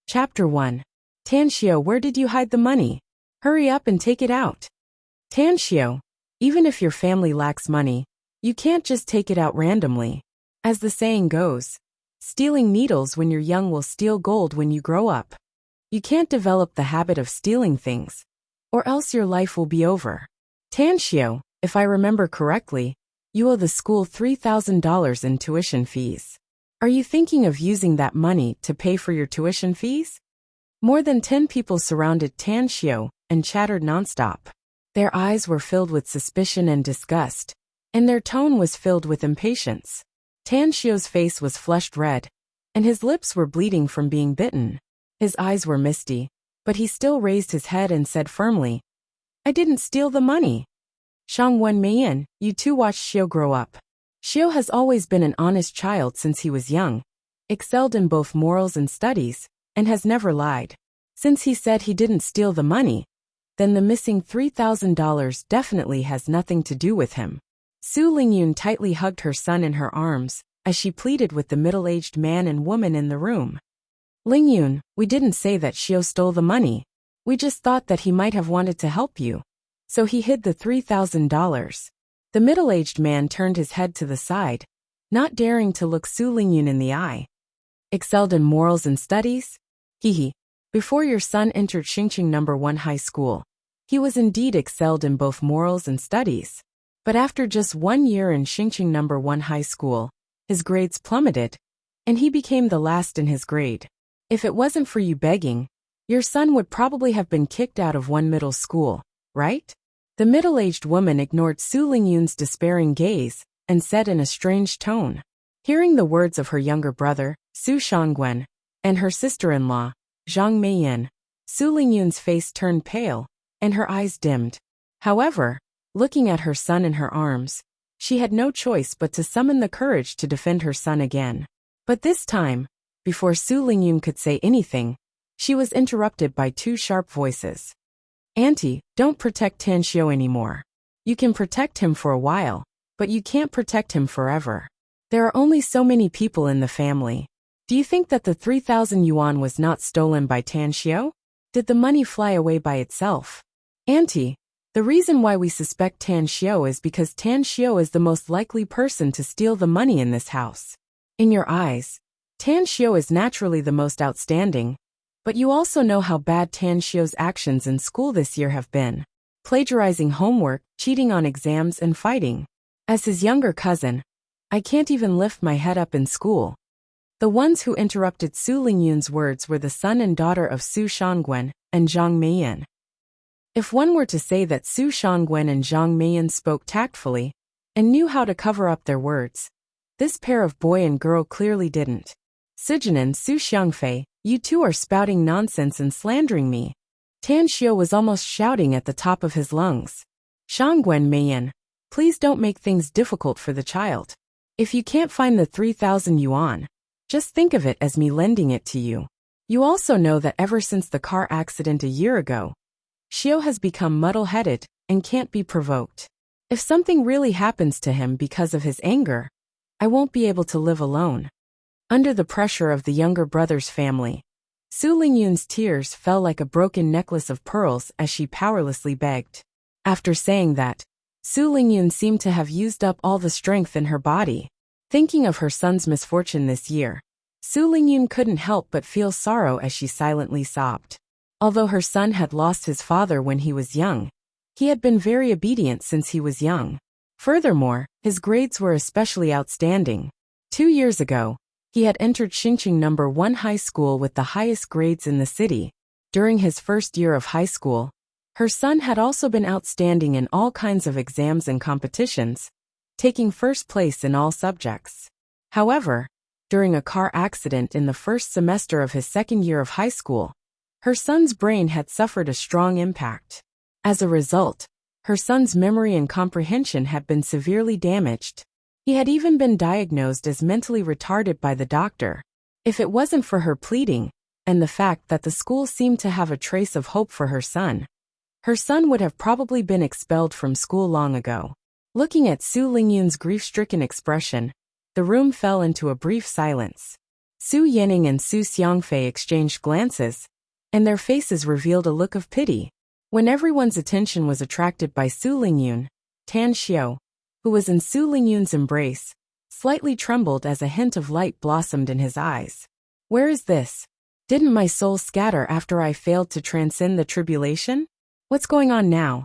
Chapter 1. Tanxio, where did you hide the money? Hurry up and take it out. Tanxio, even if your family lacks money, you can't just take it out randomly. As the saying goes, stealing needles when you're young will steal gold when you grow up. You can't develop the habit of stealing things, or else your life will be over. Tanxio, if I remember correctly, you owe the school $3,000 in tuition fees. Are you thinking of using that money to pay for your tuition fees? More than 10 people surrounded Tanxio and chattered nonstop. Their eyes were filled with suspicion and disgust, and their tone was filled with impatience. Tanxio's face was flushed red, and his lips were bleeding from being bitten. His eyes were misty, but he still raised his head and said firmly, "I didn't steal the money." Shangwen Meiyan, you two watched Xiao grow up. Xiao has always been an honest child since he was young, excelled in both morals and studies, and has never lied. Since he said he didn't steal the money, then the missing $3,000 definitely has nothing to do with him. Su Lingyun tightly hugged her son in her arms as she pleaded with the middle-aged man and woman in the room. Lingyun, we didn't say that Xiao stole the money. We just thought that he might have wanted to help you. So he hid the $3,000. The middle-aged man turned his head to the side, not daring to look Su Lingyun in the eye. Excelled in morals and studies? Hehe. Before your son entered Xingqing No. 1 high school, he was indeed excelled in both morals and studies. But after just 1 year in Xingqing No. 1 high school, his grades plummeted, and he became the last in his grade. If it wasn't for you begging, your son would probably have been kicked out of one middle school, right? The middle-aged woman ignored Su Lingyun's despairing gaze and said in a strange tone. Hearing the words of her younger brother, Su Shangwen, and her sister-in-law, Zhang Meiyan, Su Lingyun's face turned pale, and her eyes dimmed. However, looking at her son in her arms, she had no choice but to summon the courage to defend her son again. But this time, before Su Lingyun could say anything, she was interrupted by two sharp voices. Auntie, don't protect Tanxio anymore. You can protect him for a while, but you can't protect him forever. There are only so many people in the family. Do you think that the 3,000 yuan was not stolen by Tanxio? Did the money fly away by itself? Auntie, the reason why we suspect Tanxio is because Tanxio is the most likely person to steal the money in this house. In your eyes, Tanxio is naturally the most outstanding, but you also know how bad Tanxio's actions in school this year have been. Plagiarizing homework, cheating on exams, and fighting. As his younger cousin, I can't even lift my head up in school. The ones who interrupted Su Lingyun's words were the son and daughter of Su Shangwen and Zhang Meiyan. If one were to say that Su Shangwen and Zhang Meiyan spoke tactfully and knew how to cover up their words, this pair of boy and girl clearly didn't. Sujin and Su Xiangfei, you two are spouting nonsense and slandering me. Tanxio was almost shouting at the top of his lungs. Shangwen Meiyan, please don't make things difficult for the child. If you can't find the 3,000 yuan, just think of it as me lending it to you. You also know that ever since the car accident a year ago, Xiao has become muddle-headed and can't be provoked. If something really happens to him because of his anger, I won't be able to live alone. Under the pressure of the younger brother's family, Su Lingyun's tears fell like a broken necklace of pearls as she powerlessly begged. After saying that, Su Lingyun seemed to have used up all the strength in her body. Thinking of her son's misfortune this year, Su Lingyun couldn't help but feel sorrow as she silently sobbed. Although her son had lost his father when he was young, he had been very obedient since he was young. Furthermore, his grades were especially outstanding. 2 years ago, he had entered Xingqing No. 1 high school with the highest grades in the city. During his first year of high school, her son had also been outstanding in all kinds of exams and competitions, taking first place in all subjects. However, during a car accident in the first semester of his second year of high school, her son's brain had suffered a strong impact. As a result, her son's memory and comprehension had been severely damaged. He had even been diagnosed as mentally retarded by the doctor. If it wasn't for her pleading, and the fact that the school seemed to have a trace of hope for her son would have probably been expelled from school long ago. Looking at Su Lingyun's grief-stricken expression, the room fell into a brief silence. Su Yining and Su Xiangfei exchanged glances, and their faces revealed a look of pity. When everyone's attention was attracted by Su Lingyun, Tan Xiao, who was in Su Lingyun's embrace, slightly trembled as a hint of light blossomed in his eyes. Where is this? Didn't my soul scatter after I failed to transcend the tribulation? What's going on now?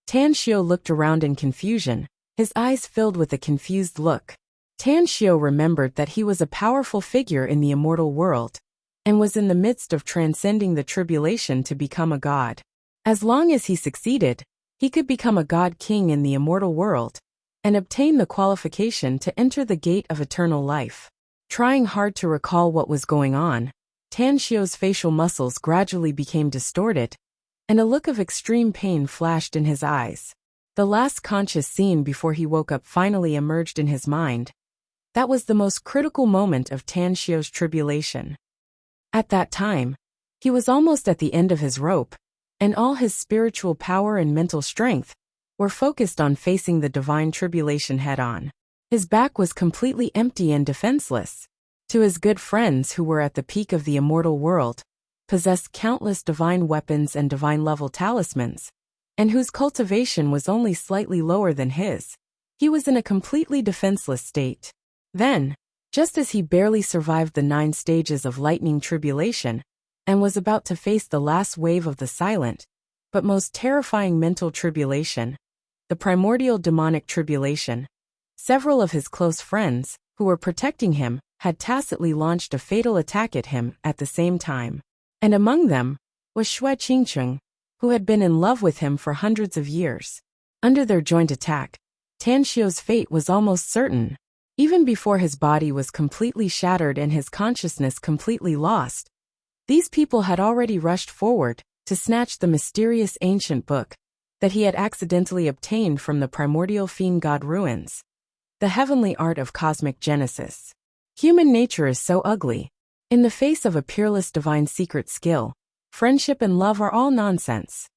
Tan Xiao looked around in confusion, his eyes filled with a confused look. Tan Xiao remembered that he was a powerful figure in the immortal world, and was in the midst of transcending the tribulation to become a god. As long as he succeeded, he could become a god king in the immortal world, and obtain the qualification to enter the gate of eternal life. Trying hard to recall what was going on, Tan Xiao's facial muscles gradually became distorted, and a look of extreme pain flashed in his eyes. The last conscious scene before he woke up finally emerged in his mind. That was the most critical moment of Tan Xiao's tribulation. At that time, he was almost at the end of his rope, and all his spiritual power and mental strength were focused on facing the divine tribulation head-on. His back was completely empty and defenseless. To his good friends who were at the peak of the immortal world, possessed countless divine weapons and divine-level talismans, and whose cultivation was only slightly lower than his, he was in a completely defenseless state. Then, just as he barely survived the 9 stages of lightning tribulation, and was about to face the last wave of the silent, but most terrifying mental tribulation, the primordial demonic tribulation, several of his close friends, who were protecting him, had tacitly launched a fatal attack at him at the same time. And among them was Xue Qingcheng, who had been in love with him for hundreds of years. Under their joint attack, Tan Xiao's fate was almost certain. Even before his body was completely shattered and his consciousness completely lost, these people had already rushed forward to snatch the mysterious ancient book that he had accidentally obtained from the primordial fiend god ruins. The heavenly art of cosmic genesis. Human nature is so ugly. In the face of a peerless divine secret skill, friendship and love are all nonsense.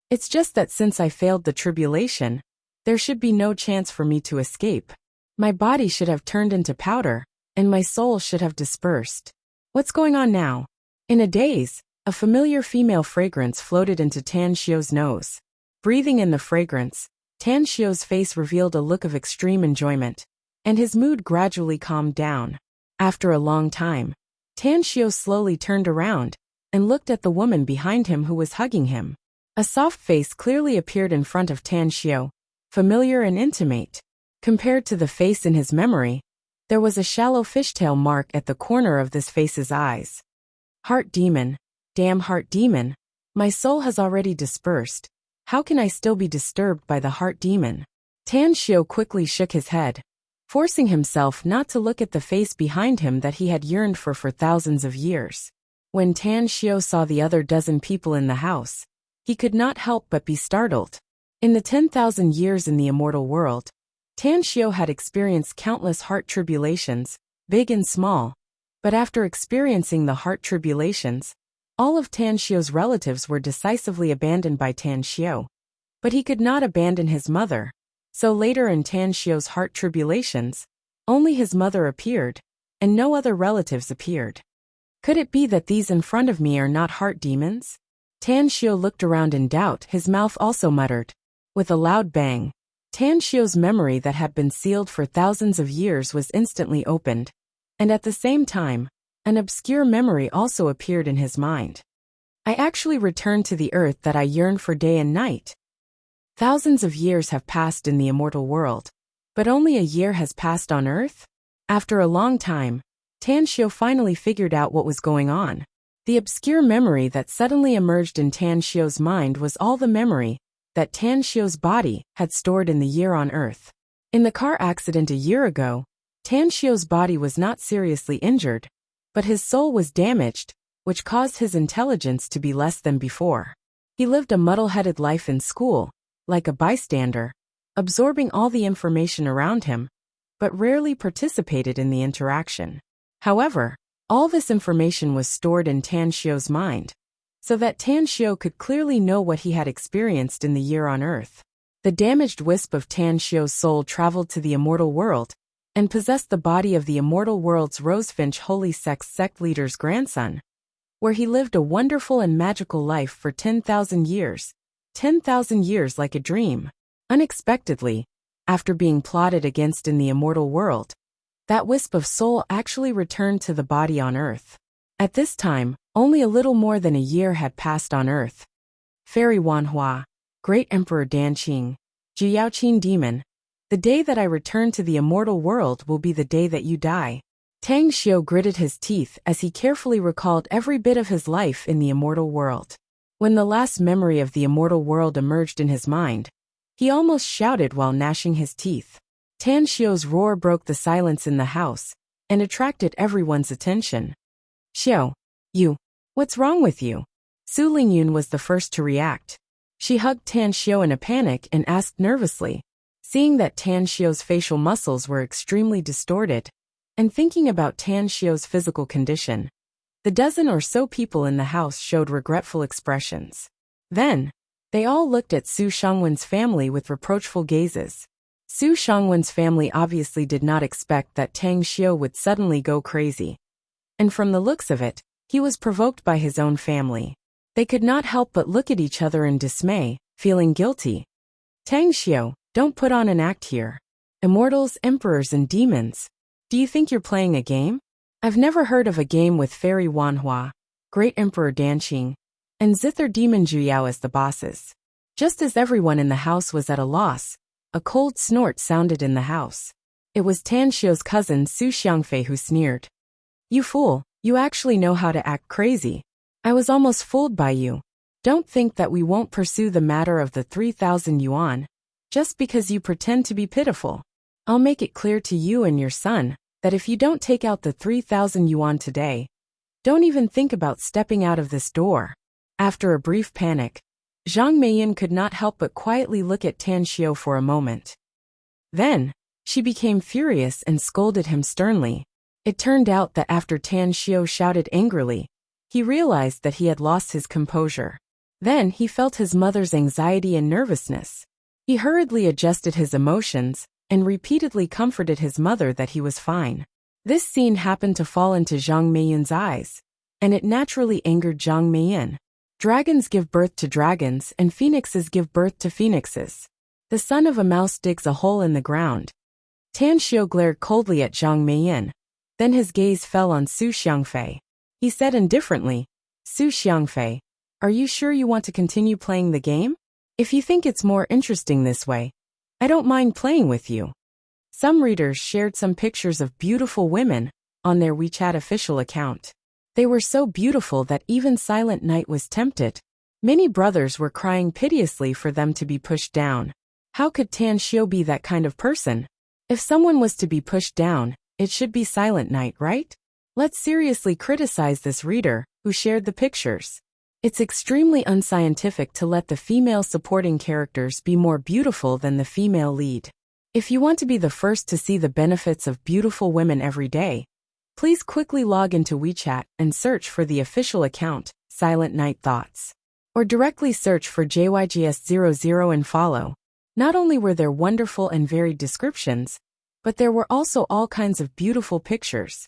It's just that since I failed the tribulation, there should be no chance for me to escape. My body should have turned into powder, and my soul should have dispersed. What's going on now? In a daze, a familiar female fragrance floated into Tan Xiao's nose. Breathing in the fragrance, Tan Xiao's face revealed a look of extreme enjoyment, and his mood gradually calmed down. After a long time, Tan Xiao slowly turned around and looked at the woman behind him who was hugging him. A soft face clearly appeared in front of Tan Xiao, familiar and intimate. Compared to the face in his memory, there was a shallow fishtail mark at the corner of this face's eyes. Heart demon, damn heart demon, my soul has already dispersed. How can I still be disturbed by the heart demon? Tan Xiao quickly shook his head, forcing himself not to look at the face behind him that he had yearned for thousands of years. When Tan Xiao saw the other dozen people in the house, he could not help but be startled. In the 10,000 years in the immortal world, Tan Xiao had experienced countless heart tribulations, big and small, but after experiencing the heart tribulations, all of Tan Xiao's relatives were decisively abandoned by Tan Xiao. But he could not abandon his mother. So later in Tan Xiao's heart tribulations, only his mother appeared, and no other relatives appeared. Could it be that these in front of me are not heart demons? Tan Xiao looked around in doubt, his mouth also muttered. With a loud bang, Tan Xiao's memory that had been sealed for thousands of years was instantly opened, and at the same time, an obscure memory also appeared in his mind. I actually returned to the earth that I yearned for day and night. Thousands of years have passed in the immortal world, but only a year has passed on Earth? After a long time, Tan Xiao finally figured out what was going on. The obscure memory that suddenly emerged in Tan Xiao's mind was all the memory that Tan Xiao's body had stored in the year on Earth. In the car accident a year ago, Tan Xiao's body was not seriously injured, but his soul was damaged, which caused his intelligence to be less than before. He lived a muddle-headed life in school, like a bystander, absorbing all the information around him, but rarely participated in the interaction. However, all this information was stored in Tan Xiao's mind, so that Tan Xiao could clearly know what he had experienced in the year on Earth. The damaged wisp of Tan Xiao's soul traveled to the immortal world, and possessed the body of the immortal world's Rosefinch holy sect leader's grandson, where he lived a wonderful and magical life for 10,000 years. 10,000 years like a dream. Unexpectedly, after being plotted against in the immortal world, that wisp of soul actually returned to the body on Earth. At this time, only a little more than a year had passed on Earth. Fairy Wanhua, Great Emperor Danqing, Jiaoqin Demon, the day that I return to the immortal world will be the day that you die. Tang Xiu gritted his teeth as he carefully recalled every bit of his life in the immortal world. When the last memory of the immortal world emerged in his mind, he almost shouted while gnashing his teeth. Tan Xiu's roar broke the silence in the house and attracted everyone's attention. Xiu, what's wrong with you? Su Lingyun was the first to react. She hugged Tan Xiu in a panic and asked nervously, seeing that Tan Xiu's facial muscles were extremely distorted, and thinking about Tan Xiu's physical condition. The dozen or so people in the house showed regretful expressions. Then, they all looked at Su Shangwen's family with reproachful gazes. Su Shangwen's family obviously did not expect that Tang Xiu would suddenly go crazy. And from the looks of it, he was provoked by his own family. They could not help but look at each other in dismay, feeling guilty. Tang Xiu, don't put on an act here. Immortals, emperors and demons. Do you think you're playing a game? I've never heard of a game with Fairy Wanhua, Great Emperor Danqing, and Zither Demon Zhuyao as the bosses. Just as everyone in the house was at a loss, a cold snort sounded in the house. It was Tan Xiu's cousin Su Xiangfei who sneered. You fool, you actually know how to act crazy. I was almost fooled by you. Don't think that we won't pursue the matter of the 3,000 yuan, just because you pretend to be pitiful. I'll make it clear to you and your son that if you don't take out the 3,000 yuan today, don't even think about stepping out of this door. After a brief panic, Zhang Meiyin could not help but quietly look at Tan Xiu for a moment. Then, she became furious and scolded him sternly. It turned out that after Tan Xiu shouted angrily, he realized that he had lost his composure. Then he felt his mother's anxiety and nervousness. He hurriedly adjusted his emotions and repeatedly comforted his mother that he was fine. This scene happened to fall into Zhang Meiyin's eyes, and it naturally angered Zhang Meiyin. Dragons give birth to dragons and phoenixes give birth to phoenixes. The son of a mouse digs a hole in the ground. Tan Xiu glared coldly at Zhang Meiyin. Then his gaze fell on Su Xiangfei. He said indifferently, Su Xiangfei, are you sure you want to continue playing the game? If you think it's more interesting this way, I don't mind playing with you. Some readers shared some pictures of beautiful women on their WeChat official account. They were so beautiful that even Silent Night was tempted. Many brothers were crying piteously for them to be pushed down. How could Tan Xiu be that kind of person? If someone was to be pushed down, it should be Silent Night, right? Let's seriously criticize this reader who shared the pictures. It's extremely unscientific to let the female supporting characters be more beautiful than the female lead. If you want to be the first to see the benefits of beautiful women every day, please quickly log into WeChat and search for the official account, Silent Night Thoughts. Or directly search for JYGS00 and follow. Not only were there wonderful and varied descriptions, but there were also all kinds of beautiful pictures.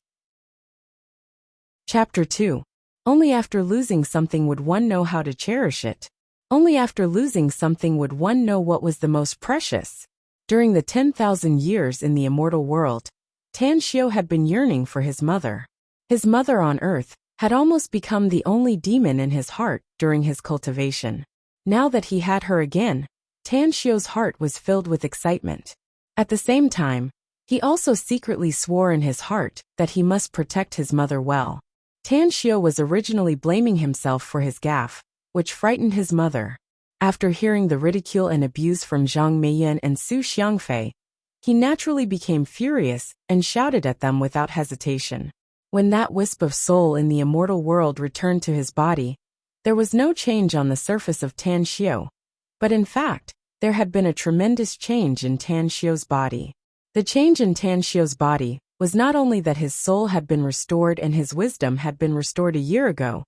Chapter 2. Only after losing something would one know how to cherish it. Only after losing something would one know what was the most precious. During the 10,000 years in the immortal world, Tan Xiu had been yearning for his mother. His mother on Earth had almost become the only demon in his heart during his cultivation. Now that he had her again, Tan Xiu's heart was filled with excitement. At the same time, he also secretly swore in his heart that he must protect his mother well. Tan Xiu was originally blaming himself for his gaffe, which frightened his mother. After hearing the ridicule and abuse from Zhang Meiyin and Su Xiangfei, he naturally became furious and shouted at them without hesitation. When that wisp of soul in the immortal world returned to his body, there was no change on the surface of Tan Xiu. But in fact, there had been a tremendous change in Tan Xiu's body. The change in Tan Xiu's body was not only that his soul had been restored and his wisdom had been restored a year ago,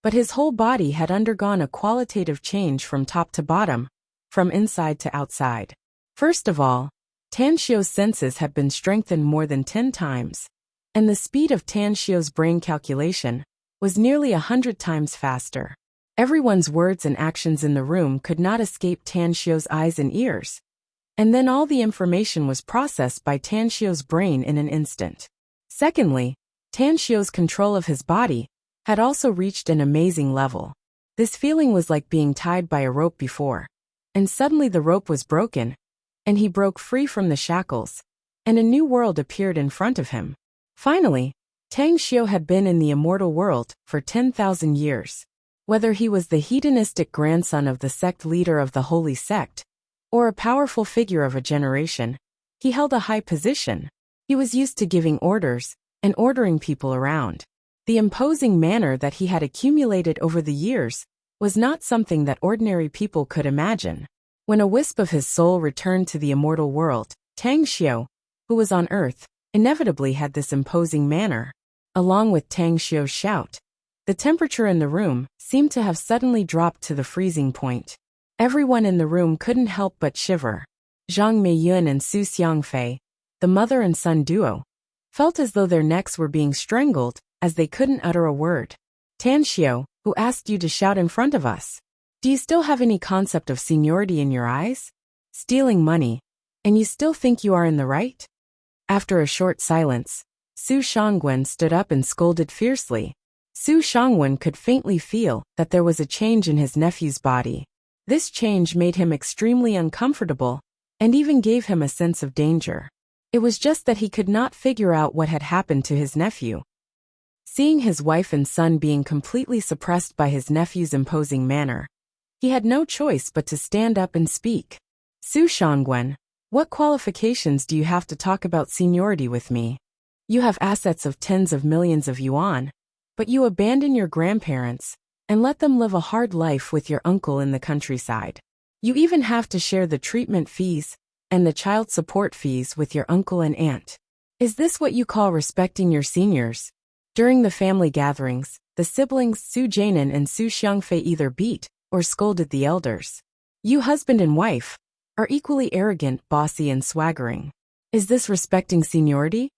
but his whole body had undergone a qualitative change from top to bottom, from inside to outside. First of all, Tan Xiu's senses had been strengthened more than 10 times, and the speed of Tan Xiu's brain calculation was nearly 100 times faster. Everyone's words and actions in the room could not escape Tan Xiu's eyes and ears, and then all the information was processed by Tan Xiu's brain in an instant. Secondly, Tan Xiu's control of his body had also reached an amazing level. This feeling was like being tied by a rope before, and suddenly the rope was broken, and he broke free from the shackles, and a new world appeared in front of him. Finally, Tang Xiu had been in the immortal world for 10,000 years. Whether he was the hedonistic grandson of the sect leader of the holy sect, or a powerful figure of a generation, he held a high position. He was used to giving orders and ordering people around. The imposing manner that he had accumulated over the years was not something that ordinary people could imagine. When a wisp of his soul returned to the immortal world, Tang Xiu, who was on earth, inevitably had this imposing manner. Along with Tang Xiu's shout, the temperature in the room seemed to have suddenly dropped to the freezing point. Everyone in the room couldn't help but shiver. Zhang Meiyun and Su Xiangfei, the mother and son duo, felt as though their necks were being strangled as they couldn't utter a word. Tan Xiu, who asked you to shout in front of us? Do you still have any concept of seniority in your eyes? Stealing money, and you still think you are in the right? After a short silence, Su Shangwen stood up and scolded fiercely. Su Shangwen could faintly feel that there was a change in his nephew's body. This change made him extremely uncomfortable, and even gave him a sense of danger. It was just that he could not figure out what had happened to his nephew. Seeing his wife and son being completely suppressed by his nephew's imposing manner, he had no choice but to stand up and speak. Su Shangwen, what qualifications do you have to talk about seniority with me? You have assets of tens of millions of yuan, but you abandon your grandparents and let them live a hard life with your uncle in the countryside. You even have to share the treatment fees and the child support fees with your uncle and aunt. Is this what you call respecting your seniors? During the family gatherings, the siblings Su Jianan and Su Xiangfei either beat or scolded the elders. You husband and wife are equally arrogant, bossy, and swaggering. Is this respecting seniority?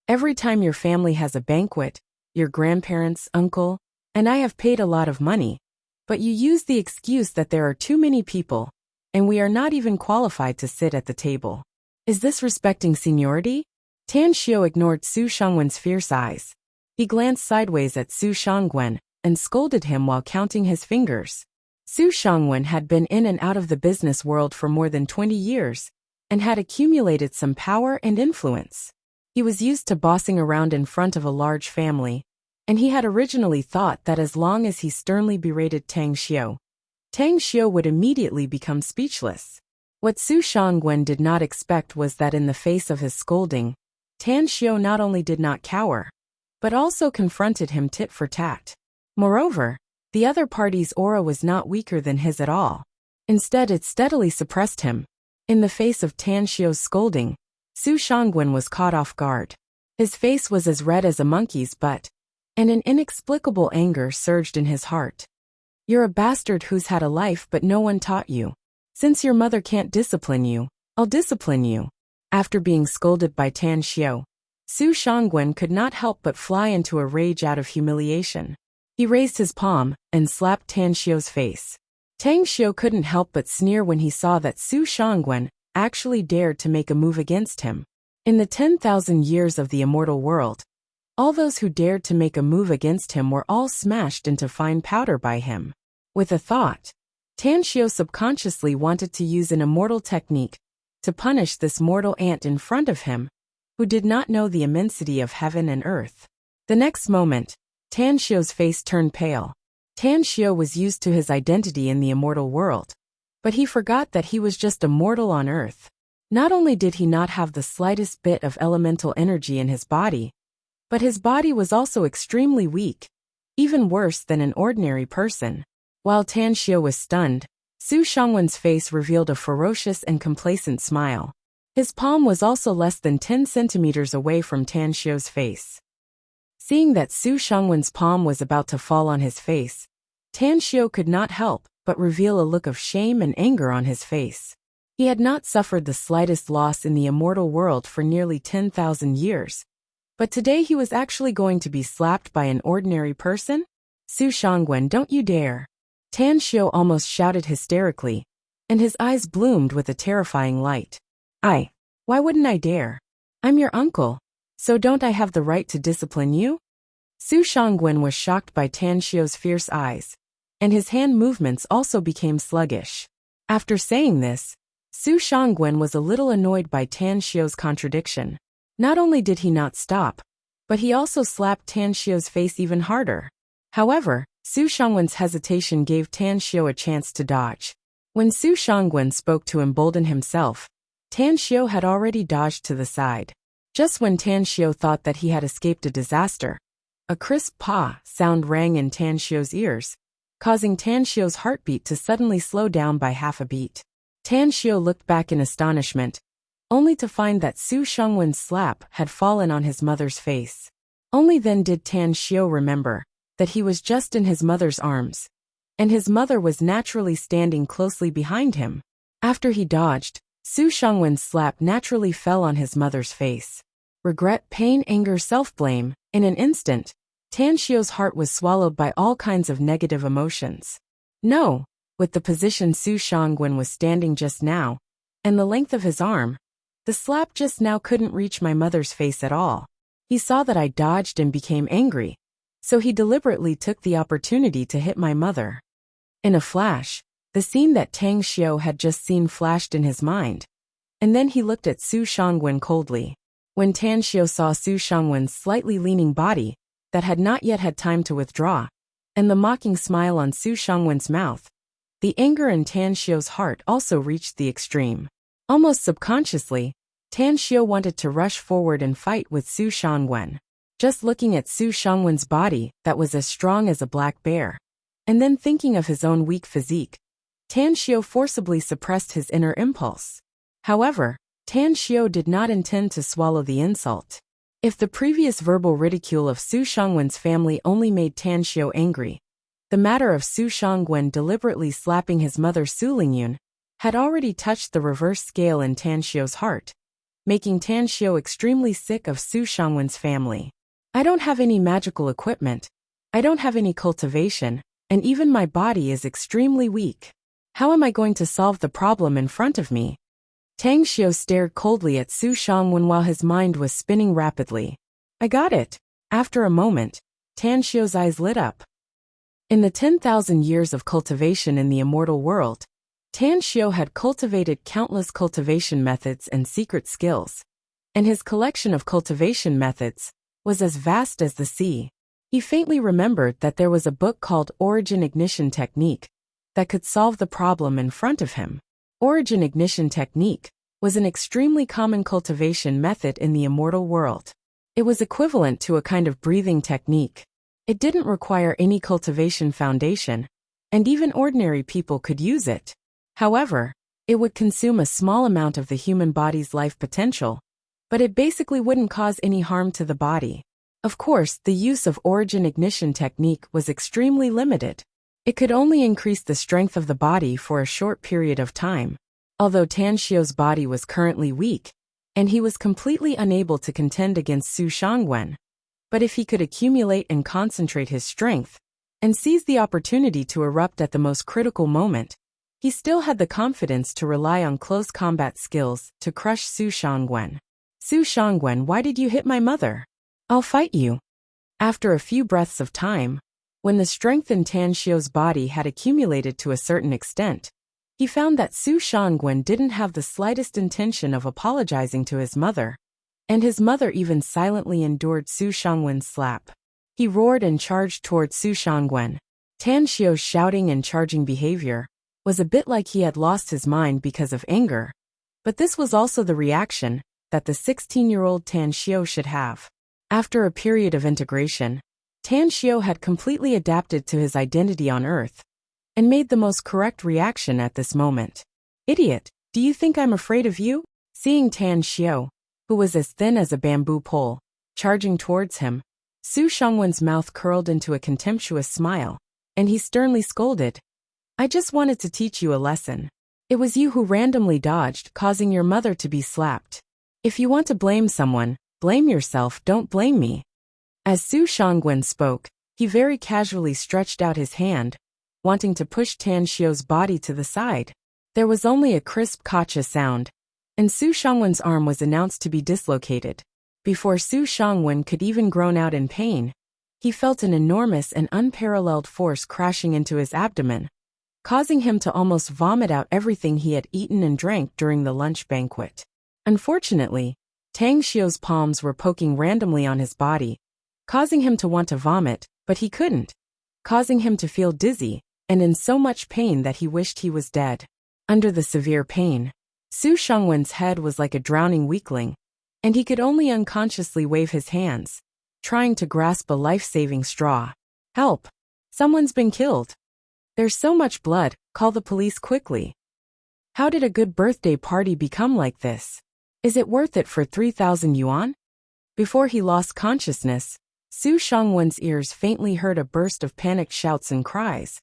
Every time your family has a banquet, your grandparents, uncle, and I have paid a lot of money, but you use the excuse that there are too many people, and we are not even qualified to sit at the table. Is this respecting seniority? Tan Xiu ignored Su Shangwen's fierce eyes. He glanced sideways at Su Shangwen and scolded him while counting his fingers. Su Shangwen had been in and out of the business world for more than 20 years and had accumulated some power and influence. He was used to bossing around in front of a large family, and he had originally thought that as long as he sternly berated Tang Xiu would immediately become speechless. What Su Shangwen did not expect was that in the face of his scolding, Tan Xiu not only did not cower, but also confronted him tit for tat. Moreover, the other party's aura was not weaker than his at all. Instead, it steadily suppressed him. In the face of Tan Xiu's scolding, Su Shangwen was caught off guard. His face was as red as a monkey's butt, and an inexplicable anger surged in his heart. You're a bastard who's had a life but no one taught you. Since your mother can't discipline you, I'll discipline you. After being scolded by Tan Xiu, Su Shangwen could not help but fly into a rage out of humiliation. He raised his palm and slapped Tan Xiu's face. Tang Xiu couldn't help but sneer when he saw that Su Shangwen actually dared to make a move against him. In the 10,000 years of the immortal world, all those who dared to make a move against him were all smashed into fine powder by him. With a thought, Tan Xiu subconsciously wanted to use an immortal technique to punish this mortal ant in front of him, who did not know the immensity of heaven and earth. The next moment, Tan Xiu's face turned pale. Tan Xiu was used to his identity in the immortal world, but he forgot that he was just a mortal on earth. Not only did he not have the slightest bit of elemental energy in his body, but his body was also extremely weak, even worse than an ordinary person. While Tan Xiu was stunned, Su Shangwen's face revealed a ferocious and complacent smile. His palm was also less than 10 centimeters away from Tan Xiu's face. Seeing that Su Shangwen's palm was about to fall on his face, Tan Xiu could not help but reveal a look of shame and anger on his face. He had not suffered the slightest loss in the immortal world for nearly 10,000 years. But today he was actually going to be slapped by an ordinary person? Su Shangwen, don't you dare! Tan Xiu almost shouted hysterically, and his eyes bloomed with a terrifying light. Why wouldn't I dare? I'm your uncle, so don't I have the right to discipline you? Su Shangwen was shocked by Tan Xiu's fierce eyes, and his hand movements also became sluggish. After saying this, Su Shangwen was a little annoyed by Tan Xiu's contradiction. Not only did he not stop, but he also slapped Tan Xiu's face even harder. However, Su Shangwen's hesitation gave Tan Xiu a chance to dodge. When Su Shangwen spoke to embolden himself, Tan Xiu had already dodged to the side. Just when Tan Xiu thought that he had escaped a disaster, a crisp "pa" sound rang in Tan Xiu's ears, causing Tan Xiu's heartbeat to suddenly slow down by half a beat. Tan Xiu looked back in astonishment, only to find that Su Shangwen's slap had fallen on his mother's face. Only then did Tan Xiu remember that he was just in his mother's arms, and his mother was naturally standing closely behind him. After he dodged, Su Shangwen's slap naturally fell on his mother's face. Regret, pain, anger, self-blame. In an instant, Tan Xiu's heart was swallowed by all kinds of negative emotions. No, with the position Su Shangwen was standing just now, and the length of his arm, the slap just now couldn't reach my mother's face at all. He saw that I dodged and became angry, so he deliberately took the opportunity to hit my mother. In a flash, the scene that Tang Xiu had just seen flashed in his mind, and then he looked at Su Shangwen coldly. When Tan Xiu saw Su Shangwen's slightly leaning body that had not yet had time to withdraw, and the mocking smile on Su Shangwen's mouth, the anger in Tan Xiu's heart also reached the extreme. Almost subconsciously, Tan Xiu wanted to rush forward and fight with Su Shangwen. Just looking at Su Shangwen's body that was as strong as a black bear, and then thinking of his own weak physique, Tan Xiu forcibly suppressed his inner impulse. However, Tan Xiu did not intend to swallow the insult. If the previous verbal ridicule of Su Shangwen's family only made Tan Xiu angry, the matter of Su Shangwen deliberately slapping his mother Su Lingyun had already touched the reverse scale in Tan Xiu's heart, making Tan Xiu extremely sick of Su Shangwen's family. I don't have any magical equipment, I don't have any cultivation, and even my body is extremely weak. How am I going to solve the problem in front of me? Tang Xiu stared coldly at Su Shangwen while his mind was spinning rapidly. I got it. After a moment, Tan Xiu's eyes lit up. In the 10,000 years of cultivation in the immortal world, Tan Xiu had cultivated countless cultivation methods and secret skills, and his collection of cultivation methods was as vast as the sea. He faintly remembered that there was a book called Origin Ignition Technique that could solve the problem in front of him. Origin Ignition Technique was an extremely common cultivation method in the immortal world. It was equivalent to a kind of breathing technique. It didn't require any cultivation foundation, and even ordinary people could use it. However, it would consume a small amount of the human body's life potential, but it basically wouldn't cause any harm to the body. Of course, the use of Origin Ignition Technique was extremely limited. It could only increase the strength of the body for a short period of time. Although Tan Xiu's body was currently weak, and he was completely unable to contend against Su Shangwen, but if he could accumulate and concentrate his strength, and seize the opportunity to erupt at the most critical moment, he still had the confidence to rely on close combat skills to crush Su Shangwen. Su Shangwen, why did you hit my mother? I'll fight you. After a few breaths of time, when the strength in Tan Xiu's body had accumulated to a certain extent, he found that Su Shangwen didn't have the slightest intention of apologizing to his mother, and his mother even silently endured Su Shangwen's slap. He roared and charged toward Su Shangwen. Tan Xiu's shouting and charging behavior was a bit like he had lost his mind because of anger, but this was also the reaction that the 16-year-old Tan Xiu should have. After a period of integration, Tan Xiu had completely adapted to his identity on Earth, and made the most correct reaction at this moment. Idiot, do you think I'm afraid of you? Seeing Tan Xiu, who was as thin as a bamboo pole, charging towards him, Su Shangwen's mouth curled into a contemptuous smile, and he sternly scolded. I just wanted to teach you a lesson. It was you who randomly dodged, causing your mother to be slapped. If you want to blame someone, blame yourself, don't blame me." As Su Shangwen spoke, he very casually stretched out his hand, wanting to push Tan Xiu's body to the side. There was only a crisp "kacha" sound, and Su Shangwen's arm was announced to be dislocated. Before Su Shangwen could even groan out in pain, he felt an enormous and unparalleled force crashing into his abdomen, causing him to almost vomit out everything he had eaten and drank during the lunch banquet. Unfortunately, Tang Xiu's palms were poking randomly on his body, causing him to want to vomit, but he couldn't, causing him to feel dizzy and in so much pain that he wished he was dead. Under the severe pain, Su Shangwen's head was like a drowning weakling, and he could only unconsciously wave his hands, trying to grasp a life-saving straw. "Help! Someone's been killed. There's so much blood, call the police quickly. How did a good birthday party become like this? Is it worth it for 3,000 yuan?" Before he lost consciousness, Su Shangwen's ears faintly heard a burst of panicked shouts and cries,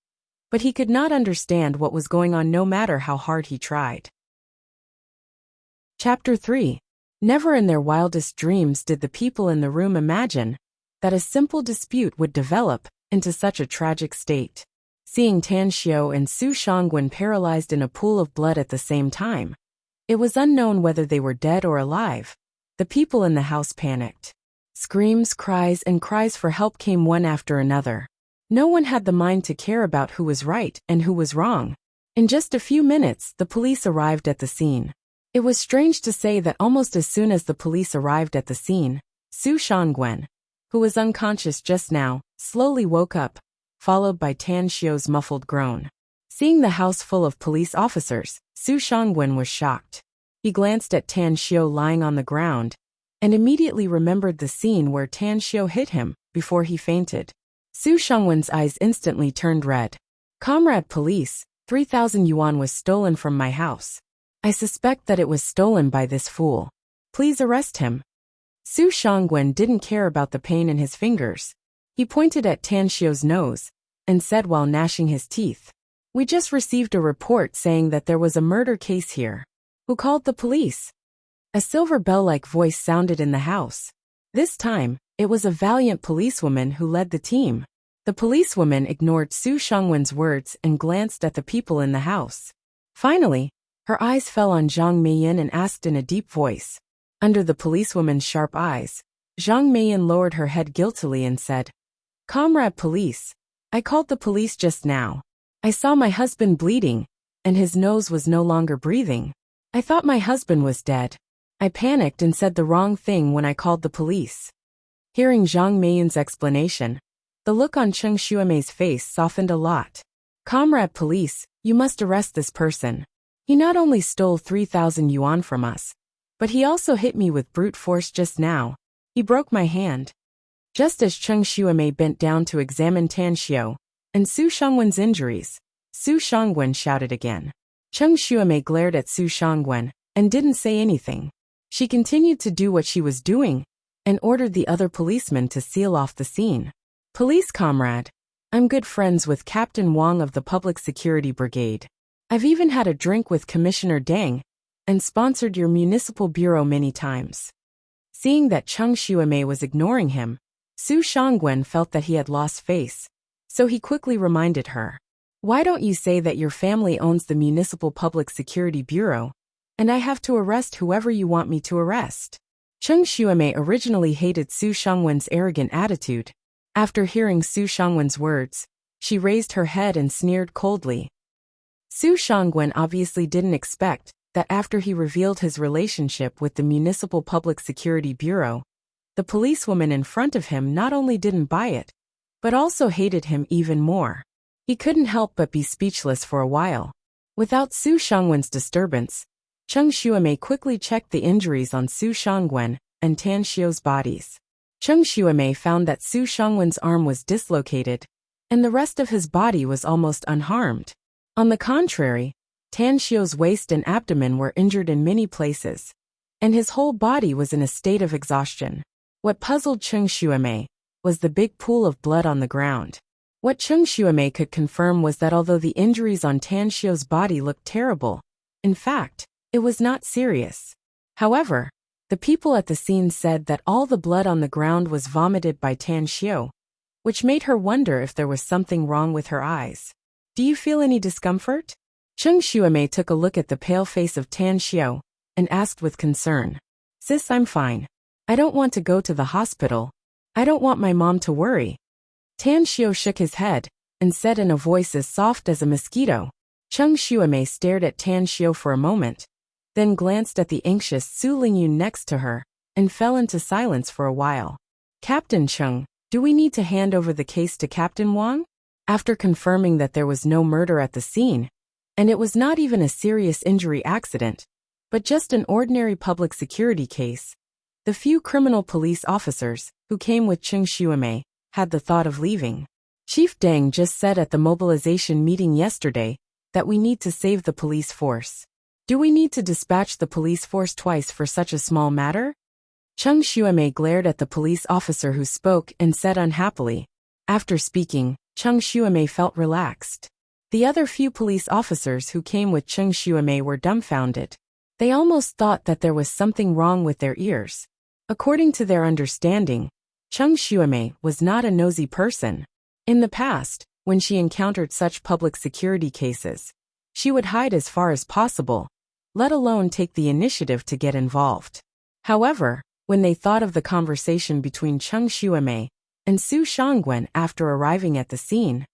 but he could not understand what was going on no matter how hard he tried. Chapter 3. Never in their wildest dreams did the people in the room imagine that a simple dispute would develop into such a tragic state. Seeing Tan Xiu and Su Shangwen paralyzed in a pool of blood at the same time, it was unknown whether they were dead or alive. The people in the house panicked. Screams, cries, and cries for help came one after another. No one had the mind to care about who was right and who was wrong. In just a few minutes, the police arrived at the scene. It was strange to say that almost as soon as the police arrived at the scene, Su Shangwen, who was unconscious just now, slowly woke up, followed by Tan Xiu's muffled groan. Seeing the house full of police officers, Su Shangwen was shocked. He glanced at Tan Xiu lying on the ground, and immediately remembered the scene where Tan Xiu hit him before he fainted. Su Shangwen's eyes instantly turned red. "Comrade police, 3,000 yuan was stolen from my house. I suspect that it was stolen by this fool. Please arrest him." Su Shangwen didn't care about the pain in his fingers. He pointed at Tan Xiu's nose and said while gnashing his teeth, "We just received a report saying that there was a murder case here. Who called the police?" A silver bell-like voice sounded in the house. This time, it was a valiant policewoman who led the team. The policewoman ignored Su Shangwen's words and glanced at the people in the house. Finally, her eyes fell on Zhang Meiyin and asked in a deep voice. Under the policewoman's sharp eyes, Zhang Meiyin lowered her head guiltily and said, "Comrade police, I called the police just now. I saw my husband bleeding, and his nose was no longer breathing. I thought my husband was dead. I panicked and said the wrong thing when I called the police." Hearing Zhang Meiyin's explanation, the look on Cheng Xuemei's face softened a lot. "Comrade police, you must arrest this person. He not only stole 3,000 yuan from us, but he also hit me with brute force just now. He broke my hand." Just as Cheng Xuemei bent down to examine Tan Xiu and Su Shangwen's injuries, Su Shangwen shouted again. Cheng Xuemei glared at Su Shangwen and didn't say anything. She continued to do what she was doing and ordered the other policemen to seal off the scene. "Police comrade, I'm good friends with Captain Wang of the Public Security Brigade. I've even had a drink with Commissioner Deng and sponsored your municipal bureau many times." Seeing that Cheng Xuemei was ignoring him, Su Shangwen felt that he had lost face, so he quickly reminded her. "Why don't you say that your family owns the Municipal Public Security Bureau, and I have to arrest whoever you want me to arrest?" Cheng Xuemei originally hated Su Shangwen's arrogant attitude. After hearing Su Shangwen's words, she raised her head and sneered coldly. Su Shangwen obviously didn't expect that after he revealed his relationship with the Municipal Public Security Bureau, the policewoman in front of him not only didn't buy it, but also hated him even more. He couldn't help but be speechless for a while. Without Su Shangwen's disturbance, Cheng Xuemei quickly checked the injuries on Su Shangwen and Tan Xiu's bodies. Cheng Xuemei found that Su Shangwen's arm was dislocated, and the rest of his body was almost unharmed. On the contrary, Tan Xiu's waist and abdomen were injured in many places, and his whole body was in a state of exhaustion. What puzzled Cheng Xuemei was the big pool of blood on the ground. What Cheng Xuemei could confirm was that although the injuries on Tan Xiu's body looked terrible, In fact, it was not serious. However, the people at the scene said that all the blood on the ground was vomited by Tan Xiu, which made her wonder if there was something wrong with her eyes. Do you feel any discomfort? Cheng Xuemei took a look at the pale face of Tan Xiu and asked with concern. Sis, I'm fine. I don't want to go to the hospital. I don't want my mom to worry. Tan Xiu shook his head and said in a voice as soft as a mosquito. Cheng Xuemei stared at Tan Xiu for a moment, then glanced at the anxious Su Lingyun next to her and fell into silence for a while. Captain Cheng, do we need to hand over the case to Captain Wang? After confirming that there was no murder at the scene, and it was not even a serious injury accident, but just an ordinary public security case, the few criminal police officers who came with Cheng Xuemei had the thought of leaving. Chief Deng just said at the mobilization meeting yesterday that we need to save the police force. Do we need to dispatch the police force twice for such a small matter? Cheng Xuemei glared at the police officer who spoke and said unhappily. After speaking, Cheng Xuemei felt relaxed. The other few police officers who came with Cheng Xuemei were dumbfounded. They almost thought that there was something wrong with their ears. According to their understanding, Cheng Xuemei was not a nosy person. In the past, when she encountered such public security cases, she would hide as far as possible, let alone take the initiative to get involved. However, when they thought of the conversation between Cheng Xuemei and Su Shangwen after arriving at the scene,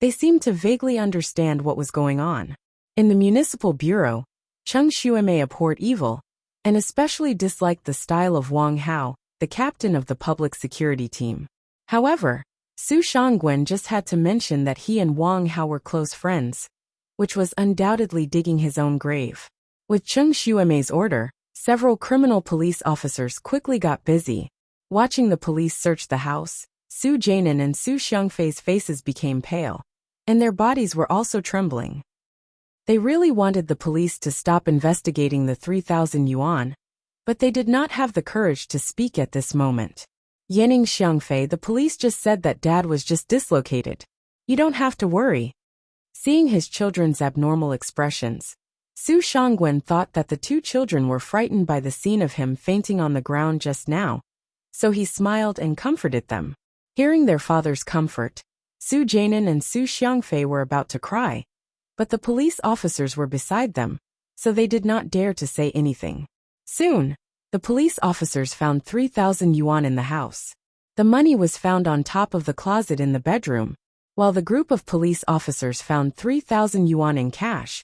they seemed to vaguely understand what was going on. In the municipal bureau, Cheng Xuemei abhorred evil, and especially disliked the style of Wang Hao, the captain of the public security team. However, Su Shangwen just had to mention that he and Wang Hao were close friends, which was undoubtedly digging his own grave. With Cheng Xuemei's order, several criminal police officers quickly got busy. Watching the police search the house, Su Jianan and Su Xiangfei's faces became pale, and their bodies were also trembling. They really wanted the police to stop investigating the 3,000 yuan, but they did not have the courage to speak at this moment. Yanning Xiangfei, the police just said that Dad was just dislocated. You don't have to worry. Seeing his children's abnormal expressions, Su Shangwen thought that the two children were frightened by the scene of him fainting on the ground just now, so he smiled and comforted them. Hearing their father's comfort, Su Jianan and Su Xiangfei were about to cry, but the police officers were beside them, so they did not dare to say anything. Soon, the police officers found 3,000 yuan in the house. The money was found on top of the closet in the bedroom, while the group of police officers found 3,000 yuan in cash.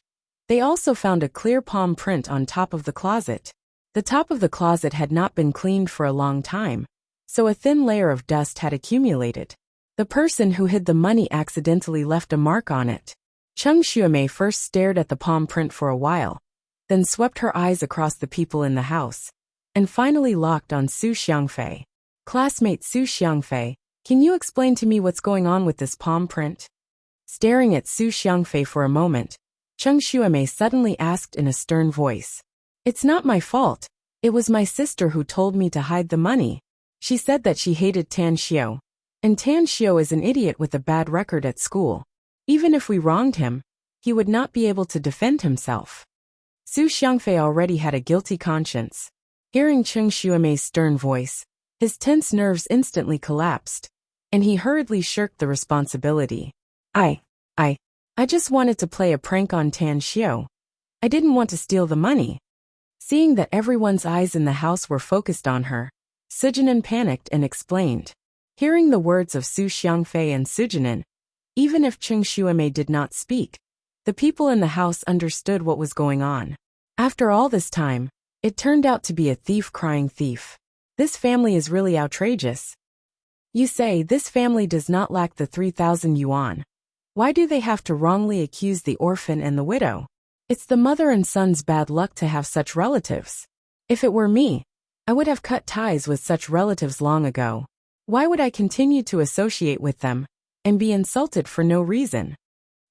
They also found a clear palm print on top of the closet. The top of the closet had not been cleaned for a long time, so a thin layer of dust had accumulated. The person who hid the money accidentally left a mark on it. Cheng Xuemei first stared at the palm print for a while, then swept her eyes across the people in the house, and finally locked on Su Xiangfei. Classmate Su Xiangfei, can you explain to me what's going on with this palm print? Staring at Su Xiangfei for a moment, Cheng Xuemei suddenly asked in a stern voice. It's not my fault. It was my sister who told me to hide the money. She said that she hated Tan Xiu, and Tan Xiu is an idiot with a bad record at school. Even if we wronged him, he would not be able to defend himself. Su Xiangfei already had a guilty conscience. Hearing Cheng Xuemei's stern voice, his tense nerves instantly collapsed, and he hurriedly shirked the responsibility. I just wanted to play a prank on Tan Xiu. I didn't want to steal the money. Seeing that everyone's eyes in the house were focused on her, Su Jianan panicked and explained. Hearing the words of Su Xiangfei and Su Jianan, even if Cheng Xuemei did not speak, the people in the house understood what was going on. After all this time, it turned out to be a thief crying thief. This family is really outrageous. You say this family does not lack the 3,000 yuan. Why do they have to wrongly accuse the orphan and the widow? It's the mother and son's bad luck to have such relatives. If it were me, I would have cut ties with such relatives long ago. Why would I continue to associate with them and be insulted for no reason?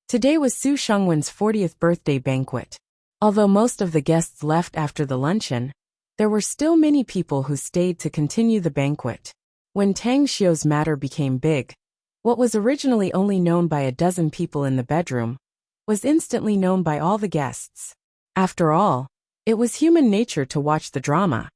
Today was Su Shangwen's 40th birthday banquet. Although most of the guests left after the luncheon, there were still many people who stayed to continue the banquet. When Tang Xiu's matter became big, what was originally only known by a dozen people in the bedroom was instantly known by all the guests. After all, it was human nature to watch the drama.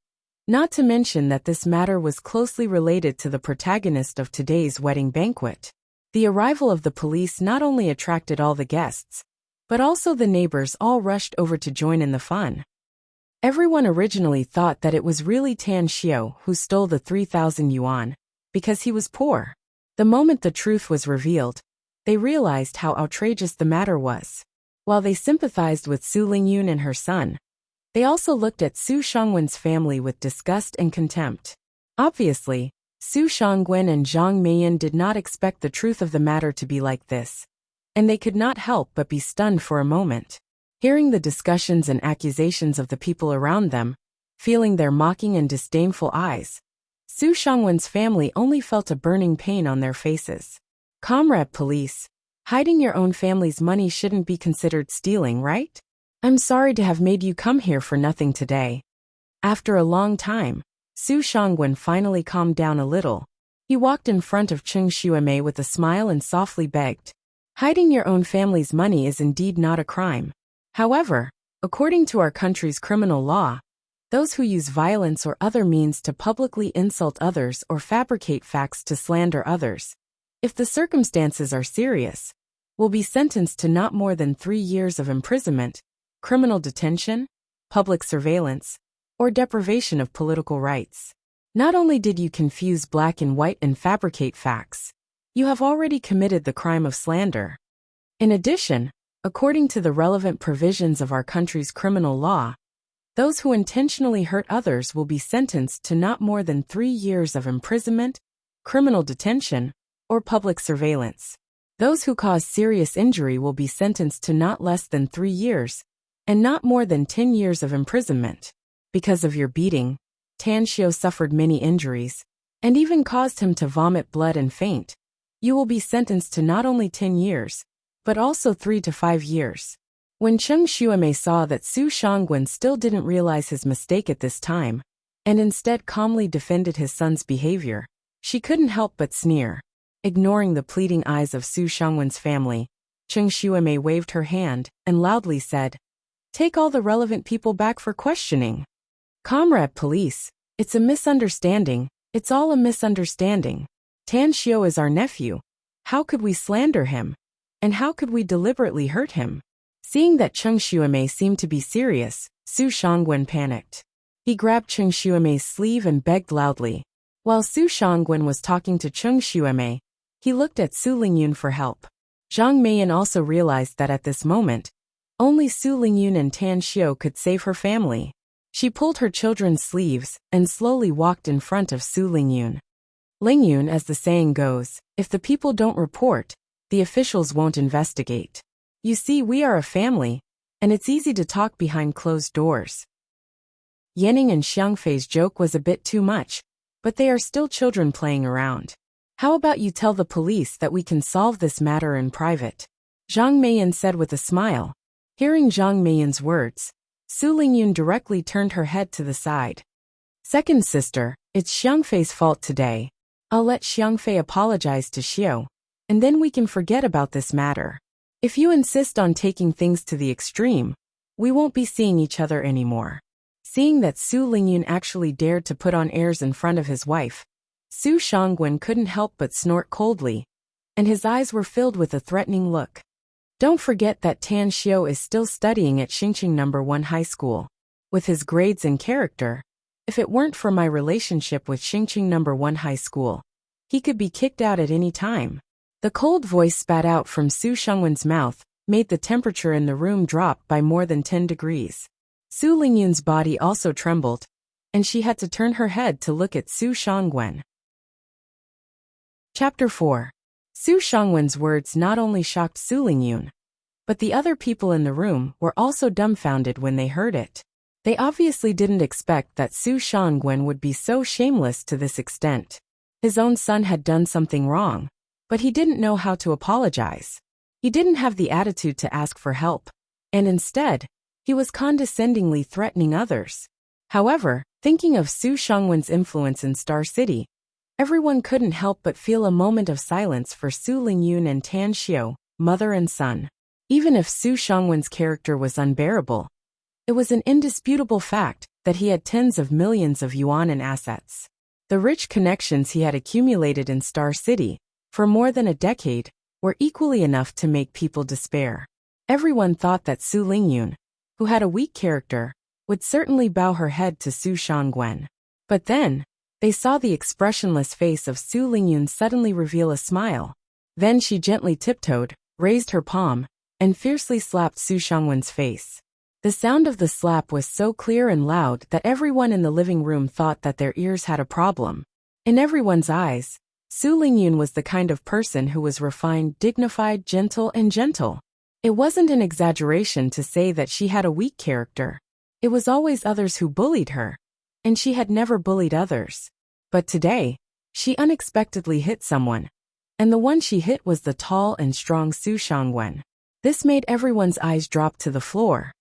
Not to mention that this matter was closely related to the protagonist of today's wedding banquet. The arrival of the police not only attracted all the guests, but also the neighbors all rushed over to join in the fun. Everyone originally thought that it was really Tan Xiao who stole the 3,000 yuan, because he was poor. The moment the truth was revealed, they realized how outrageous the matter was. While they sympathized with Su Lingyun and her son, they also looked at Su Shangwen's family with disgust and contempt. Obviously, Su Shangwen and Zhang Meiyan did not expect the truth of the matter to be like this, and they could not help but be stunned for a moment. Hearing the discussions and accusations of the people around them, feeling their mocking and disdainful eyes, Su Shangwen's family only felt a burning pain on their faces. Comrade police, hiding your own family's money shouldn't be considered stealing, right? I'm sorry to have made you come here for nothing today. After a long time, Su Shangwen finally calmed down a little. He walked in front of Cheng Xuemei with a smile and softly begged. Hiding your own family's money is indeed not a crime. However, according to our country's criminal law, those who use violence or other means to publicly insult others or fabricate facts to slander others, if the circumstances are serious, will be sentenced to not more than 3 years of imprisonment, criminal detention, public surveillance, or deprivation of political rights. Not only did you confuse black and white and fabricate facts, you have already committed the crime of slander. In addition, according to the relevant provisions of our country's criminal law, those who intentionally hurt others will be sentenced to not more than 3 years of imprisonment, criminal detention, or public surveillance. Those who cause serious injury will be sentenced to not less than 3 years, and not more than 10 years of imprisonment. Because of your beating, Tan Xiao suffered many injuries, and even caused him to vomit blood and faint. You will be sentenced to not only 10 years, but also 3 to 5 years. When Cheng Xuemei saw that Su Shangwen still didn't realize his mistake at this time, and instead calmly defended his son's behavior, she couldn't help but sneer. Ignoring the pleading eyes of Su Shangwen's family, Cheng Xuemei waved her hand and loudly said, "Take all the relevant people back for questioning." Comrade police, it's a misunderstanding, it's all a misunderstanding. Tan Xiao is our nephew. How could we slander him? And how could we deliberately hurt him? Seeing that Cheng Xuemei seemed to be serious, Su Shangwen panicked. He grabbed Cheng Xuemei's sleeve and begged loudly. While Su Shangwen was talking to Cheng Xuemei, he looked at Su Lingyun for help. Zhang Meiyan also realized that at this moment, only Su Lingyun and Tan Xiao could save her family. She pulled her children's sleeves and slowly walked in front of Su Lingyun. Lingyun, as the saying goes, if the people don't report, the officials won't investigate. You see, we are a family, and it's easy to talk behind closed doors. Yanning and Xiangfei's joke was a bit too much, but they are still children playing around. How about you tell the police that we can solve this matter in private? Zhang Meiyan said with a smile. Hearing Zhang Meiyan's words, Su Lingyun directly turned her head to the side. Second sister, it's Xiangfei's fault today. I'll let Xiangfei apologize to Xiao, and then we can forget about this matter. If you insist on taking things to the extreme, we won't be seeing each other anymore. Seeing that Su Lingyun actually dared to put on airs in front of his wife, Su Shangwen couldn't help but snort coldly, and his eyes were filled with a threatening look. Don't forget that Tan Xiao is still studying at Xingqing No. 1 High School. With his grades and character, if it weren't for my relationship with Xingqing No. 1 High School, he could be kicked out at any time. The cold voice spat out from Su Shangwen's mouth made the temperature in the room drop by more than 10 degrees. Su Lingyun's body also trembled, and she had to turn her head to look at Su Shangwen. Chapter 4. Su Shangwen's words not only shocked Su Lingyun, but the other people in the room were also dumbfounded when they heard it. They obviously didn't expect that Su Shangwen would be so shameless to this extent. His own son had done something wrong, but he didn't know how to apologize. He didn't have the attitude to ask for help, and instead, he was condescendingly threatening others. However, thinking of Su Shangwen's influence in Star City, everyone couldn't help but feel a moment of silence for Su Lingyun and Tan Xiao, mother and son. Even if Su Shangwen's character was unbearable, It was an indisputable fact that he had tens of millions of yuan in assets. The rich connections he had accumulated in Star City for more than a decade were equally enough to make people despair. Everyone thought that Su Lingyun, who had a weak character, would certainly bow her head to Su Shangwen. But then, they saw the expressionless face of Su Lingyun suddenly reveal a smile. Then she gently tiptoed, raised her palm, and fiercely slapped Su Shangwen's face. The sound of the slap was so clear and loud that everyone in the living room thought that their ears had a problem. In everyone's eyes, Su Lingyun was the kind of person who was refined, dignified, gentle, and gentle. It wasn't an exaggeration to say that she had a weak character. It was always others who bullied her, and she had never bullied others. But today, she unexpectedly hit someone, and the one she hit was the tall and strong Su Shangwen. This made everyone's eyes drop to the floor.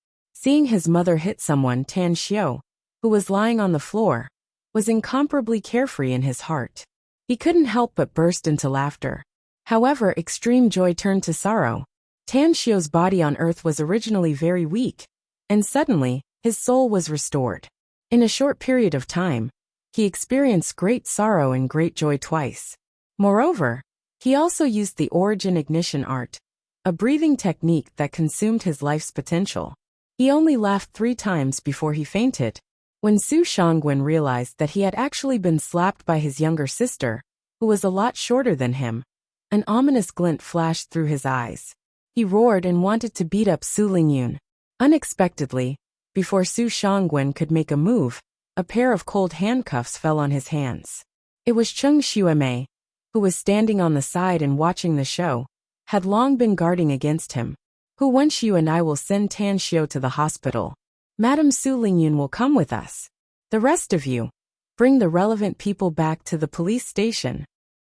Seeing his mother hit someone, Tan Xiao, who was lying on the floor, was incomparably carefree in his heart. He couldn't help but burst into laughter. However, extreme joy turned to sorrow. Tan Xiao's body on earth was originally very weak, and suddenly, his soul was restored. In a short period of time, he experienced great sorrow and great joy twice. Moreover, he also used the origin ignition art, a breathing technique that consumed his life's potential. He only laughed 3 times before he fainted. When Su Shangwen realized that he had actually been slapped by his younger sister, who was a lot shorter than him, an ominous glint flashed through his eyes. He roared and wanted to beat up Su Lingyun. Unexpectedly, before Su Shangwen could make a move, a pair of cold handcuffs fell on his hands. It was Cheng Xuemei, who was standing on the side and watching the show, had long been guarding against him. Who once you and I will send Tan Xiao to the hospital. Madam Su Lingyun will come with us. The rest of you, bring the relevant people back to the police station.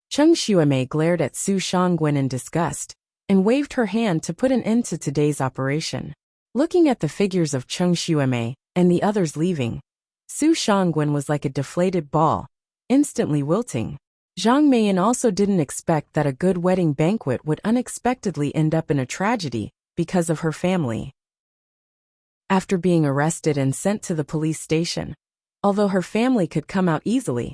Cheng Xuemei glared at Su Shangwen in disgust, and waved her hand to put an end to today's operation. Looking at the figures of Cheng Xuemei and the others leaving, Su Shangwen was like a deflated ball, instantly wilting. Zhang Meiyan also didn't expect that a good wedding banquet would unexpectedly end up in a tragedy because of her family. After being arrested and sent to the police station, although her family could come out easily,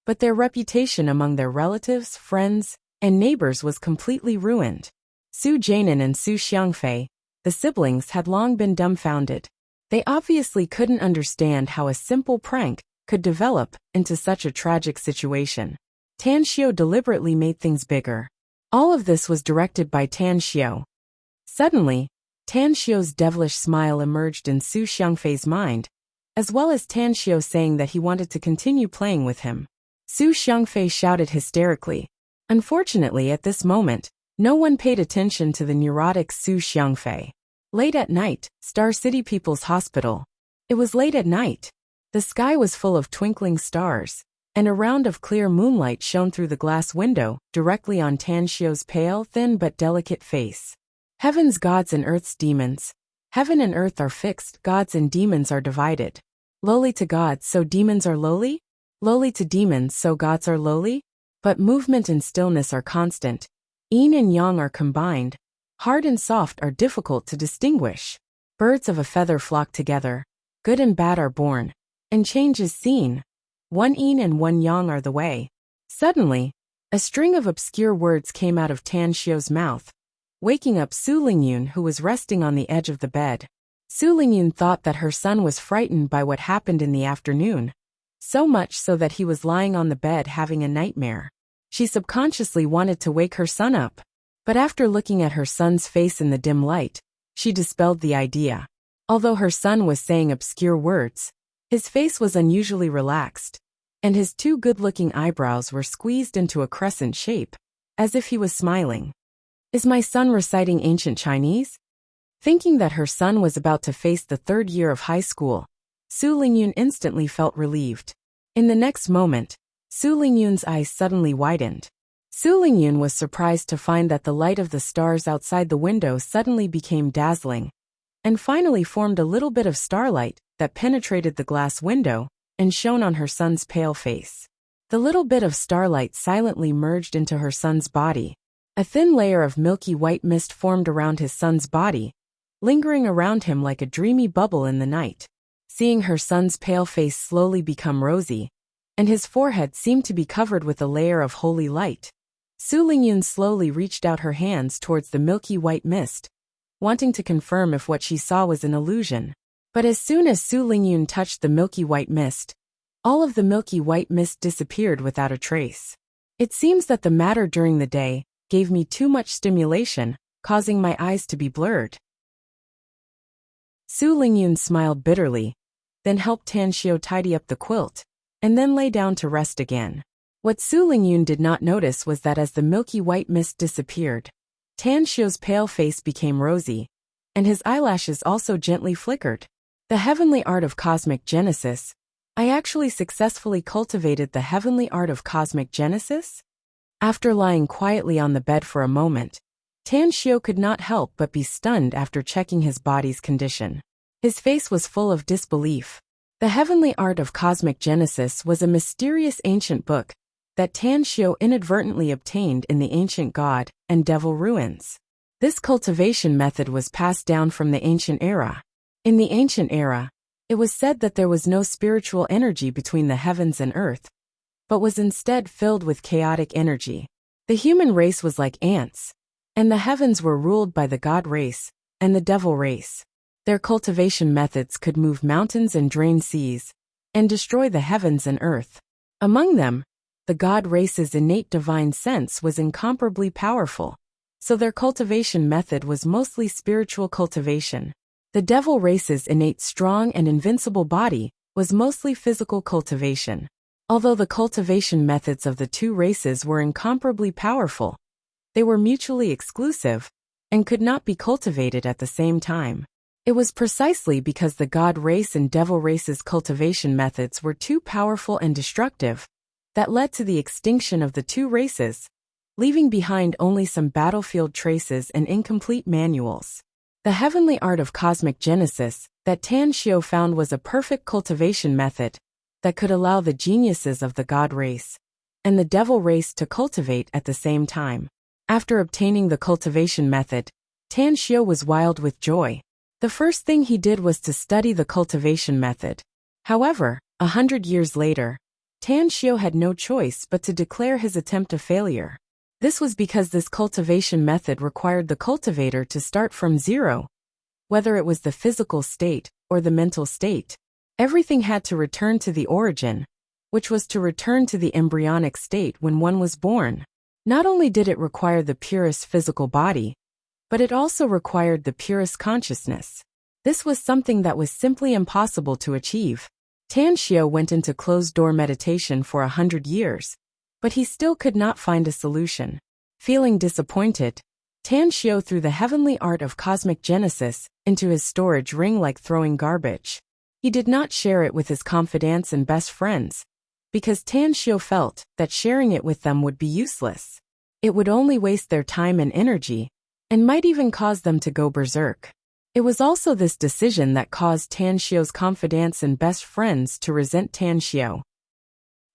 but their reputation among their relatives, friends, and neighbors was completely ruined. Su Jianan and Su Xiangfei, the siblings, had long been dumbfounded. They obviously couldn't understand how a simple prank could develop into such a tragic situation. Tan Xiao deliberately made things bigger. All of this was directed by Tan Xiao. Suddenly, Tan Xiao's devilish smile emerged in Su Xiangfei's mind, as well as Tan Xiao saying that he wanted to continue playing with him. Su Xiangfei shouted hysterically. Unfortunately, at this moment, no one paid attention to the neurotic Su Xiangfei. Late at night, Star City People's Hospital. It was late at night. The sky was full of twinkling stars, and a round of clear moonlight shone through the glass window directly on Tan Xiao's pale, thin but delicate face. Heaven's gods and earth's demons. Heaven and earth are fixed, gods and demons are divided. Lowly to gods, so demons are lowly? Lowly to demons, so gods are lowly? But movement and stillness are constant. Yin and yang are combined. Hard and soft are difficult to distinguish. Birds of a feather flock together. Good and bad are born. And change is seen. One yin and one yang are the way. Suddenly, a string of obscure words came out of Tan Xiao's mouth, waking up Su Lingyun, who was resting on the edge of the bed. Su Lingyun thought that her son was frightened by what happened in the afternoon, so much so that he was lying on the bed having a nightmare. She subconsciously wanted to wake her son up, but after looking at her son's face in the dim light, she dispelled the idea. Although her son was saying obscure words, his face was unusually relaxed, and his 2 good-looking eyebrows were squeezed into a crescent shape, as if he was smiling. Is my son reciting ancient Chinese? Thinking that her son was about to face the 3rd year of high school, Su Lingyun instantly felt relieved. In the next moment, Su Lingyun's eyes suddenly widened. Su Lingyun was surprised to find that the light of the stars outside the window suddenly became dazzling, and finally formed a little bit of starlight that penetrated the glass window and shone on her son's pale face. The little bit of starlight silently merged into her son's body. A thin layer of milky white mist formed around his son's body, lingering around him like a dreamy bubble in the night. Seeing her son's pale face slowly become rosy, and his forehead seemed to be covered with a layer of holy light, Su Lingyun slowly reached out her hands towards the milky white mist, wanting to confirm if what she saw was an illusion. But as soon as Su Lingyun touched the milky white mist, all of the milky white mist disappeared without a trace. It seems that the matter during the day gave me too much stimulation, causing my eyes to be blurred. Su Lingyun smiled bitterly, then helped Tan Xiao tidy up the quilt, and then lay down to rest again. What Su Lingyun did not notice was that as the milky white mist disappeared, Tan Xiao's pale face became rosy, and his eyelashes also gently flickered. The heavenly art of cosmic genesis. I actually successfully cultivated the heavenly art of cosmic genesis? After lying quietly on the bed for a moment, Tan Xiao could not help but be stunned after checking his body's condition. His face was full of disbelief. The heavenly art of cosmic genesis was a mysterious ancient book that Tan Xiao inadvertently obtained in the ancient god and devil ruins. This cultivation method was passed down from the ancient era. In the ancient era, it was said that there was no spiritual energy between the heavens and earth, but was instead filled with chaotic energy. The human race was like ants, and the heavens were ruled by the god race and the devil race. Their cultivation methods could move mountains and drain seas, and destroy the heavens and earth. Among them, the god race's innate divine sense was incomparably powerful, so their cultivation method was mostly spiritual cultivation. The devil race's innate strong and invincible body was mostly physical cultivation. Although the cultivation methods of the two races were incomparably powerful, they were mutually exclusive and could not be cultivated at the same time. It was precisely because the god race and devil race's cultivation methods were too powerful and destructive that led to the extinction of the two races, leaving behind only some battlefield traces and incomplete manuals. The heavenly art of cosmic genesis that Tan Xiao found was a perfect cultivation method that could allow the geniuses of the god race and the devil race to cultivate at the same time. After obtaining the cultivation method, Tan Xiao was wild with joy. The first thing he did was to study the cultivation method. However, 100 years later, Tan Xiao had no choice but to declare his attempt a failure. This was because this cultivation method required the cultivator to start from zero. Whether it was the physical state or the mental state, everything had to return to the origin, which was to return to the embryonic state when one was born. Not only did it require the purest physical body, but it also required the purest consciousness. This was something that was simply impossible to achieve. Tan Xiao went into closed-door meditation for 100 years, but he still could not find a solution. Feeling disappointed, Tan Xiao threw the heavenly art of cosmic genesis into his storage ring like throwing garbage. He did not share it with his confidants and best friends, because Tan Xiao felt that sharing it with them would be useless. It would only waste their time and energy, and might even cause them to go berserk. It was also this decision that caused Tan Xiao's confidants and best friends to resent Tan Xiao.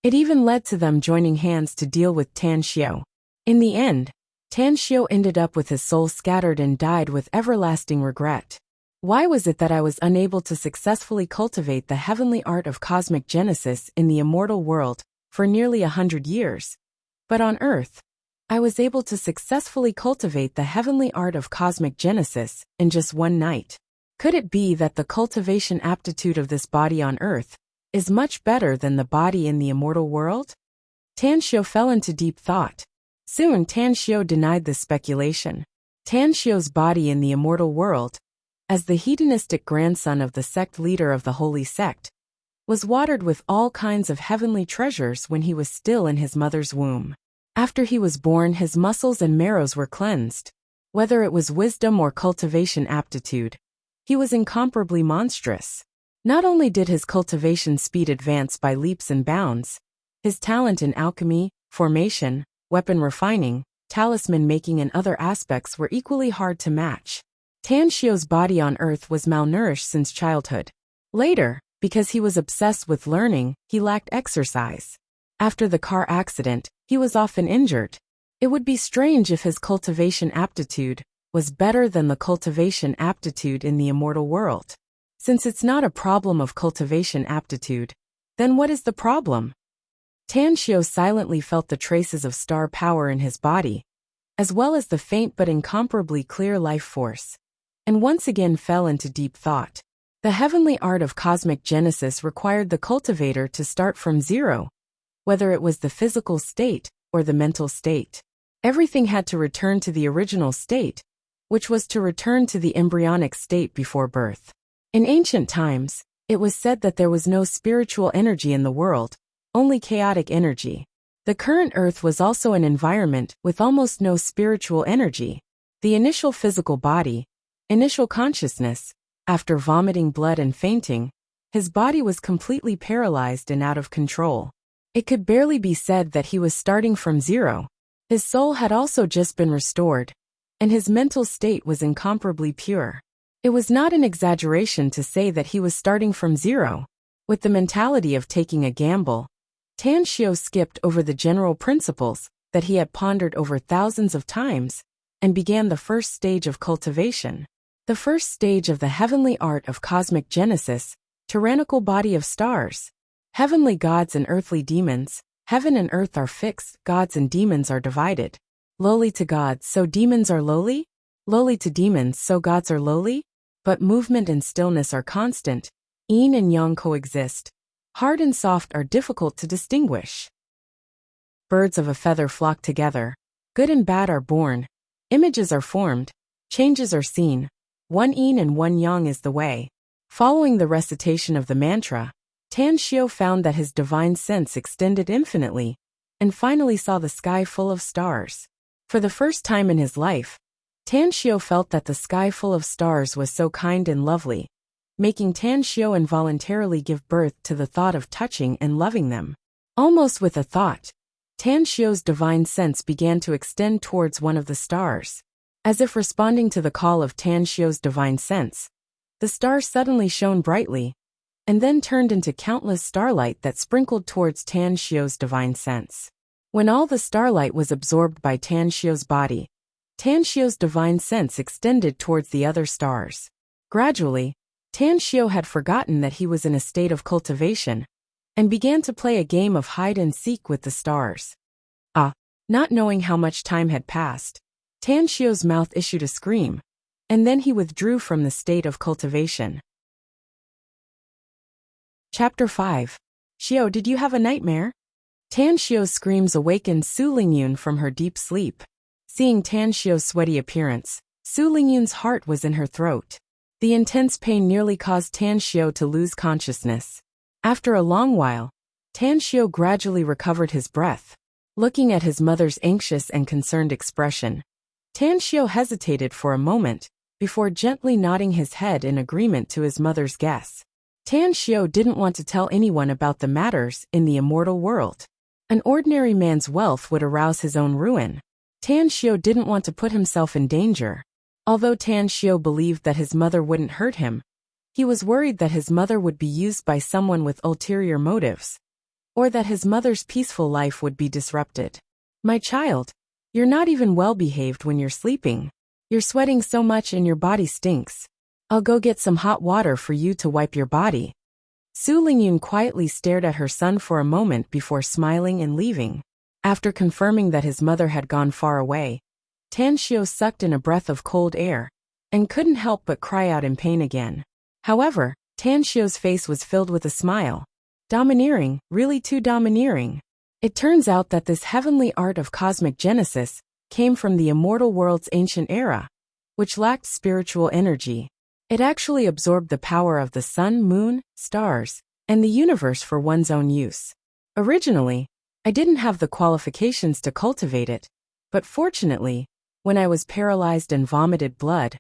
It even led to them joining hands to deal with Tan Xiao. In the end, Tan Xiao ended up with his soul scattered and died with everlasting regret. Why was it that I was unable to successfully cultivate the heavenly art of cosmic genesis in the immortal world for nearly 100 years? But on Earth, I was able to successfully cultivate the heavenly art of cosmic genesis in just one night. Could it be that the cultivation aptitude of this body on Earth is much better than the body in the immortal world? Tan Xiao fell into deep thought. Soon Tan Xiao denied this speculation. Tan Xiao's body in the immortal world, as the hedonistic grandson of the sect leader of the holy sect, was watered with all kinds of heavenly treasures when he was still in his mother's womb. After he was born, his muscles and marrows were cleansed. Whether it was wisdom or cultivation aptitude, he was incomparably monstrous. Not only did his cultivation speed advance by leaps and bounds, his talent in alchemy, formation, weapon refining, talisman making and other aspects were equally hard to match. Tan Xiao's body on Earth was malnourished since childhood. Later, because he was obsessed with learning, he lacked exercise. After the car accident, he was often injured. It would be strange if his cultivation aptitude was better than the cultivation aptitude in the immortal world. Since it's not a problem of cultivation aptitude, then what is the problem? Tanshio silently felt the traces of star power in his body, as well as the faint but incomparably clear life force, and once again fell into deep thought. The heavenly art of cosmic genesis required the cultivator to start from zero, whether it was the physical state or the mental state. Everything had to return to the original state, which was to return to the embryonic state before birth. In ancient times, it was said that there was no spiritual energy in the world, only chaotic energy. The current Earth was also an environment with almost no spiritual energy. The initial physical body, initial consciousness, after vomiting blood and fainting, his body was completely paralyzed and out of control. It could barely be said that he was starting from zero. His soul had also just been restored, and his mental state was incomparably pure. It was not an exaggeration to say that he was starting from zero. With the mentality of taking a gamble, Tanshio skipped over the general principles that he had pondered over thousands of times and began the first stage of cultivation. The first stage of the heavenly art of cosmic genesis, tyrannical body of stars. Heavenly gods and earthly demons. Heaven and earth are fixed, gods and demons are divided. Lowly to gods, so demons are lowly? Lowly to demons, so gods are lowly? But movement and stillness are constant. Yin and yang coexist. Hard and soft are difficult to distinguish. Birds of a feather flock together. Good and bad are born. Images are formed. Changes are seen. One yin and one yang is the way. Following the recitation of the mantra, Tanshio found that his divine sense extended infinitely, and finally saw the sky full of stars. For the first time in his life, Tanshio felt that the sky full of stars was so kind and lovely, making Tanshio involuntarily give birth to the thought of touching and loving them. Almost with a thought, Tanshio's divine sense began to extend towards one of the stars. As if responding to the call of Tanshio's divine sense, the star suddenly shone brightly, and then turned into countless starlight that sprinkled towards Tanshio's divine sense. When all the starlight was absorbed by Tanshio's body, Tanshio's divine sense extended towards the other stars. Gradually, Tanshio had forgotten that he was in a state of cultivation, and began to play a game of hide-and-seek with the stars. Not knowing how much time had passed, Tanshio's mouth issued a scream, and then he withdrew from the state of cultivation. Chapter 5. Shio, did you have a nightmare? Tanshio's screams awakened Su Lingyun from her deep sleep. Seeing Tanshio's sweaty appearance, Su Lingyun's heart was in her throat. The intense pain nearly caused Tanshio to lose consciousness. After a long while, Tanshio gradually recovered his breath. Looking at his mother's anxious and concerned expression, Tanshio hesitated for a moment, before gently nodding his head in agreement to his mother's guess. Tanshio didn't want to tell anyone about the matters in the immortal world. An ordinary man's wealth would arouse his own ruin. Tanshio didn't want to put himself in danger. Although Tanshio believed that his mother wouldn't hurt him, he was worried that his mother would be used by someone with ulterior motives, or that his mother's peaceful life would be disrupted. My child, you're not even well behaved when you're sleeping. You're sweating so much and your body stinks. I'll go get some hot water for you to wipe your body. Su Lingyun quietly stared at her son for a moment before smiling and leaving. After confirming that his mother had gone far away, Tanshio sucked in a breath of cold air, and couldn't help but cry out in pain again. However, Tanshio's face was filled with a smile. Domineering, really too domineering. It turns out that this heavenly art of cosmic genesis came from the immortal world's ancient era, which lacked spiritual energy. It actually absorbed the power of the sun, moon, stars, and the universe for one's own use. Originally, I didn't have the qualifications to cultivate it, but fortunately, when I was paralyzed and vomited blood,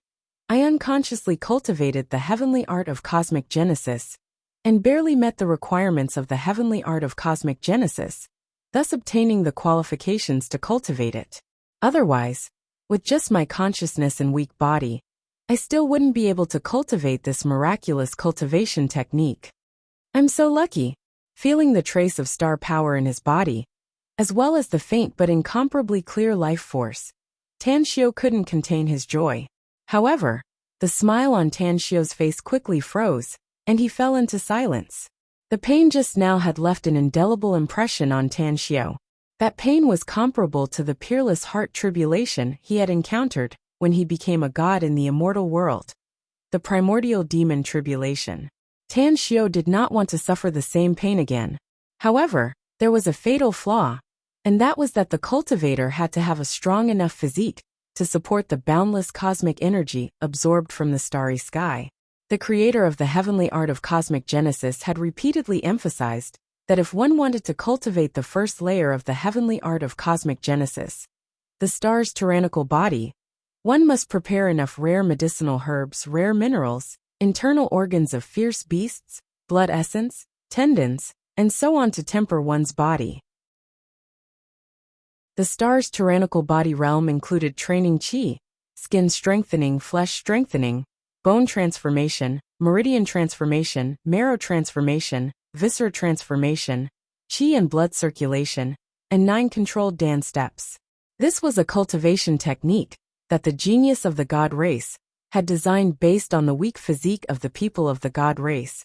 I unconsciously cultivated the heavenly art of cosmic genesis, and barely met the requirements of the heavenly art of cosmic genesis, thus obtaining the qualifications to cultivate it. Otherwise, with just my consciousness and weak body, I still wouldn't be able to cultivate this miraculous cultivation technique. I'm so lucky. Feeling the trace of star power in his body, as well as the faint but incomparably clear life force, Tanxiu couldn't contain his joy. However, the smile on Tanxiu's face quickly froze, and he fell into silence. The pain just now had left an indelible impression on Tanxiu. That pain was comparable to the peerless heart tribulation he had encountered when he became a god in the immortal world. The primordial demon tribulation. Tanxiu did not want to suffer the same pain again. However, there was a fatal flaw, and that was that the cultivator had to have a strong enough physique to support the boundless cosmic energy absorbed from the starry sky. The creator of the heavenly art of cosmic genesis had repeatedly emphasized that if one wanted to cultivate the first layer of the heavenly art of cosmic genesis, the star's tyrannical body, one must prepare enough rare medicinal herbs, rare minerals, internal organs of fierce beasts, blood essence, tendons, and so on to temper one's body. The star's tyrannical body realm included training qi, skin strengthening, flesh strengthening, bone transformation, meridian transformation, marrow transformation, viscera transformation, qi and blood circulation, and 9 controlled Dan steps. This was a cultivation technique that the genius of the god race had designed based on the weak physique of the people of the god race,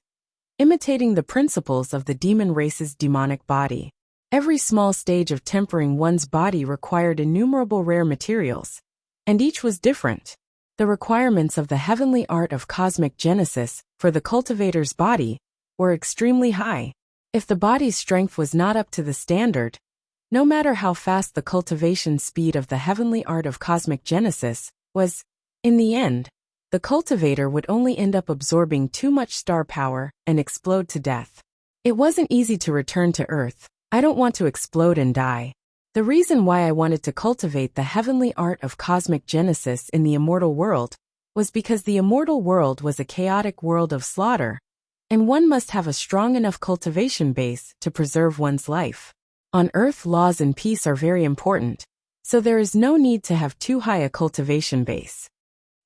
imitating the principles of the demon race's demonic body. Every small stage of tempering one's body required innumerable rare materials, and each was different. The requirements of the heavenly art of cosmic genesis for the cultivator's body were extremely high. If the body's strength was not up to the standard, no matter how fast the cultivation speed of the heavenly art of cosmic genesis was, in the end, the cultivator would only end up absorbing too much star power and explode to death. It wasn't easy to return to Earth. I don't want to explode and die. The reason why I wanted to cultivate the heavenly art of cosmic genesis in the immortal world was because the immortal world was a chaotic world of slaughter, and one must have a strong enough cultivation base to preserve one's life. On Earth, laws and peace are very important, so there is no need to have too high a cultivation base.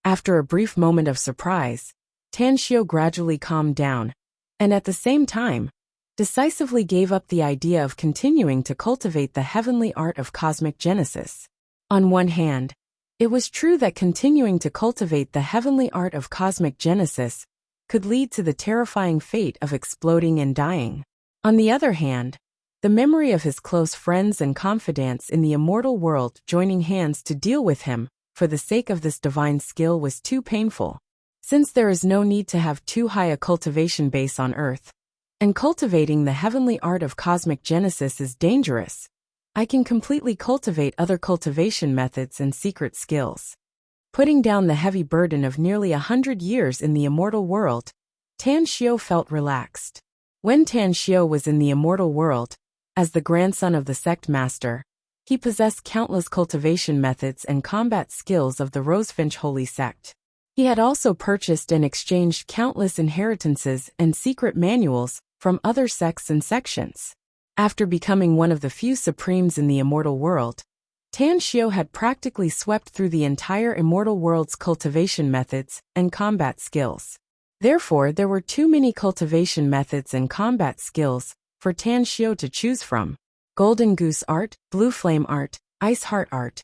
After a brief moment of surprise, Tanxiu gradually calmed down, and at the same time, decisively gave up the idea of continuing to cultivate the heavenly art of cosmic genesis. On one hand, it was true that continuing to cultivate the heavenly art of cosmic genesis could lead to the terrifying fate of exploding and dying. On the other hand, the memory of his close friends and confidants in the immortal world joining hands to deal with him for the sake of this divine skill was too painful. Since there is no need to have too high a cultivation base on Earth, and cultivating the heavenly art of cosmic genesis is dangerous, I can completely cultivate other cultivation methods and secret skills. Putting down the heavy burden of nearly 100 years in the immortal world, Tanxiu felt relaxed. When Tanxiu was in the immortal world, as the grandson of the sect master, he possessed countless cultivation methods and combat skills of the Rosefinch Holy Sect. He had also purchased and exchanged countless inheritances and secret manuals from other sects and sections. After becoming one of the few supremes in the immortal world, Tanxiu had practically swept through the entire immortal world's cultivation methods and combat skills. Therefore, there were too many cultivation methods and combat skills for Tanxiu to choose from. Golden Goose Art, Blue Flame Art, Ice Heart Art.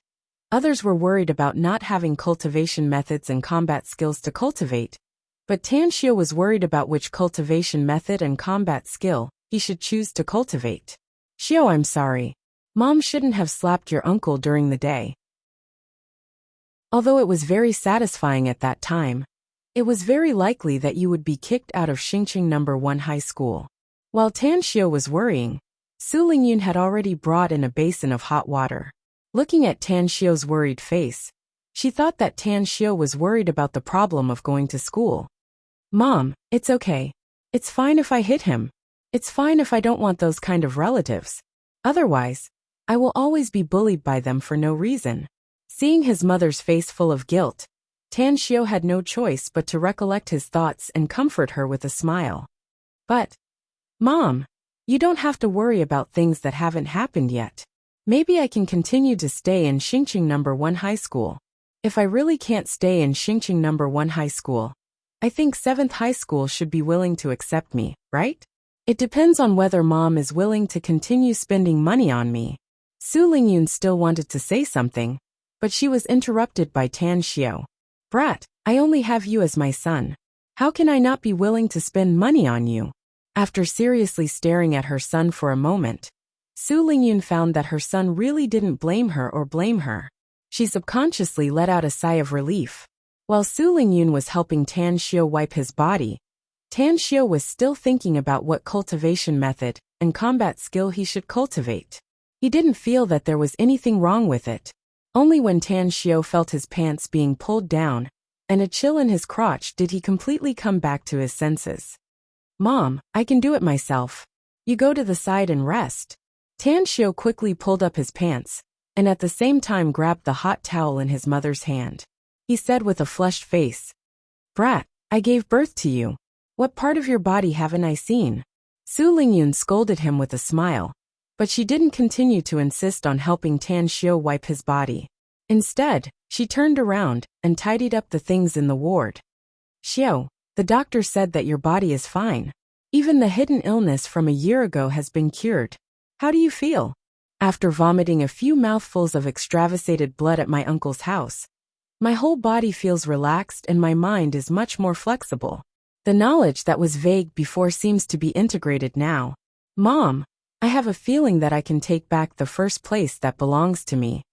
Others were worried about not having cultivation methods and combat skills to cultivate, but Tanxiu was worried about which cultivation method and combat skill he should choose to cultivate. Xiu, I'm sorry. Mom shouldn't have slapped your uncle during the day. Although it was very satisfying at that time, it was very likely that you would be kicked out of Xingqing No. 1 High School. While Tanxiu was worrying, Su Lingyun had already brought in a basin of hot water. Looking at Tanxiu's worried face, she thought that Tanxiu was worried about the problem of going to school. Mom, it's okay. It's fine if I hit him. It's fine if I don't want those kind of relatives. Otherwise, I will always be bullied by them for no reason. Seeing his mother's face full of guilt, Tanxiu had no choice but to recollect his thoughts and comfort her with a smile. But, Mom, you don't have to worry about things that haven't happened yet. Maybe I can continue to stay in Xingqing No. 1 High School. If I really can't stay in Xingqing No. 1 High School, I think 7th High School should be willing to accept me, right? It depends on whether Mom is willing to continue spending money on me. Su Lingyun still wanted to say something, but she was interrupted by Tan Xiao. Brat, I only have you as my son. How can I not be willing to spend money on you? After seriously staring at her son for a moment, Su Lingyun found that her son really didn't blame her. She subconsciously let out a sigh of relief. While Su Lingyun was helping Tan Xiao wipe his body, Tan Xiao was still thinking about what cultivation method and combat skill he should cultivate. He didn't feel that there was anything wrong with it. Only when Tan Xiao felt his pants being pulled down and a chill in his crotch did he completely come back to his senses. Mom, I can do it myself. You go to the side and rest. Tan Xiao quickly pulled up his pants and at the same time grabbed the hot towel in his mother's hand. He said with a flushed face, Brat, I gave birth to you. What part of your body haven't I seen? Su Lingyun scolded him with a smile, but she didn't continue to insist on helping Tan Xiao wipe his body. Instead, she turned around and tidied up the things in the ward. Xiao, the doctor said that your body is fine. Even the hidden illness from a year ago has been cured. How do you feel? After vomiting a few mouthfuls of extravasated blood at my uncle's house, my whole body feels relaxed and my mind is much more flexible. The knowledge that was vague before seems to be integrated now. Mom, I have a feeling that I can take back the first place that belongs to me.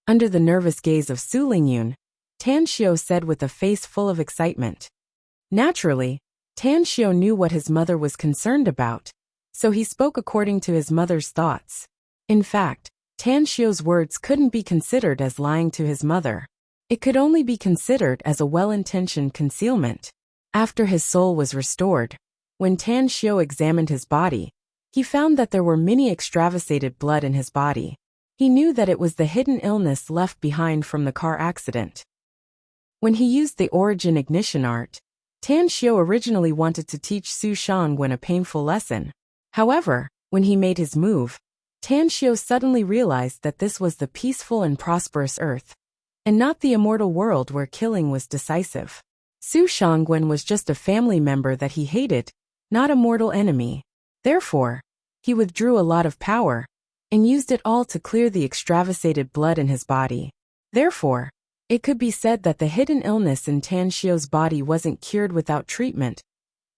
Under the nervous gaze of Su Lingyun, Tan Xiao said with a face full of excitement. Naturally, Tan Xiao knew what his mother was concerned about, so he spoke according to his mother's thoughts. In fact, Tan Xiao's words couldn't be considered as lying to his mother. It could only be considered as a well-intentioned concealment. After his soul was restored, when Tan Xiao examined his body, he found that there were many extravasated blood in his body. He knew that it was the hidden illness left behind from the car accident. When he used the origin ignition art, Tan Xiao originally wanted to teach Su Shangwen a painful lesson. However, when he made his move, Tan Xiao suddenly realized that this was the peaceful and prosperous earth, and not the immortal world where killing was decisive. Su Shangwen was just a family member that he hated, not a mortal enemy. Therefore, he withdrew a lot of power and used it all to clear the extravasated blood in his body. Therefore, it could be said that the hidden illness in Tan Xiao's body wasn't cured without treatment,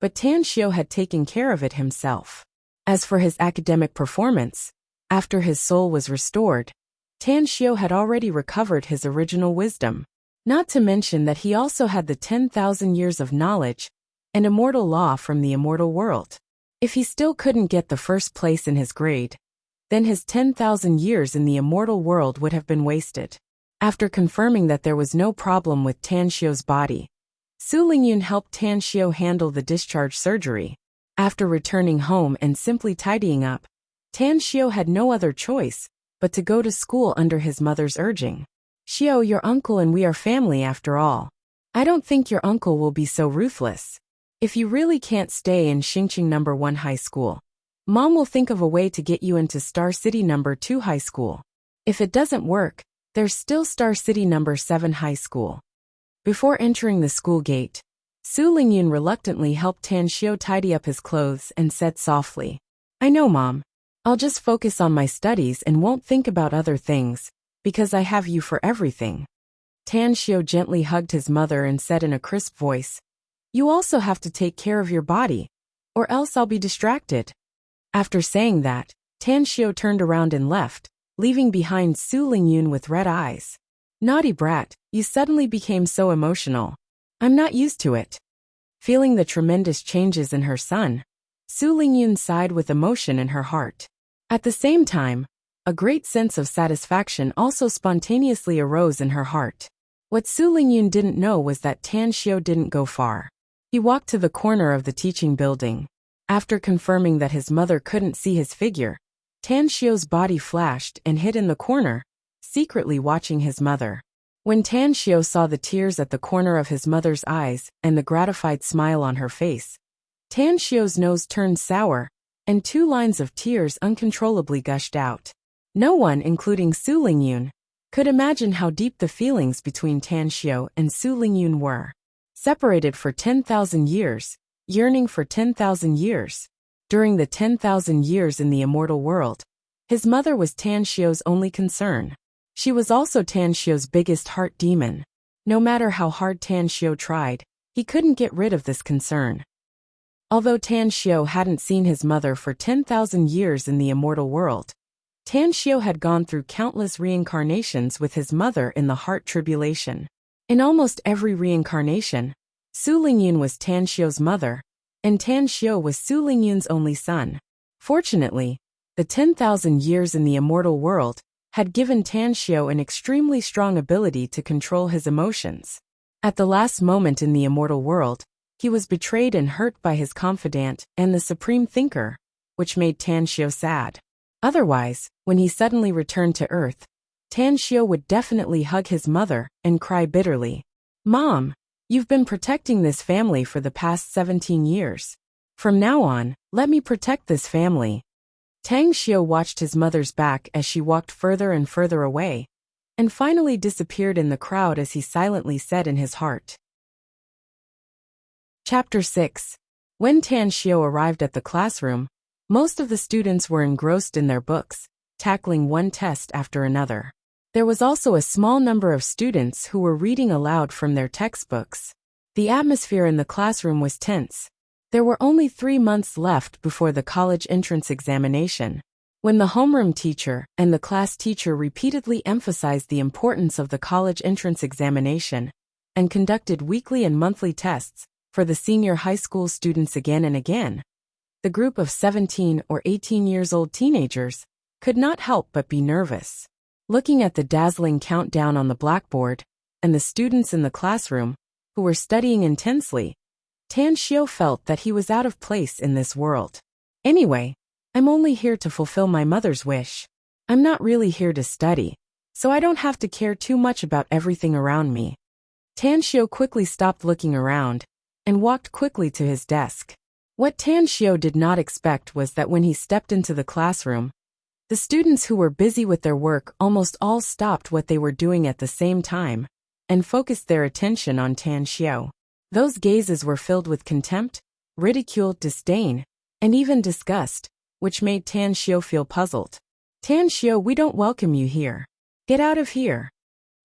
but Tan Xiao had taken care of it himself. As for his academic performance, after his soul was restored, Tan Xiao had already recovered his original wisdom. Not to mention that he also had the 10,000 years of knowledge and immortal law from the immortal world. If he still couldn't get the first place in his grade, then his 10,000 years in the immortal world would have been wasted. After confirming that there was no problem with Tan Xiao's body, Su Lingyun helped Tan Xiao handle the discharge surgery. After returning home and simply tidying up, Tan Xiao had no other choice but to go to school under his mother's urging. Xiao, your uncle and we are family after all. I don't think your uncle will be so ruthless. If you really can't stay in Xingqing No. 1 High School, Mom will think of a way to get you into Star City No. 2 High School. If it doesn't work, there's still Star City No. 7 High School. Before entering the school gate, Su Lingyun reluctantly helped Tan Xiao tidy up his clothes and said softly, I know, Mom. I'll just focus on my studies and won't think about other things, because I have you for everything. Tan Xiao gently hugged his mother and said in a crisp voice, You also have to take care of your body, or else I'll be distracted. After saying that, Tan Xiao turned around and left, leaving behind Su Lingyun with red eyes. Naughty brat, you suddenly became so emotional. I'm not used to it. Feeling the tremendous changes in her son, Su Lingyun sighed with emotion in her heart. At the same time, a great sense of satisfaction also spontaneously arose in her heart. What Su Lingyun didn't know was that Tan Xiao didn't go far. He walked to the corner of the teaching building. After confirming that his mother couldn't see his figure, Tan Xiao's body flashed and hid in the corner, secretly watching his mother. When Tan Xiao saw the tears at the corner of his mother's eyes and the gratified smile on her face, Tan Xiao's nose turned sour, and 2 lines of tears uncontrollably gushed out. No one, including Su Lingyun, could imagine how deep the feelings between Tan Xiao and Su Lingyun were. Separated for 10,000 years, yearning for 10,000 years. During the 10,000 years in the immortal world, his mother was Tan Xiao's only concern. She was also Tan Xiu's biggest heart demon. No matter how hard Tan Xiu tried, he couldn't get rid of this concern. Although Tan Xiu hadn't seen his mother for 10,000 years in the immortal world, Tan Xiu had gone through countless reincarnations with his mother in the heart tribulation. In almost every reincarnation, Su Lingyun was Tan Xiu's mother, and Tan Xiu was Su Lingyun's only son. Fortunately, the 10,000 years in the immortal world had given Tan Xiu an extremely strong ability to control his emotions. At the last moment in the immortal world, he was betrayed and hurt by his confidant and the supreme thinker, which made Tan Xiu sad. Otherwise, when he suddenly returned to Earth, Tan Xiu would definitely hug his mother and cry bitterly. "Mom, you've been protecting this family for the past 17 years. From now on, let me protect this family." Tang Xiu watched his mother's back as she walked further and further away, and finally disappeared in the crowd as he silently said in his heart. Chapter 6. When Tan Xiu arrived at the classroom, most of the students were engrossed in their books, tackling one test after another. There was also a small number of students who were reading aloud from their textbooks. The atmosphere in the classroom was tense. There were only 3 months left before the college entrance examination. When the homeroom teacher and the class teacher repeatedly emphasized the importance of the college entrance examination and conducted weekly and monthly tests for the senior high school students again and again, the group of 17 or 18 years old teenagers could not help but be nervous. Looking at the dazzling countdown on the blackboard and the students in the classroom who were studying intensely, Tan Xiu felt that he was out of place in this world. "Anyway, I'm only here to fulfill my mother's wish. I'm not really here to study, so I don't have to care too much about everything around me." Tan Xiu quickly stopped looking around and walked quickly to his desk. What Tan Xiu did not expect was that when he stepped into the classroom, the students who were busy with their work almost all stopped what they were doing at the same time and focused their attention on Tan Xiu. Those gazes were filled with contempt, ridicule, disdain, and even disgust, which made Tan Xiu feel puzzled. "Tan Xiu, we don't welcome you here. Get out of here."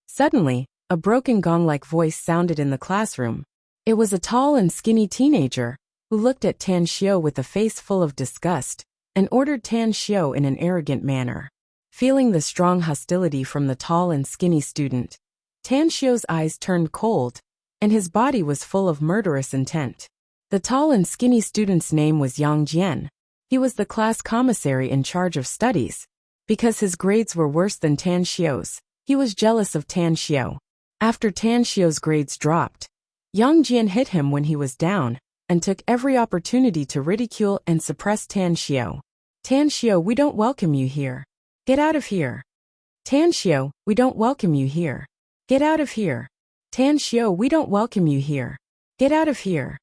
Suddenly, a broken gong-like voice sounded in the classroom. It was a tall and skinny teenager who looked at Tan Xiu with a face full of disgust and ordered Tan Xiu in an arrogant manner. Feeling the strong hostility from the tall and skinny student, Tan Xiu's eyes turned cold, and his body was full of murderous intent. The tall and skinny student's name was Yang Jian. He was the class commissary in charge of studies. Because his grades were worse than Tan Xiu's, he was jealous of Tan Xiu. After Tan Xiu's grades dropped, Yang Jian hit him when he was down and took every opportunity to ridicule and suppress Tan Xiu. "Tan Xiu, we don't welcome you here. Get out of here." "Tan Xiu, we don't welcome you here. Get out of here." "Tan Xiu, we don't welcome you here. Get out of here."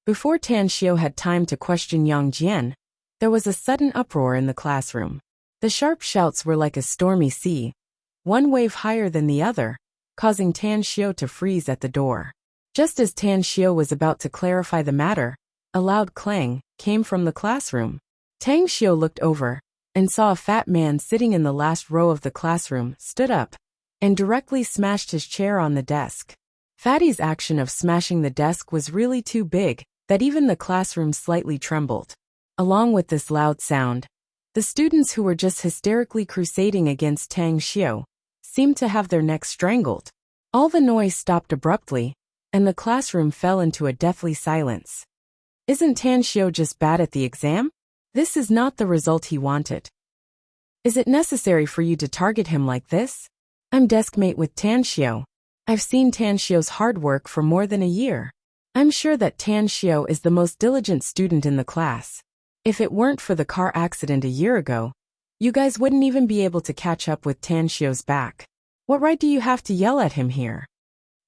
Before Tan Xiu had time to question Yang Jian, there was a sudden uproar in the classroom. The sharp shouts were like a stormy sea, one wave higher than the other, causing Tan Xiu to freeze at the door. Just as Tan Xiu was about to clarify the matter, a loud clang came from the classroom. Tang Xiu looked over and saw a fat man sitting in the last row of the classroom, stood up, and directly smashed his chair on the desk. Fatty's action of smashing the desk was really too big that even the classroom slightly trembled. Along with this loud sound, the students who were just hysterically crusading against Tang Xiu seemed to have their necks strangled. All the noise stopped abruptly, and the classroom fell into a deathly silence. "Isn't Tan Xiu just bad at the exam? This is not the result he wanted. Is it necessary for you to target him like this? I'm deskmate with Tan Xiu. I've seen Tan Xiu's hard work for more than a year. I'm sure that Tan Xiu is the most diligent student in the class. If it weren't for the car accident a year ago, you guys wouldn't even be able to catch up with Tan Xiu's back. What right do you have to yell at him here?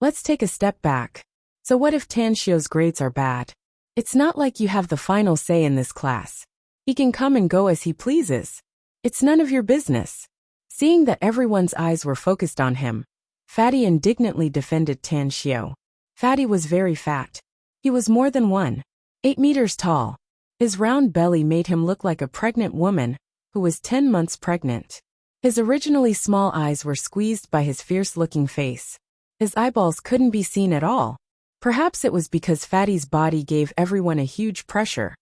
Let's take a step back. So what if Tan Xiu's grades are bad? It's not like you have the final say in this class. He can come and go as he pleases. It's none of your business." Seeing that everyone's eyes were focused on him, Fatty indignantly defended Tan Xiu. Fatty was very fat. He was more than 1.8 meters tall. His round belly made him look like a pregnant woman who was 10 months pregnant. His originally small eyes were squeezed by his fierce-looking face. His eyeballs couldn't be seen at all. Perhaps it was because Fatty's body gave everyone a huge pressure.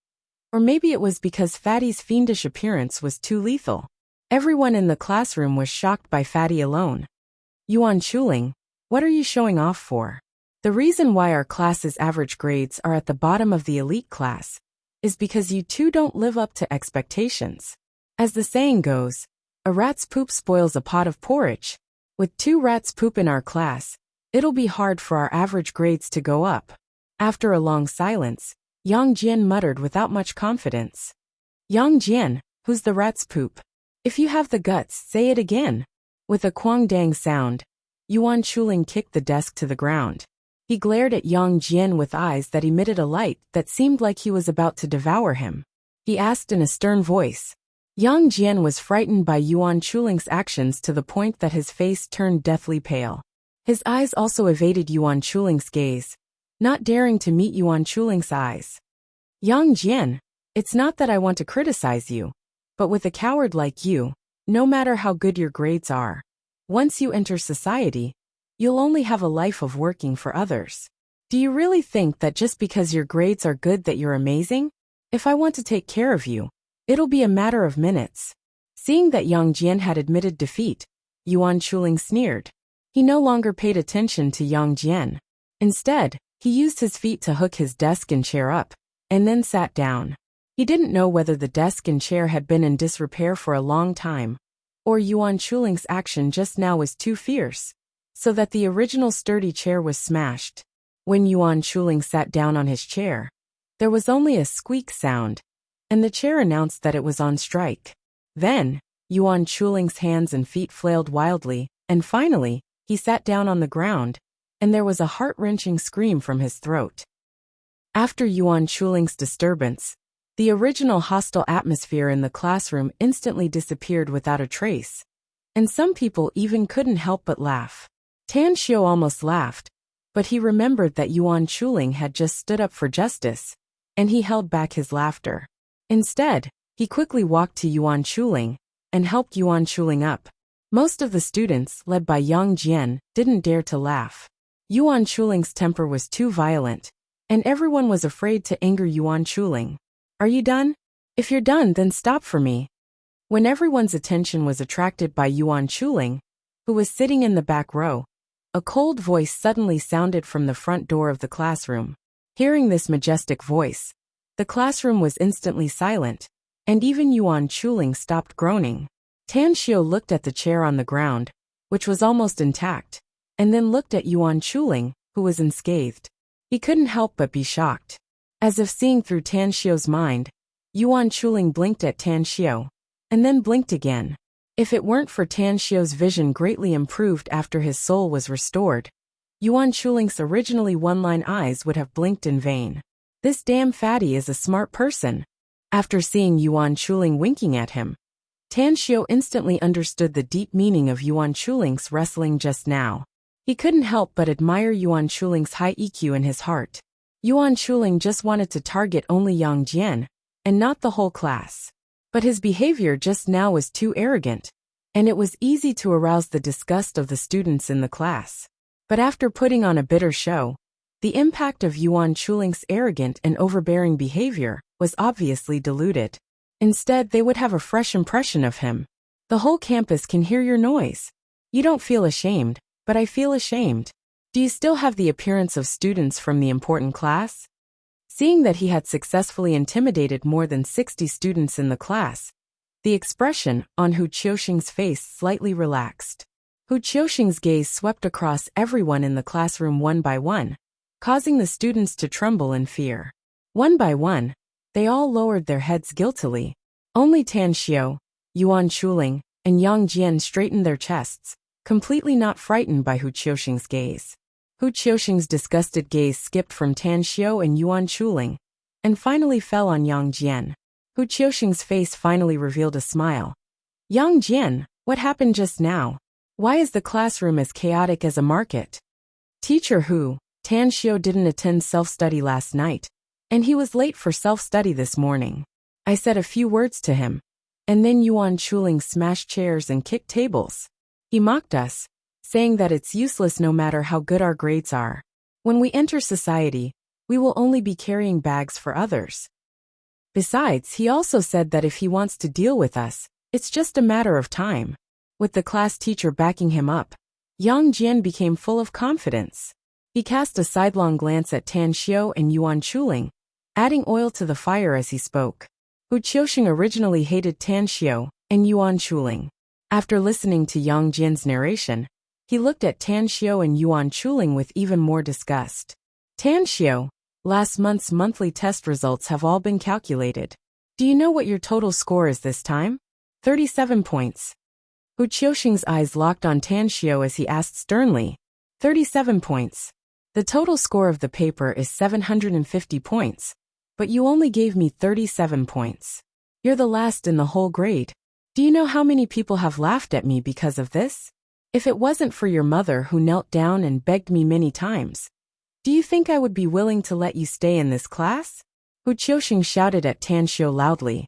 Or maybe it was because Fatty's fiendish appearance was too lethal. Everyone in the classroom was shocked by Fatty alone. Yuan Chuling, what are you showing off for? The reason why our class's average grades are at the bottom of the elite class is because you two don't live up to expectations. As the saying goes, a rat's poop spoils a pot of porridge. With 2 rats poop in our class, it'll be hard for our average grades to go up. After a long silence, Yang Jian muttered without much confidence. Yang Jian, who's the rat's poop? If you have the guts, say it again. With a quang-dang sound, Yuan Chuling kicked the desk to the ground. He glared at Yang Jian with eyes that emitted a light that seemed like he was about to devour him. He asked in a stern voice. Yang Jian was frightened by Yuan Chuling's actions to the point that his face turned deathly pale. His eyes also evaded Yuan Chuling's gaze, not daring to meet Yuan Chuling's eyes. Yang Jian, it's not that I want to criticize you, but with a coward like you, no matter how good your grades are, once you enter society, you'll only have a life of working for others. Do you really think that just because your grades are good that you're amazing? If I want to take care of you, it'll be a matter of minutes. Seeing that Yang Jian had admitted defeat, Yuan Chuling sneered. He no longer paid attention to Yang Jian. Instead, he used his feet to hook his desk and chair up, and then sat down. He didn't know whether the desk and chair had been in disrepair for a long time, or Yuan Chuling's action just now was too fierce, so that the original sturdy chair was smashed. When Yuan Chuling sat down on his chair, there was only a squeak sound, and the chair announced that it was on strike. Then, Yuan Chuling's hands and feet flailed wildly, and finally, he sat down on the ground, and there was a heart-wrenching scream from his throat. After Yuan Chuling's disturbance, the original hostile atmosphere in the classroom instantly disappeared without a trace, and some people even couldn't help but laugh. Tan Xiu almost laughed, but he remembered that Yuan Chuling had just stood up for justice, and he held back his laughter. Instead, he quickly walked to Yuan Chuling and helped Yuan Chuling up. Most of the students, led by Yang Jian, didn't dare to laugh. Yuan Chuling's temper was too violent, and everyone was afraid to anger Yuan Chuling. Are you done? If you're done, then stop for me. When everyone's attention was attracted by Yuan Chuling, who was sitting in the back row, a cold voice suddenly sounded from the front door of the classroom. Hearing this majestic voice, the classroom was instantly silent, and even Yuan Chuling stopped groaning. Tan Xiu looked at the chair on the ground, which was almost intact, and then looked at Yuan Chuling, who was unscathed. He couldn't help but be shocked. As if seeing through Tan Xiu's mind, Yuan Chuling blinked at Tan Xiu, and then blinked again. If it weren't for Tan Xiu's vision greatly improved after his soul was restored, Yuan Chuling's originally one-line eyes would have blinked in vain. This damn fatty is a smart person. After seeing Yuan Chuling winking at him, Tan Xiu instantly understood the deep meaning of Yuan Chuling's wrestling just now. He couldn't help but admire Yuan Chuling's high EQ in his heart. Yuan Chuling just wanted to target only Yang Jian, and not the whole class. But his behavior just now was too arrogant, and it was easy to arouse the disgust of the students in the class. But after putting on a bitter show, the impact of Yuan Chuling's arrogant and overbearing behavior was obviously diluted. Instead, they would have a fresh impression of him. The whole campus can hear your noise. You don't feel ashamed, but I feel ashamed. Do you still have the appearance of students from the important class? Seeing that he had successfully intimidated more than 60 students in the class, the expression on Hu Qiuxing's face slightly relaxed. Hu Qiuxing's gaze swept across everyone in the classroom one by one, causing the students to tremble in fear. One by one, they all lowered their heads guiltily. Only Tan Xiu, Yuan Chuling, and Yang Jian straightened their chests, completely not frightened by Hu Qiuxing's gaze. Hu Qiuxing's disgusted gaze skipped from Tan Xiu and Yuan Chuling, and finally fell on Yang Jian. Hu Qiuxing's face finally revealed a smile. Yang Jian, what happened just now? Why is the classroom as chaotic as a market? Teacher Hu, Tan Xiu didn't attend self-study last night, and he was late for self-study this morning. I said a few words to him, And then Yuan Chuling smashed chairs and kicked tables. He mocked us, saying that it's useless no matter how good our grades are. When we enter society, we will only be carrying bags for others. Besides, he also said that if he wants to deal with us, it's just a matter of time. With the class teacher backing him up, Yang Jian became full of confidence. He cast a sidelong glance at Tan Xiao and Yuan Chuling, adding oil to the fire as he spoke. Hu Qiusheng originally hated Tan Xiao and Yuan Chuling. After listening to Yang Jian's narration, he looked at Tan Xiao and Yuan Chuling with even more disgust. Tan Xiao, last month's monthly test results have all been calculated. Do you know what your total score is this time? 37 points. Hu Qiusheng's eyes locked on Tan Xiao as he asked sternly. 37 points. The total score of the paper is 750 points. But you only gave me 37 points. You're the last in the whole grade. Do you know how many people have laughed at me because of this? If it wasn't for your mother who knelt down and begged me many times, do you think I would be willing to let you stay in this class? Hu Qiusheng shouted at Tan Xiao loudly.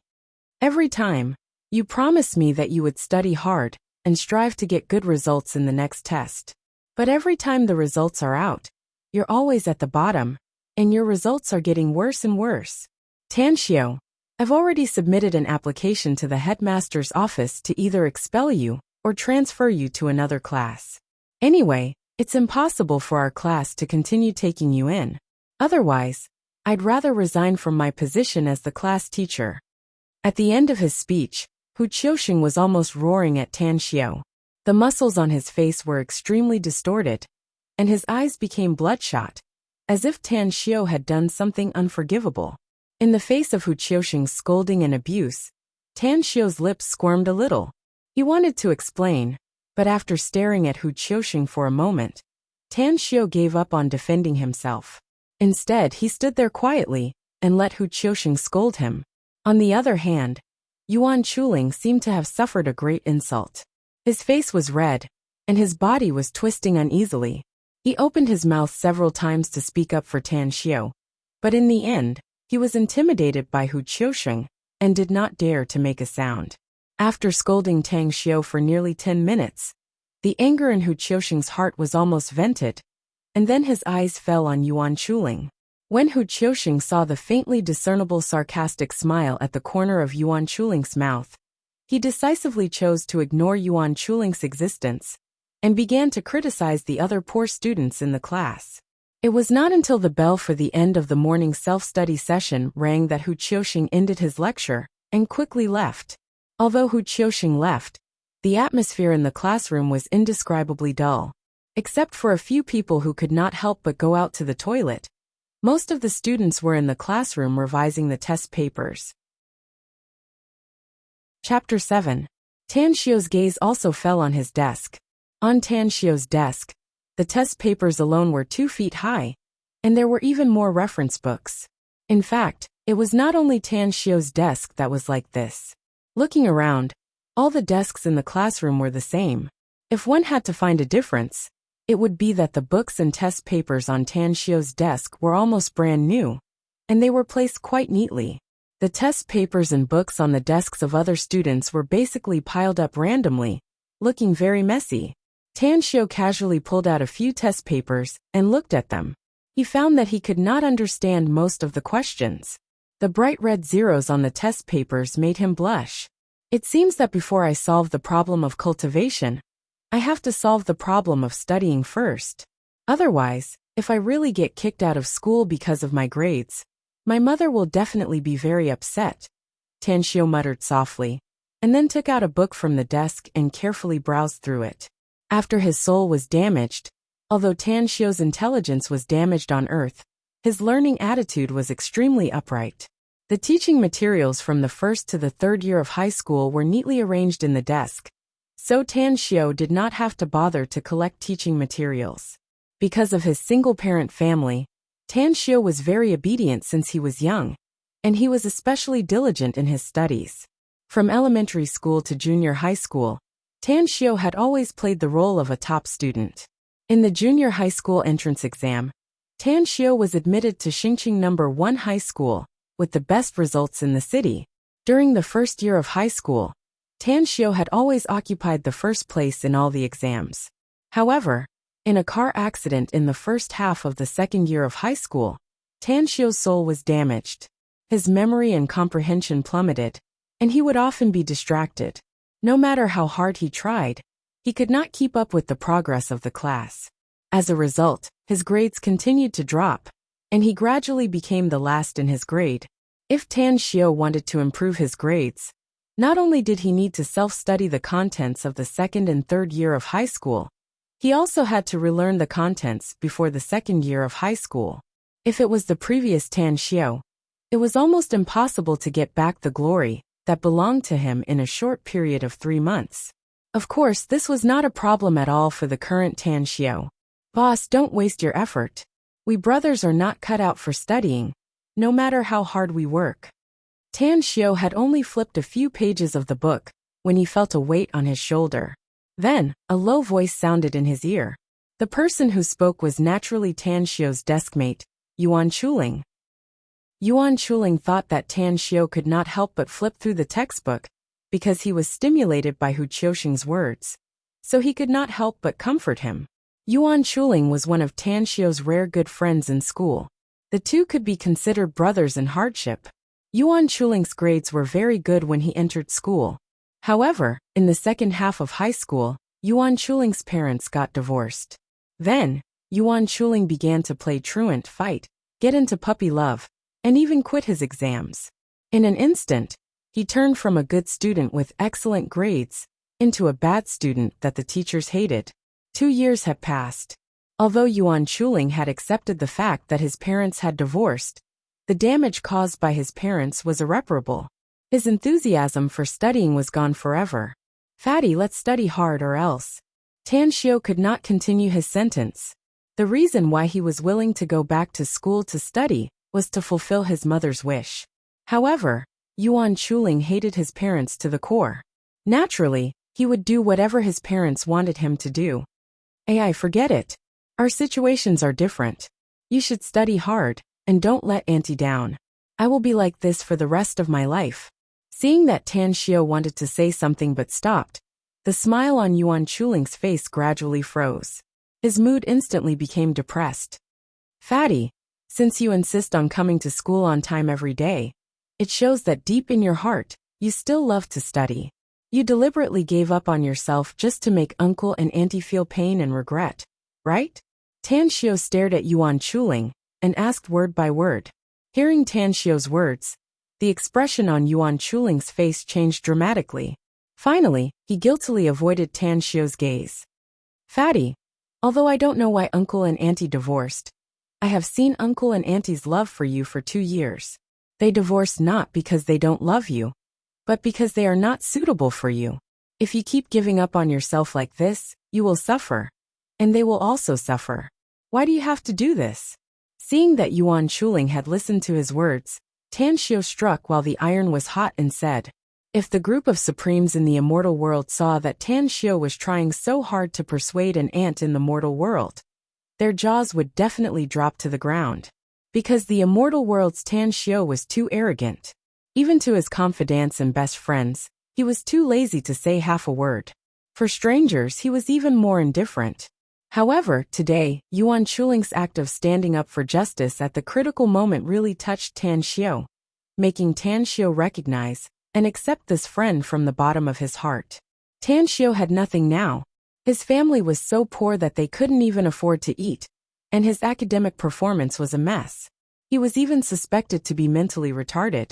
Every time, you promised me that you would study hard and strive to get good results in the next test. But every time the results are out, you're always at the bottom, and your results are getting worse and worse. Tan Xiao, I've already submitted an application to the headmaster's office to either expel you or transfer you to another class. Anyway, it's impossible for our class to continue taking you in. Otherwise, I'd rather resign from my position as the class teacher. At the end of his speech, Hu Qiusheng was almost roaring at Tan Xiao. The muscles on his face were extremely distorted, and his eyes became bloodshot, as if Tan Xiao had done something unforgivable. In the face of Hu Qiusheng's scolding and abuse, Tan Xiao's lips squirmed a little. He wanted to explain, but after staring at Hu Qiusheng for a moment, Tan Xiao gave up on defending himself. Instead, he stood there quietly and let Hu Qiusheng scold him. On the other hand, Yuan Chuling seemed to have suffered a great insult. His face was red, and his body was twisting uneasily. He opened his mouth several times to speak up for Tan Xiao, but in the end, he was intimidated by Hu Qiusheng and did not dare to make a sound. After scolding Tan Xiao for nearly 10 minutes, the anger in Hu Qiusheng's heart was almost vented, and then his eyes fell on Yuan Chuling. When Hu Qiusheng saw the faintly discernible sarcastic smile at the corner of Yuan Chuling's mouth, he decisively chose to ignore Yuan Chuling's existence and began to criticize the other poor students in the class. It was not until the bell for the end of the morning self-study session rang that Hu Qiusheng ended his lecture and quickly left. Although Hu Qiusheng left, the atmosphere in the classroom was indescribably dull. Except for a few people who could not help but go out to the toilet, most of the students were in the classroom revising the test papers. Chapter 7. Tan Xiao's gaze also fell on his desk. On Tan Xiao's desk, the test papers alone were 2 feet high, and there were even more reference books. In fact, it was not only Tan Xiao's desk that was like this. Looking around, all the desks in the classroom were the same. If one had to find a difference, it would be that the books and test papers on Tan Xiao's desk were almost brand new, and they were placed quite neatly. The test papers and books on the desks of other students were basically piled up randomly, looking very messy. Tan Xiao casually pulled out a few test papers and looked at them. He found that he could not understand most of the questions. The bright red zeros on the test papers made him blush. It seems that before I solve the problem of cultivation, I have to solve the problem of studying first. Otherwise, if I really get kicked out of school because of my grades, my mother will definitely be very upset. Tan Xiao muttered softly, and then took out a book from the desk and carefully browsed through it. After his soul was damaged, although Tan Xiao's intelligence was damaged on Earth, his learning attitude was extremely upright. The teaching materials from the first to the third year of high school were neatly arranged in the desk, so Tan Xiao did not have to bother to collect teaching materials. Because of his single-parent family, Tan Xiao was very obedient since he was young, and he was especially diligent in his studies. From elementary school to junior high school, Tan Xiao had always played the role of a top student. In the junior high school entrance exam, Tan Xiao was admitted to Xingqing No. 1 High School, with the best results in the city. During the first year of high school, Tan Xiao had always occupied the first place in all the exams. However, in a car accident in the first half of the second year of high school, Tan Xiao's soul was damaged. His memory and comprehension plummeted, and he would often be distracted. No matter how hard he tried, he could not keep up with the progress of the class. As a result, his grades continued to drop, and he gradually became the last in his grade. If Tan Xiao wanted to improve his grades, not only did he need to self-study the contents of the second and third year of high school, he also had to relearn the contents before the second year of high school. If it was the previous Tan Xiao, it was almost impossible to get back the glory that belonged to him in a short period of 3 months. Of course, this was not a problem at all for the current Tan Xiao. Boss, don't waste your effort. We brothers are not cut out for studying, no matter how hard we work. Tan Xiao had only flipped a few pages of the book when he felt a weight on his shoulder. Then, a low voice sounded in his ear. The person who spoke was naturally Tan Xiao's deskmate, Yuan Chuling. Yuan Chuling thought that Tan Xiao could not help but flip through the textbook because he was stimulated by Hu Qiuxing's words, so he could not help but comfort him. Yuan Chuling was one of Tan Xiao's rare good friends in school. The two could be considered brothers in hardship. Yuan Chuling's grades were very good when he entered school. However, in the second half of high school, Yuan Chuling's parents got divorced. Then, Yuan Chuling began to play truant, fight, get into puppy love, and even quit his exams. In an instant, he turned from a good student with excellent grades into a bad student that the teachers hated. 2 years had passed. Although Yuan Chuling had accepted the fact that his parents had divorced, the damage caused by his parents was irreparable. His enthusiasm for studying was gone forever. Fatty, let's study hard or else. Tan Xiao could not continue his sentence. The reason why he was willing to go back to school to study was to fulfill his mother's wish. However, Yuan Chuling hated his parents to the core. Naturally, he would do whatever his parents wanted him to do. I forget it. Our situations are different. You should study hard, and don't let Auntie down. I will be like this for the rest of my life. Seeing that Tan Xiao wanted to say something but stopped, the smile on Yuan Chuling's face gradually froze. His mood instantly became depressed. Fatty, since you insist on coming to school on time every day, it shows that deep in your heart, you still love to study. You deliberately gave up on yourself just to make uncle and auntie feel pain and regret, right? Tan Xiao stared at Yuan Chuling and asked word by word. Hearing Tan Xiao's words, the expression on Yuan Chuling's face changed dramatically. Finally, he guiltily avoided Tan Xiao's gaze. Fatty, although I don't know why uncle and auntie divorced, I have seen uncle and auntie's love for you for 2 years. They divorced not because they don't love you, but because they are not suitable for you. If you keep giving up on yourself like this, you will suffer. And they will also suffer. Why do you have to do this? Seeing that Yuan Chuling had listened to his words, Tan Xiao struck while the iron was hot and said, if the group of supremes in the immortal world saw that Tan Xiao was trying so hard to persuade an ant in the mortal world, their jaws would definitely drop to the ground. Because the immortal world's Tan Xiao was too arrogant. Even to his confidants and best friends, he was too lazy to say half a word. For strangers, he was even more indifferent. However, today, Yuan Chuling's act of standing up for justice at the critical moment really touched Tan Xiao, making Tan Xiao recognize and accept this friend from the bottom of his heart. Tan Xiao had nothing now. His family was so poor that they couldn't even afford to eat, and his academic performance was a mess. He was even suspected to be mentally retarded.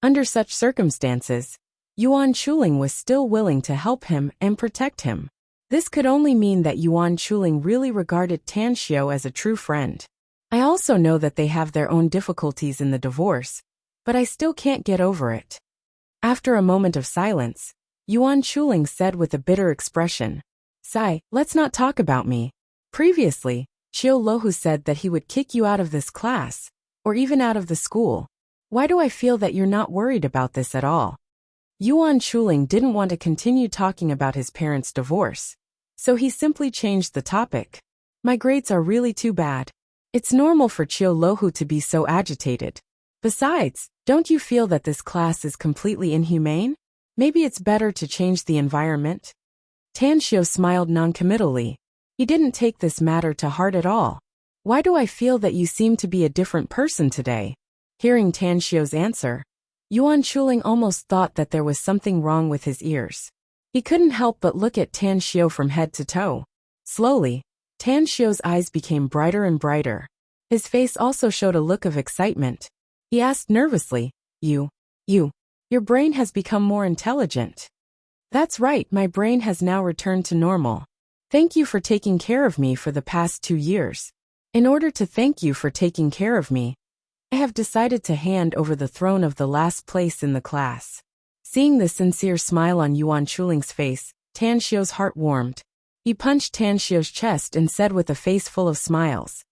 Under such circumstances, Yuan Chuling was still willing to help him and protect him. This could only mean that Yuan Chuling really regarded Tan Xiao as a true friend. I also know that they have their own difficulties in the divorce, but I still can't get over it. After a moment of silence, Yuan Chuling said with a bitter expression, Sai, let's not talk about me. Previously, Qiu Lohu said that he would kick you out of this class, or even out of the school. Why do I feel that you're not worried about this at all? Yuan Chuling didn't want to continue talking about his parents' divorce, so he simply changed the topic. My grades are really too bad. It's normal for Qiu Lohu to be so agitated. Besides, don't you feel that this class is completely inhumane? Maybe it's better to change the environment? Tanxio smiled noncommittally. He didn't take this matter to heart at all. Why do I feel that you seem to be a different person today? Hearing Tanxio's answer, Yuan Chuling almost thought that there was something wrong with his ears. He couldn't help but look at Tanxio from head to toe. Slowly, Tanxio's eyes became brighter and brighter. His face also showed a look of excitement. He asked nervously, Your brain has become more intelligent. That's right, my brain has now returned to normal. Thank you for taking care of me for the past 2 years. In order to thank you for taking care of me, I have decided to hand over the throne of the last place in the class. Seeing the sincere smile on Yuan Chuling's face, Tanxio's heart warmed. He punched Tanxio's chest and said with a face full of smiles,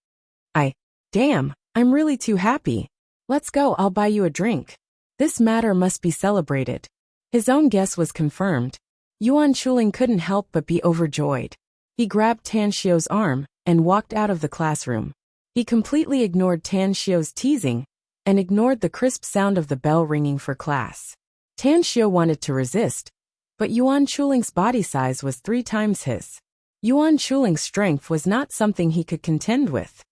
Damn, I'm really too happy. Let's go, I'll buy you a drink. This matter must be celebrated. His own guess was confirmed. Yuan Chuling couldn't help but be overjoyed. He grabbed Tanxio's arm and walked out of the classroom. He completely ignored Tanxio's teasing and ignored the crisp sound of the bell ringing for class. Tanxio wanted to resist, but Yuan Chuling's body size was 3 times his. Yuan Chuling's strength was not something he could contend with.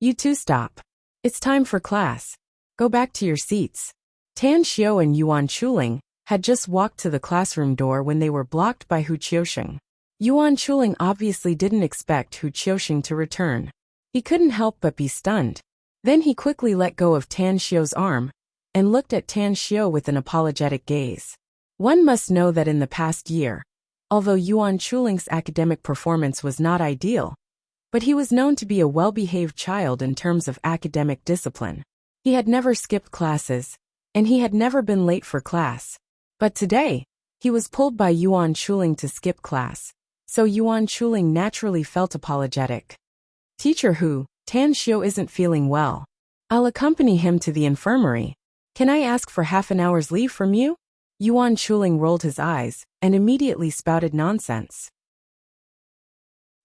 You two stop. It's time for class. Go back to your seats. Tanxio and Yuan Chuling had just walked to the classroom door when they were blocked by Hu Qiusheng. Yuan Chuling obviously didn't expect Hu Qiusheng to return. He couldn't help but be stunned. Then he quickly let go of Tanxio's arm and looked at Tanxio with an apologetic gaze. One must know that in the past year, although Yuan Chuling's academic performance was not ideal, but he was known to be a well-behaved child in terms of academic discipline. He had never skipped classes, and he had never been late for class. But today, he was pulled by Yuan Chuling to skip class, so Yuan Chuling naturally felt apologetic. Teacher Hu, Tanxio isn't feeling well. I'll accompany him to the infirmary. Can I ask for half an hour's leave from you? Yuan Chuling rolled his eyes and immediately spouted nonsense.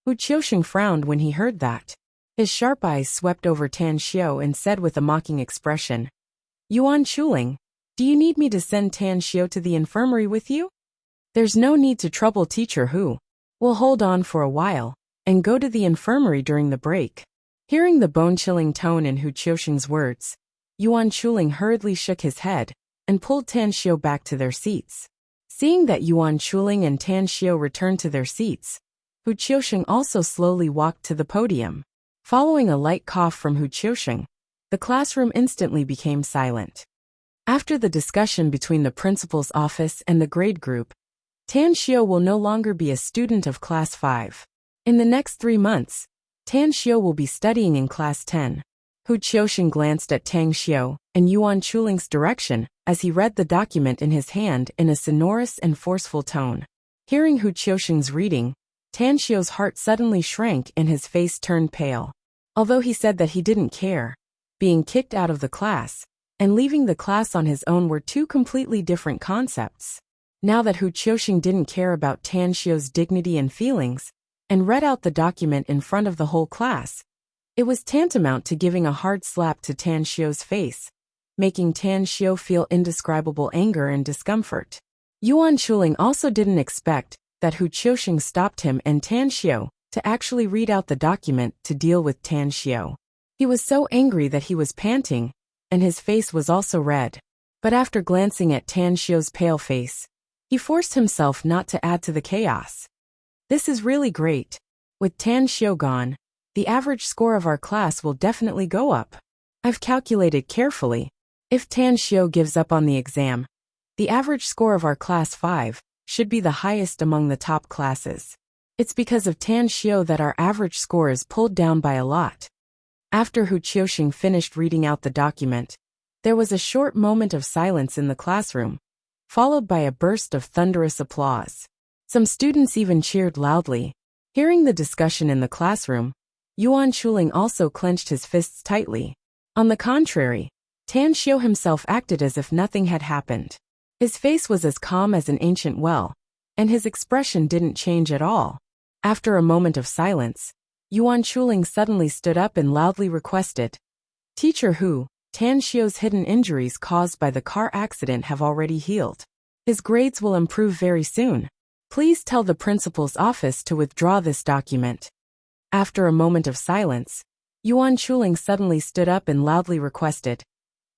Hu Qiusheng frowned when he heard that. His sharp eyes swept over Tanxio and said with a mocking expression, Yuan Chuling, do you need me to send Tanxio to the infirmary with you? There's no need to trouble Teacher Hu. We'll hold on for a while and go to the infirmary during the break. Hearing the bone-chilling tone in Hu Qiusheng's words, Yuan Chuling hurriedly shook his head and pulled Tanxio back to their seats. Seeing that Yuan Chuling and Tanxio returned to their seats, Hu Qiusheng also slowly walked to the podium. Following a light cough from Hu Qiusheng, the classroom instantly became silent. After the discussion between the principal's office and the grade group, Tanxio will no longer be a student of Class 5. In the next 3 months, Tanxio will be studying in Class 10. Hu Qiusheng glanced at Tanxio and Yuan Chuling's direction as he read the document in his hand in a sonorous and forceful tone. Hearing Hu Qiusheng's reading, Tanxio's heart suddenly shrank and his face turned pale. Although he said that he didn't care, being kicked out of the class and leaving the class on his own were 2 completely different concepts. Now that Hu Qiusheng didn't care about Tanxio's dignity and feelings, and read out the document in front of the whole class, it was tantamount to giving a hard slap to Tanxio's face, making Tanxio feel indescribable anger and discomfort. Yuan Chuling also didn't expect that Hu Qiusheng stopped him and Tanxio to actually read out the document to deal with Tanxio. He was so angry that he was panting, and his face was also red. But after glancing at Tanxio's pale face, he forced himself not to add to the chaos. This is really great. With Tanxio gone, the average score of our class will definitely go up. I've calculated carefully. If Tanxio gives up on the exam, the average score of our Class 5 should be the highest among the top classes. It's because of Tanxio that our average score is pulled down by a lot. After Hu Qiusheng finished reading out the document, there was a short moment of silence in the classroom, followed by a burst of thunderous applause. Some students even cheered loudly. Hearing the discussion in the classroom, Yuan Chuling also clenched his fists tightly. On the contrary, Tanxio himself acted as if nothing had happened. His face was as calm as an ancient well, and his expression didn't change at all. After a moment of silence, Yuan Chuling suddenly stood up and loudly requested, Teacher Hu, Tan Xiu's hidden injuries caused by the car accident have already healed. His grades will improve very soon. Please tell the principal's office to withdraw this document." After a moment of silence, Yuan Chuling suddenly stood up and loudly requested,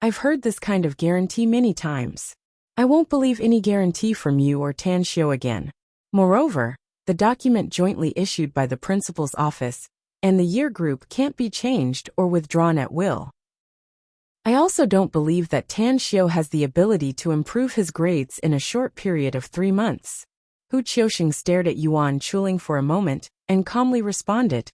"I've heard this kind of guarantee many times. I won't believe any guarantee from you or Tan Xiu again. Moreover, the document jointly issued by the principal's office and the year group can't be changed or withdrawn at will. I also don't believe that Tan Xiu has the ability to improve his grades in a short period of 3 months." Hu Qiuxing stared at Yuan Chuling for a moment and calmly responded.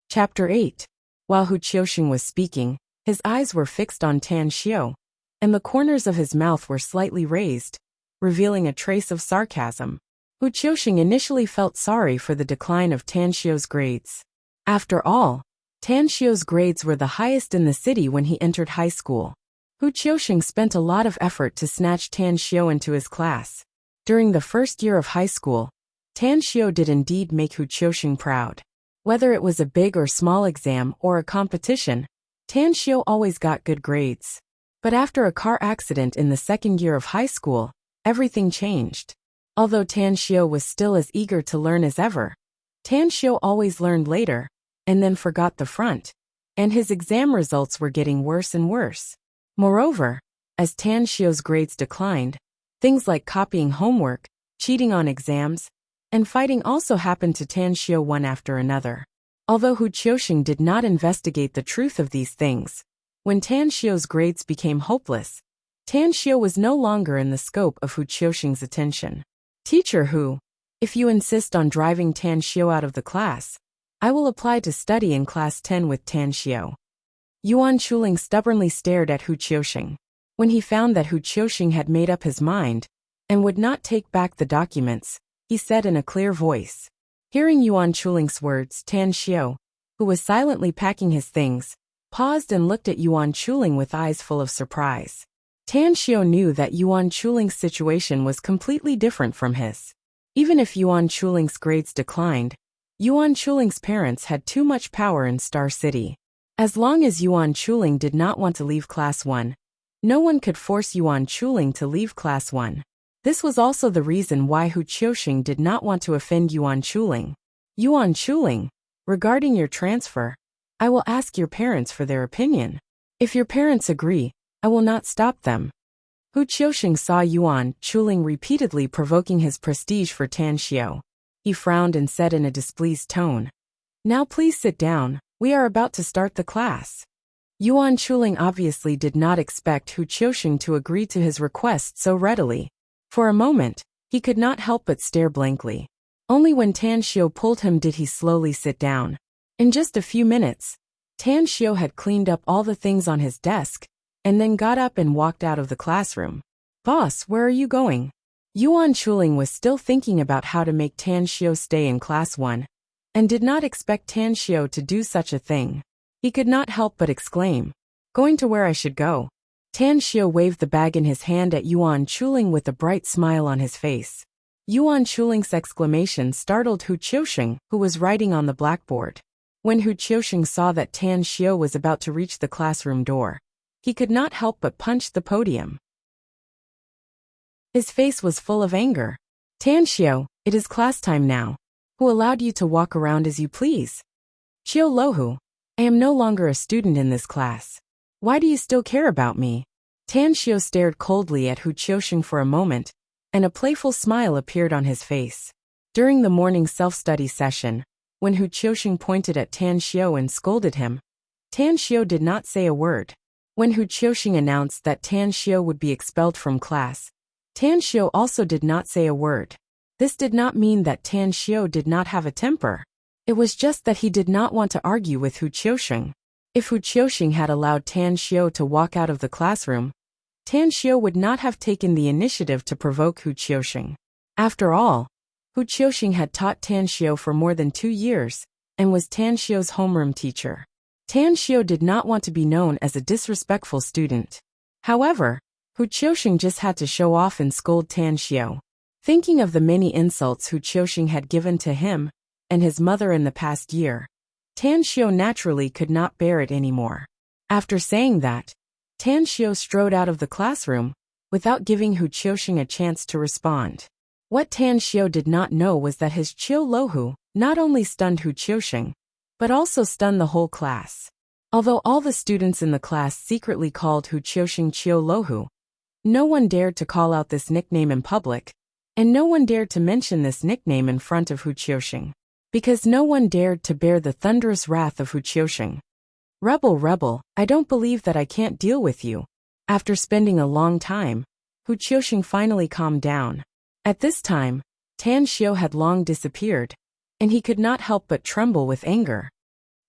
Chapter 8. While Hu Qiuxing was speaking, his eyes were fixed on Tan Xiu, and the corners of his mouth were slightly raised, revealing a trace of sarcasm. Hu Qiuxing initially felt sorry for the decline of Tan Xiu's grades. After all, Tan Xiu's grades were the highest in the city when he entered high school. Hu Qiuxing spent a lot of effort to snatch Tan Xiu into his class. During the first year of high school, Tan Xiu did indeed make Hu Qiuxing proud. Whether it was a big or small exam or a competition, Tan Xiu always got good grades. But after a car accident in the second year of high school, everything changed. Although Tan Xiu was still as eager to learn as ever, Tan Xiu always learned later, and then forgot the front, and his exam results were getting worse and worse. Moreover, as Tan Xiu's grades declined, things like copying homework, cheating on exams, and fighting also happened to Tan Xiu one after another. Although Hu Qiuxing did not investigate the truth of these things, when Tan Xiu's grades became hopeless, Tan Xiu was no longer in the scope of Hu Qiuxing's attention. "Teacher Hu, if you insist on driving Tan Xiu out of the class, I will apply to study in class 10 with Tan Xiu." Yuan Chuling stubbornly stared at Hu Qiuxing. When he found that Hu Qiuxing had made up his mind and would not take back the documents, he said in a clear voice. Hearing Yuan Chuling's words, Tan Xiu, who was silently packing his things, paused and looked at Yuan Chuling with eyes full of surprise. Tan Xiu knew that Yuan Chuling's situation was completely different from his. Even if Yuan Chuling's grades declined, Yuan Chuling's parents had too much power in Star City. As long as Yuan Chuling did not want to leave Class 1, no one could force Yuan Chuling to leave Class 1. This was also the reason why Hu Qiuxing did not want to offend Yuan Chuling. "Yuan Chuling, regarding your transfer, I will ask your parents for their opinion. If your parents agree, I will not stop them." Hu Qiuxing saw Yuan Chuling repeatedly provoking his prestige for Tan Xiu. He frowned and said in a displeased tone, "Now please sit down, we are about to start the class." Yuan Chuling obviously did not expect Hu Qiuxing to agree to his request so readily. For a moment, he could not help but stare blankly. Only when Tan Xiu pulled him did he slowly sit down. In just a few minutes, Tan Xiu had cleaned up all the things on his desk, and then got up and walked out of the classroom. "Boss, where are you going?" Yuan Chuling was still thinking about how to make Tan Xiu stay in Class 1, and did not expect Tan Xiu to do such a thing. He could not help but exclaim, "Going to where I should go." Tan Xiu waved the bag in his hand at Yuan Chuling with a bright smile on his face. Yuan Chuling's exclamation startled Hu Qiuxing, who was writing on the blackboard. When Hu Qiuxing saw that Tan Xiu was about to reach the classroom door, he could not help but punch the podium. His face was full of anger. "Tan Xiu, it is class time now. Who allowed you to walk around as you please?" "Qiu Lohu, I am no longer a student in this class. Why do you still care about me?" Tan Xiu stared coldly at Hu Qiuxing for a moment, and a playful smile appeared on his face. During the morning self-study session, when Hu Qiuxing pointed at Tan Xiu and scolded him, Tan Xiu did not say a word. When Hu Qiuxing announced that Tan Xiu would be expelled from class, Tan Xiu also did not say a word. This did not mean that Tan Xiu did not have a temper. It was just that he did not want to argue with Hu Qiuxing. If Hu Qiuxing had allowed Tan Xiu to walk out of the classroom, Tan Xiu would not have taken the initiative to provoke Hu Qiuxing. After all, Hu Qiuxing had taught Tan Xiu for more than 2 years, and was Tan Xiu's homeroom teacher. Tan Xiu did not want to be known as a disrespectful student. However, Hu Qiuxing just had to show off and scold Tan Xiu. Thinking of the many insults Hu Qiuxing had given to him and his mother in the past year, Tan Xiu naturally could not bear it anymore. After saying that, Tan Xiu strode out of the classroom, without giving Hu Qiuxing a chance to respond. What Tan Xiu did not know was that his Qiu Lohu not only stunned Hu Qiuxing, but also stunned the whole class. Although all the students in the class secretly called Hu Qiuxing Qiu Lohu, no one dared to call out this nickname in public, and no one dared to mention this nickname in front of Hu Qiuxing, because no one dared to bear the thunderous wrath of Hu Qiuxing. Rebel, rebel, I don't believe that I can't deal with you. After spending a long time, Hu Qiuxing finally calmed down. At this time, Tan Xiu had long disappeared, and he could not help but tremble with anger.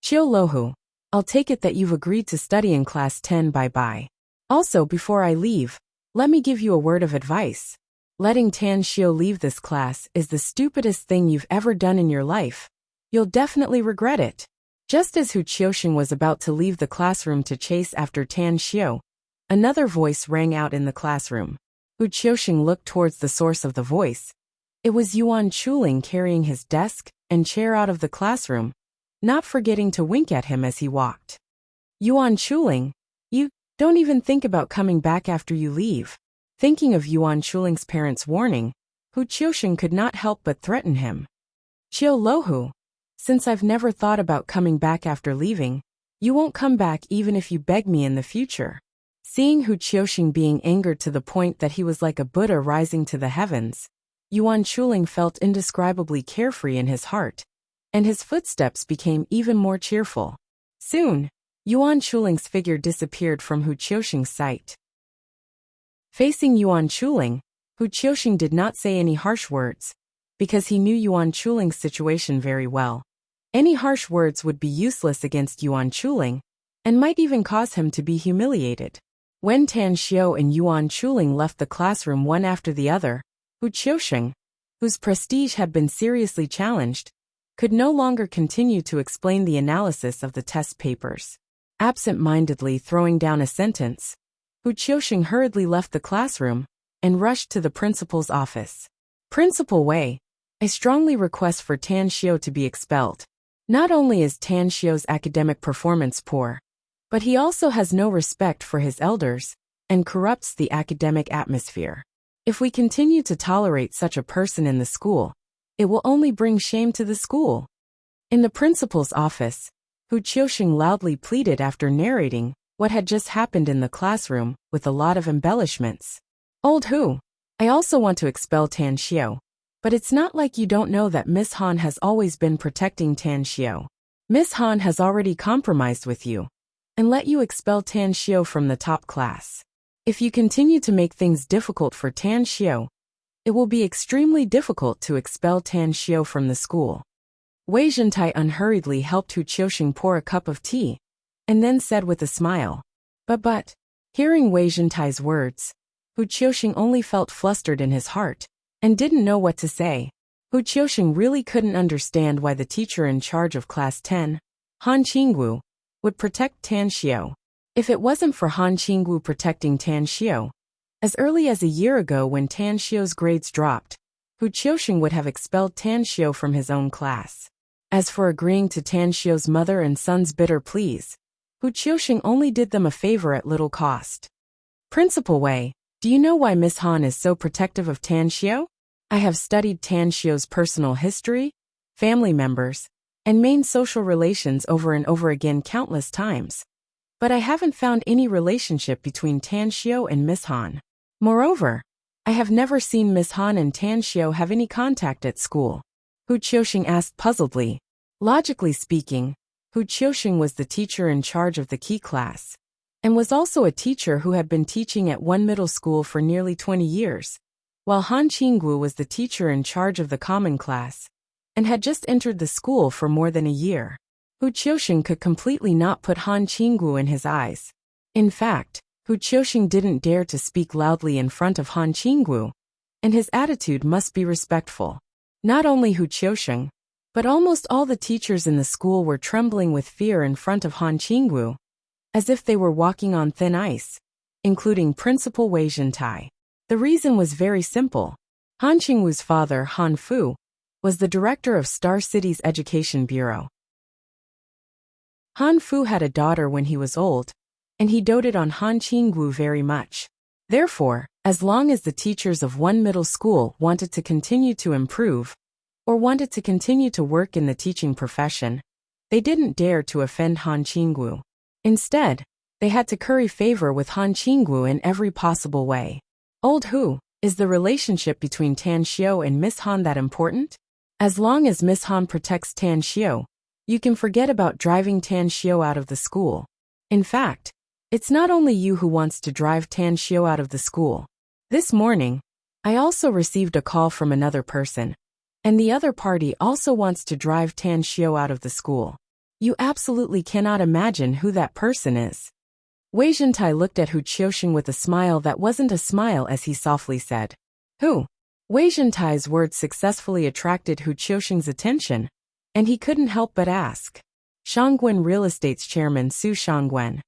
Qiu Lohu, I'll take it that you've agreed to study in class 10. Bye-bye. Also, before I leave, let me give you a word of advice. Letting Tan Xiu leave this class is the stupidest thing you've ever done in your life. You'll definitely regret it. Just as Hu Qiuxing was about to leave the classroom to chase after Tan Xiu, another voice rang out in the classroom. Hu Qiuxing looked towards the source of the voice. It was Yuan Chuling carrying his desk and chair out of the classroom, not forgetting to wink at him as he walked. Yuan Chuling, you don't even think about coming back after you leave. Thinking of Yuan Chuling's parents' warning, Hu Qiuxing could not help but threaten him. Qiu Lohu, since I've never thought about coming back after leaving, you won't come back even if you beg me in the future. Seeing Hu Qiuxing being angered to the point that he was like a Buddha rising to the heavens, Yuan Chuling felt indescribably carefree in his heart, and his footsteps became even more cheerful. Soon, Yuan Chuling's figure disappeared from Hu Qiuxing's sight. Facing Yuan Chuling, Hu Qiuxing did not say any harsh words, because he knew Yuan Chuling's situation very well. Any harsh words would be useless against Yuan Chuling, and might even cause him to be humiliated. When Tan Xiu and Yuan Chuling left the classroom one after the other, Hu Qiuxing, whose prestige had been seriously challenged, could no longer continue to explain the analysis of the test papers. Absent-mindedly throwing down a sentence, Hu Qiuxing hurriedly left the classroom and rushed to the principal's office. Principal Wei, I strongly request for Tan Xiu to be expelled. Not only is Tan Xiu's academic performance poor, but he also has no respect for his elders and corrupts the academic atmosphere. If we continue to tolerate such a person in the school, it will only bring shame to the school. In the principal's office, Hu Qiuxing loudly pleaded after narrating what had just happened in the classroom with a lot of embellishments. Old Hu, I also want to expel Tan Xiu. But it's not like you don't know that Miss Han has always been protecting Tan Xiu. Miss Han has already compromised with you and let you expel Tan Xiu from the top class. If you continue to make things difficult for Tan Xiu, it will be extremely difficult to expel Tan Xiu from the school. Wei Zhentai unhurriedly helped Hu Qiuxing pour a cup of tea, and then said with a smile, But, hearing Wei Zhentai's words, Hu Qiuxing only felt flustered in his heart, and didn't know what to say. Hu Qiuxing really couldn't understand why the teacher in charge of class 10, Han Qingwu, would protect Tan Xiu. If it wasn't for Han Qingwu protecting Tan Xiu, as early as a year ago when Tan Xiu's grades dropped, Hu Qiuxing would have expelled Tan Xiu from his own class. As for agreeing to Tan Xiu's mother and son's bitter pleas, Hu Qiuxing only did them a favor at little cost. Principal Wei, do you know why Miss Han is so protective of Tan Xiu? I have studied Tan Xiu's personal history, family members, and main social relations over and over again countless times. But I haven't found any relationship between Tan Xiu and Miss Han. Moreover, I have never seen Miss Han and Tan Xiu have any contact at school. Hu Qiuxing asked puzzledly. Logically speaking, Hu Qiuxing was the teacher in charge of the key class, and was also a teacher who had been teaching at one middle school for nearly 20 years, while Han Qingwu was the teacher in charge of the common class, and had just entered the school for more than a year. Hu Qiuxing could completely not put Han Qingwu in his eyes. In fact, Hu Qiuxing didn't dare to speak loudly in front of Han Qingwu, and his attitude must be respectful. Not only Hu Qiuxing, but almost all the teachers in the school were trembling with fear in front of Han Qingwu, as if they were walking on thin ice, including Principal Wei Zhentai. The reason was very simple. Han Qingwu's father, Han Fu, was the director of Star City's Education Bureau. Han Fu had a daughter when he was old, and he doted on Han Qinggu very much. Therefore, as long as the teachers of one middle school wanted to continue to improve, or wanted to continue to work in the teaching profession, they didn't dare to offend Han Qinggu. Instead, they had to curry favor with Han Qinggu in every possible way. Old Hu, is the relationship between Tan Xiao and Miss Han that important? As long as Miss Han protects Tan Xiao, you can forget about driving Tan Xiao out of the school. In fact, it's not only you who wants to drive Tan Xiao out of the school. This morning, I also received a call from another person, and the other party also wants to drive Tan Xiao out of the school. You absolutely cannot imagine who that person is. Wei Zhentai looked at Hu Qiuxing with a smile that wasn't a smile as he softly said, "Who?" Wei Zhentai's words successfully attracted Hu Qiuxing's attention, and he couldn't help but ask. Shangguan Real Estate's chairman Su Shangguan.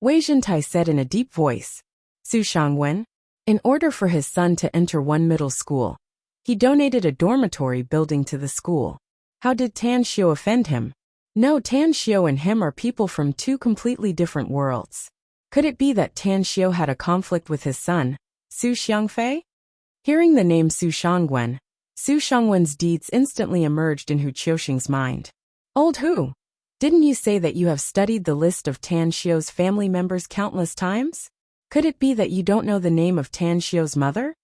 Wei Zhentai said in a deep voice. Su Shangguan? In order for his son to enter one middle school, he donated a dormitory building to the school. How did Tan Xiao offend him? No, Tan Xiao and him are people from two completely different worlds. Could it be that Tan Xiao had a conflict with his son, Su Xiangfei? Hearing the name Su Shangguan, Su Shangguan's deeds instantly emerged in Hu Qiuxing's mind. Old Hu, didn't you say that you have studied the list of Tan Xiao's family members countless times? Could it be that you don't know the name of Tan Xiao's mother?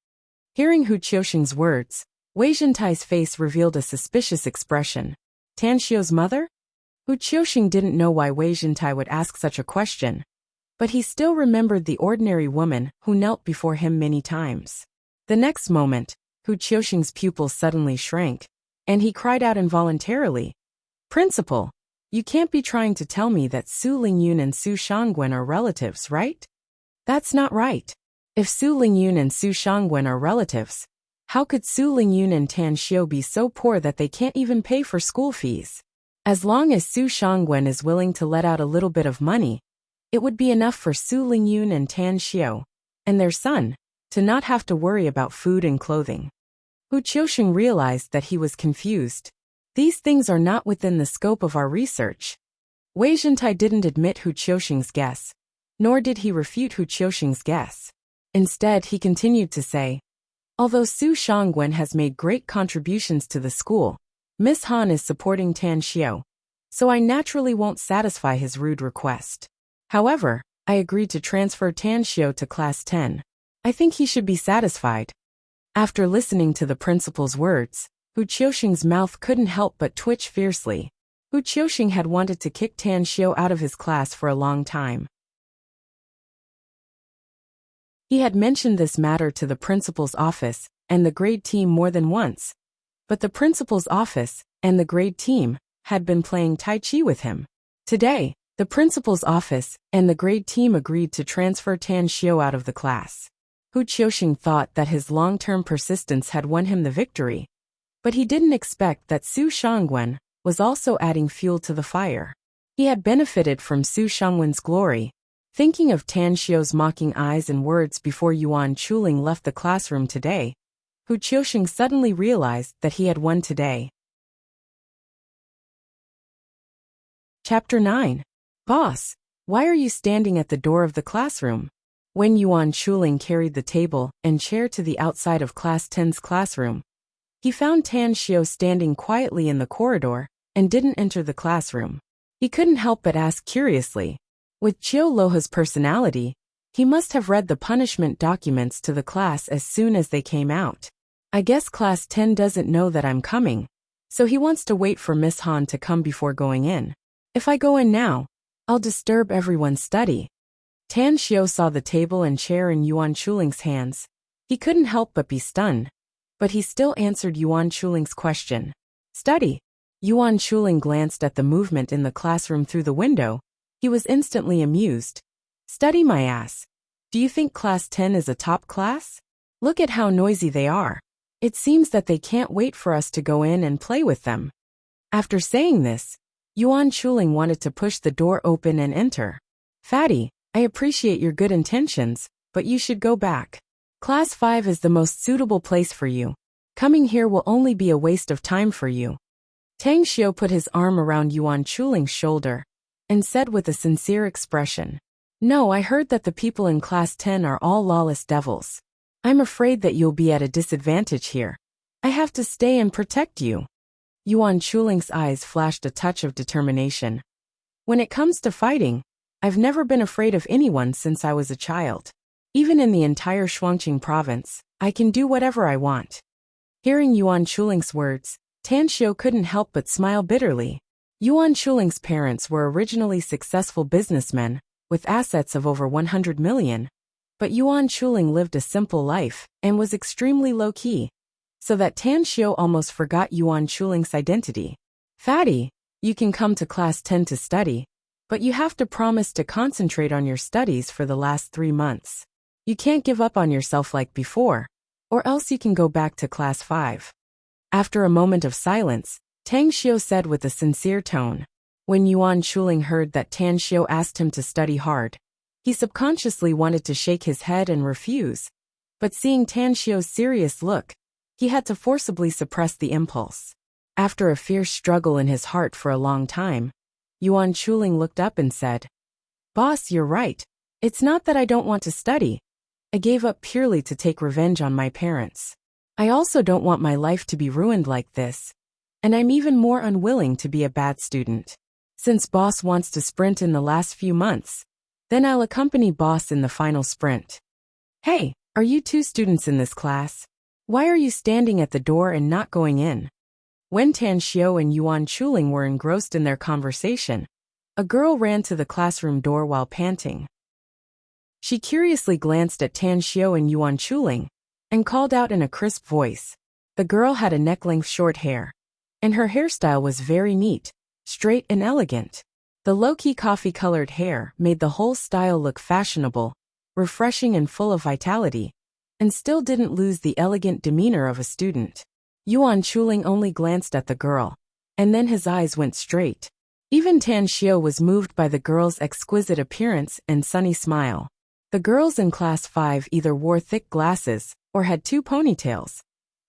Hearing Hu Qiuxing's words, Wei Zhentai's face revealed a suspicious expression. Tan Xiao's mother? Hu Qiuxing didn't know why Wei Zhentai would ask such a question, but he still remembered the ordinary woman who knelt before him many times. The next moment, Hu Qiuxing's pupils suddenly shrank, and he cried out involuntarily, "Principal, you can't be trying to tell me that Su Lingyun and Su Shangguan are relatives, right? That's not right. If Su Lingyun and Su Shangguan are relatives, how could Su Lingyun and Tan Xiao be so poor that they can't even pay for school fees? As long as Su Shangguan is willing to let out a little bit of money, it would be enough for Su Lingyun and Tan Xiao, and their son, to not have to worry about food and clothing." Hu Qiuxing realized that he was confused. These things are not within the scope of our research. Wei Zhentai didn't admit Hu Qiuxing's guess, nor did he refute Hu Qiuxing's guess. Instead, he continued to say, "Although Su Shangguan has made great contributions to the school, Miss Han is supporting Tan Xiao, so I naturally won't satisfy his rude request. However, I agreed to transfer Tan Xiao to Class 10. I think he should be satisfied." After listening to the principal's words, Hu Qiuxing's mouth couldn't help but twitch fiercely. Hu Qiuxing had wanted to kick Tan Xiao out of his class for a long time. He had mentioned this matter to the principal's office and the grade team more than once, but the principal's office and the grade team had been playing Tai Chi with him. Today, the principal's office and the grade team agreed to transfer Tan Xiao out of the class. Hu Qiuxing thought that his long-term persistence had won him the victory, but he didn't expect that Su Shangguan was also adding fuel to the fire. He had benefited from Su Shangguan's glory. Thinking of Tan Xiao's mocking eyes and words before Yuan Chuling left the classroom today, Hu Qiuxing suddenly realized that he had won today. Chapter 9. Boss, why are you standing at the door of the classroom? When Yuan Chuling carried the table and chair to the outside of Class 10's classroom, he found Tan Xiao standing quietly in the corridor and didn't enter the classroom. He couldn't help but ask curiously. With Chiu Loha's personality, he must have read the punishment documents to the class as soon as they came out. I guess Class 10 doesn't know that I'm coming, so he wants to wait for Miss Han to come before going in. If I go in now, I'll disturb everyone's study. Tan Xiao saw the table and chair in Yuan Chuling's hands. He couldn't help but be stunned, but he still answered Yuan Chuling's question. Study. Yuan Chuling glanced at the movement in the classroom through the window. He was instantly amused. Study my ass. Do you think Class 10 is a top class? Look at how noisy they are. It seems that they can't wait for us to go in and play with them. After saying this, Yuan Chuling wanted to push the door open and enter. Fatty, I appreciate your good intentions, but you should go back. Class 5 is the most suitable place for you. Coming here will only be a waste of time for you. Tang Xiao put his arm around Yuan Chuling's shoulder and said with a sincere expression, No, I heard that the people in class 10 are all lawless devils. I'm afraid that you'll be at a disadvantage here. I have to stay and protect you. Yuan Chuling's eyes flashed a touch of determination. When it comes to fighting, I've never been afraid of anyone since I was a child. Even in the entire Shuangqing province, I can do whatever I want. Hearing Yuan Chuling's words, Tan Xiu couldn't help but smile bitterly. Yuan Chuling's parents were originally successful businessmen, with assets of over 100 million. But Yuan Chuling lived a simple life and was extremely low-key, so that Tan Xiu almost forgot Yuan Chuling's identity. Fatty, you can come to class 10 to study, but you have to promise to concentrate on your studies for the last 3 months. You can't give up on yourself like before, or else you can go back to class 5. After a moment of silence, Tang Xiu said with a sincere tone. When Yuan Chuling heard that Tan Xiu asked him to study hard, he subconsciously wanted to shake his head and refuse. But seeing Tan Xiu's serious look, he had to forcibly suppress the impulse. After a fierce struggle in his heart for a long time, Yuan Chuling looked up and said, "Boss, you're right. It's not that I don't want to study. I gave up purely to take revenge on my parents. I also don't want my life to be ruined like this. And I'm even more unwilling to be a bad student. Since boss wants to sprint in the last few months, then I'll accompany boss in the final sprint." "Hey, are you 2 students in this class? Why are you standing at the door and not going in?" When Tan Xiu and Yuan Chuling were engrossed in their conversation, a girl ran to the classroom door while panting. She curiously glanced at Tan Xiu and Yuan Chuling and called out in a crisp voice. The girl had a neck-length short hair, and her hairstyle was very neat, straight and elegant. The low-key coffee-colored hair made the whole style look fashionable, refreshing and full of vitality, and still didn't lose the elegant demeanor of a student. Yuan Chuling only glanced at the girl, and then his eyes went straight. Even Tan Xiu was moved by the girl's exquisite appearance and sunny smile. The girls in class 5 either wore thick glasses or had 2 ponytails,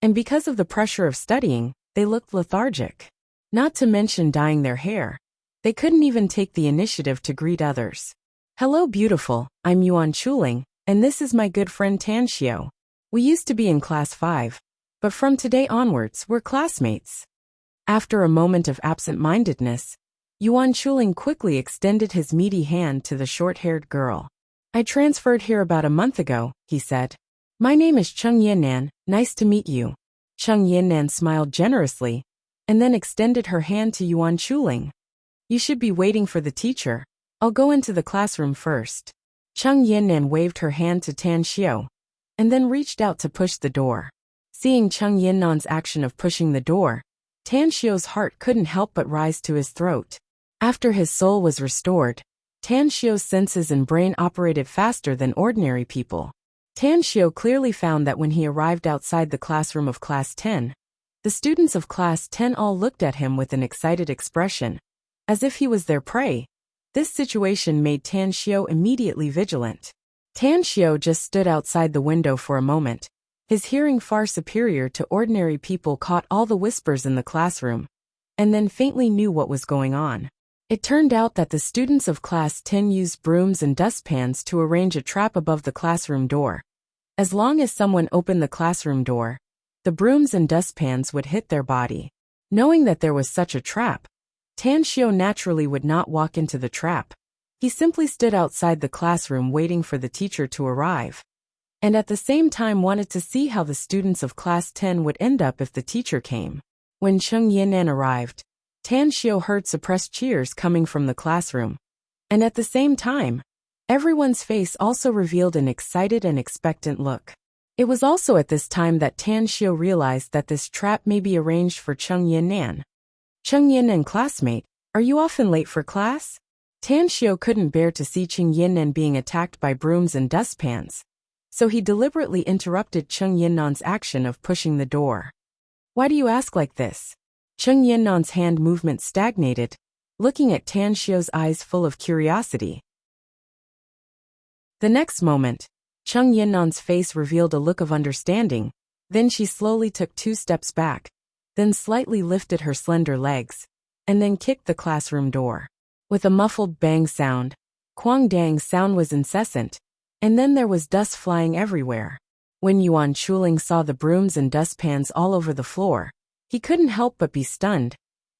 and because of the pressure of studying, they looked lethargic. Not to mention dyeing their hair, they couldn't even take the initiative to greet others. "Hello beautiful, I'm Yuan Chuling, and this is my good friend Tan Xiu. We used to be in class 5, but from today onwards we're classmates." After a moment of absent-mindedness, Yuan Chuling quickly extended his meaty hand to the short-haired girl. "I transferred here about a month ago," he said. "My name is Cheng Yannan, nice to meet you." Cheng Yannan smiled generously, and then extended her hand to Yuan Chuling. "You should be waiting for the teacher. I'll go into the classroom first." Cheng Yannan waved her hand to Tan Xiu, and then reached out to push the door. Seeing Cheng Yannan's action of pushing the door, Tan Xiu's heart couldn't help but rise to his throat. After his soul was restored, Tan Xiu's senses and brain operated faster than ordinary people. Tan Xiu clearly found that when he arrived outside the classroom of class 10, the students of class 10 all looked at him with an excited expression, as if he was their prey. This situation made Tan Xiu immediately vigilant. Tan Xiu just stood outside the window for a moment. His hearing far superior to ordinary people caught all the whispers in the classroom, and then faintly knew what was going on. It turned out that the students of class 10 used brooms and dustpans to arrange a trap above the classroom door. As long as someone opened the classroom door, the brooms and dustpans would hit their body. Knowing that there was such a trap, Tan Xiu naturally would not walk into the trap. He simply stood outside the classroom waiting for the teacher to arrive, and at the same time wanted to see how the students of class 10 would end up if the teacher came. When Cheng Yannan arrived, Tan Xiu heard suppressed cheers coming from the classroom, and at the same time, everyone's face also revealed an excited and expectant look. It was also at this time that Tan Xiu realized that this trap may be arranged for Cheng Yannan. "Cheng Yannan, classmate, are you often late for class?" Tan Xiu couldn't bear to see Cheng Yannan being attacked by brooms and dustpans, so he deliberately interrupted Cheng Yannan's action of pushing the door. "Why do you ask like this?" Cheng Yannan's hand movement stagnated, looking at Tan Xiu's eyes full of curiosity. The next moment, Cheng Yannan's face revealed a look of understanding, then she slowly took 2 steps back, then slightly lifted her slender legs, and then kicked the classroom door. With a muffled bang sound, Quang Dang's sound was incessant, and then there was dust flying everywhere. When Yuan Chuling saw the brooms and dustpans all over the floor, he couldn't help but be stunned,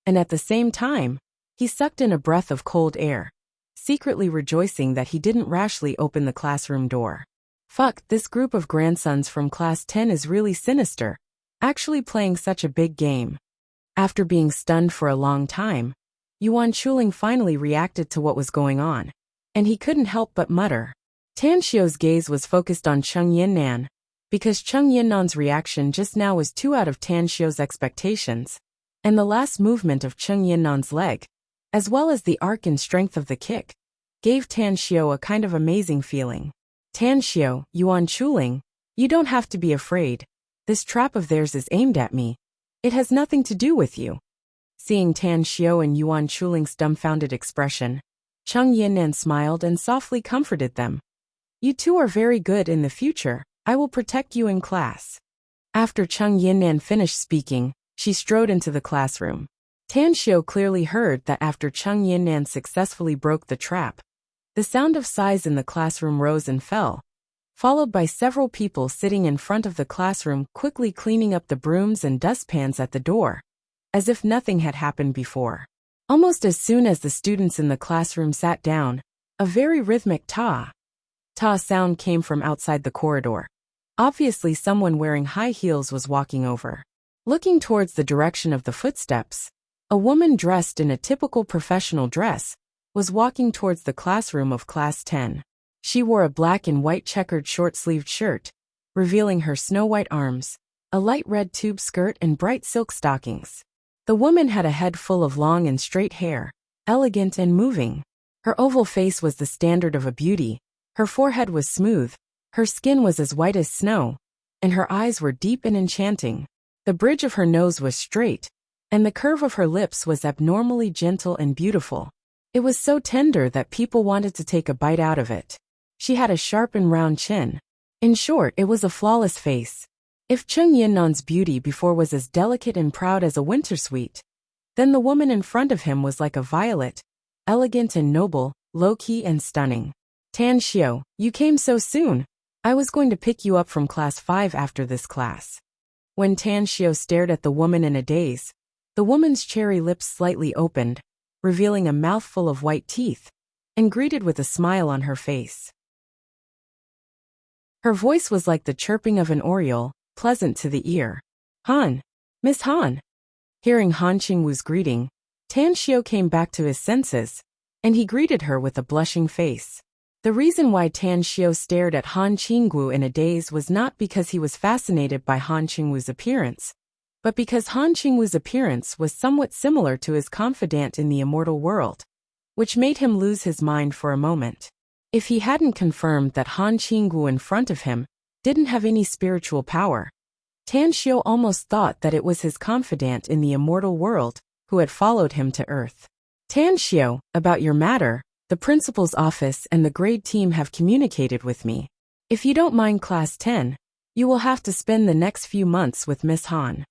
and at the same time, he sucked in a breath of cold air, secretly rejoicing that he didn't rashly open the classroom door. Fuck, this group of grandsons from class 10 is really sinister, actually playing such a big game. After being stunned for a long time, Yuan Chuling finally reacted to what was going on, and he couldn't help but mutter. Tan Xiu's gaze was focused on Cheng Yinnan, because Cheng Yinnan's reaction just now was too out of Tan Xiu's expectations, and the last movement of Cheng Yinnan's leg, as well as the arc and strength of the kick, gave Tan Xiu a kind of amazing feeling. Tan Xiu, Yuan Chuling, you don't have to be afraid. This trap of theirs is aimed at me. It has nothing to do with you. Seeing Tan Xiu and Yuan Chuling's dumbfounded expression, Cheng Yinnan smiled and softly comforted them. You two are very good in the future. I will protect you in class. After Cheng Yinnan finished speaking, she strode into the classroom. Tan Xiu clearly heard that after Cheng Yinnan successfully broke the trap, the sound of sighs in the classroom rose and fell, followed by several people sitting in front of the classroom quickly cleaning up the brooms and dustpans at the door, as if nothing had happened before. Almost as soon as the students in the classroom sat down, a very rhythmic ta sound came from outside the corridor. Obviously someone wearing high heels was walking over. Looking towards the direction of the footsteps, a woman dressed in a typical professional dress was walking towards the classroom of class 10. She wore a black and white checkered short-sleeved shirt, revealing her snow-white arms, a light red tube skirt and bright silk stockings. The woman had a head full of long and straight hair, elegant and moving. Her oval face was the standard of a beauty, her forehead was smooth, her skin was as white as snow, and her eyes were deep and enchanting. The bridge of her nose was straight, and the curve of her lips was abnormally gentle and beautiful. It was so tender that people wanted to take a bite out of it. She had a sharp and round chin. In short, it was a flawless face. If Cheng Yinnan's beauty before was as delicate and proud as a wintersweet, then the woman in front of him was like a violet, elegant and noble, low-key and stunning. Tan Xiu, you came so soon. I was going to pick you up from class 5 after this class. When Tan Xiu stared at the woman in a daze, the woman's cherry lips slightly opened, revealing a mouthful of white teeth, and greeted with a smile on her face. Her voice was like the chirping of an oriole, pleasant to the ear. Han! Miss Han! Hearing Han Qingwu's greeting, Tan Xiu came back to his senses, and he greeted her with a blushing face. The reason why Tan Xiu stared at Han Qingwu in a daze was not because he was fascinated by Han Qingwu's appearance, but because Han Qingwu's appearance was somewhat similar to his confidant in the immortal world, which made him lose his mind for a moment. If he hadn't confirmed that Han Qingwu in front of him didn't have any spiritual power, Tan Xiu almost thought that it was his confidant in the immortal world who had followed him to Earth. Tan Xiu, about your matter, the principal's office and the grade team have communicated with me. If you don't mind class 10, you will have to spend the next few months with Miss Han.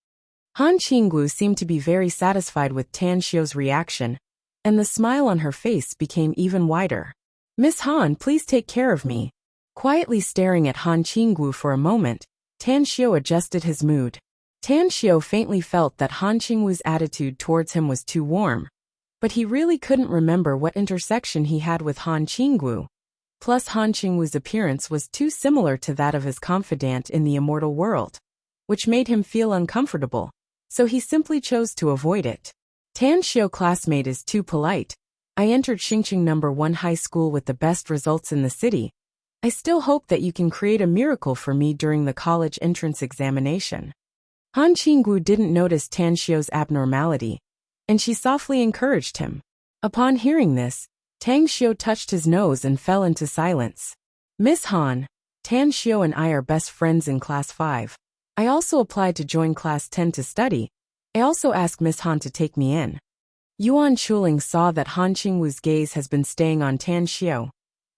Han Qingwu seemed to be very satisfied with Tan Xiu's reaction, and the smile on her face became even wider. Miss Han, please take care of me. Quietly staring at Han Qingwu for a moment, Tan Xiu adjusted his mood. Tan Xiu faintly felt that Han Qingwu's attitude towards him was too warm, but he really couldn't remember what intersection he had with Han Qingwu. Plus Han Qingwu's appearance was too similar to that of his confidant in the immortal world, which made him feel uncomfortable, so he simply chose to avoid it. Tan Xiu classmate is too polite. I entered Xingqing No. 1 high school with the best results in the city. I still hope that you can create a miracle for me during the college entrance examination. Han Qingwu didn't notice Tan Xiu's abnormality, and she softly encouraged him. Upon hearing this, Tan Xiu touched his nose and fell into silence. Miss Han, Tan Xiu and I are best friends in class 5. I also applied to join class 10 to study. I also asked Miss Han to take me in. Yuan Chuling saw that Han Qingwu's gaze has been staying on Tan Xiu,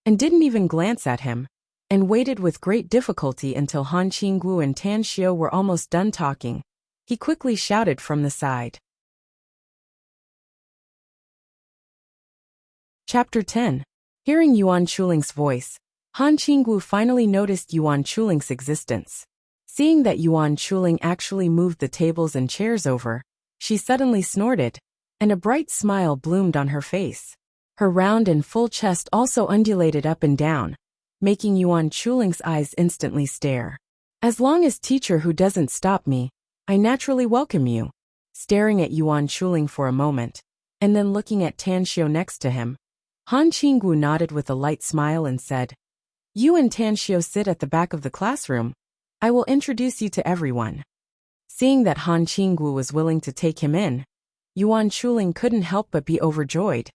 and didn't even glance at him, and waited with great difficulty until Han Qingwu and Tan Xiu were almost done talking. He quickly shouted from the side. Chapter 10. Hearing Yuan Chuling's voice, Han Qingwu finally noticed Yuan Chuling's existence. Seeing that Yuan Chuling actually moved the tables and chairs over, she suddenly snorted, and a bright smile bloomed on her face. Her round and full chest also undulated up and down, making Yuan Chuling's eyes instantly stare. As long as teacher who doesn't stop me, I naturally welcome you. Staring at Yuan Chuling for a moment, and then looking at Tanxiu next to him, Han Qingwu nodded with a light smile and said, "You and Tanxiu sit at the back of the classroom. I will introduce you to everyone." Seeing that Han Qingwu was willing to take him in, Yuan Chuling couldn't help but be overjoyed,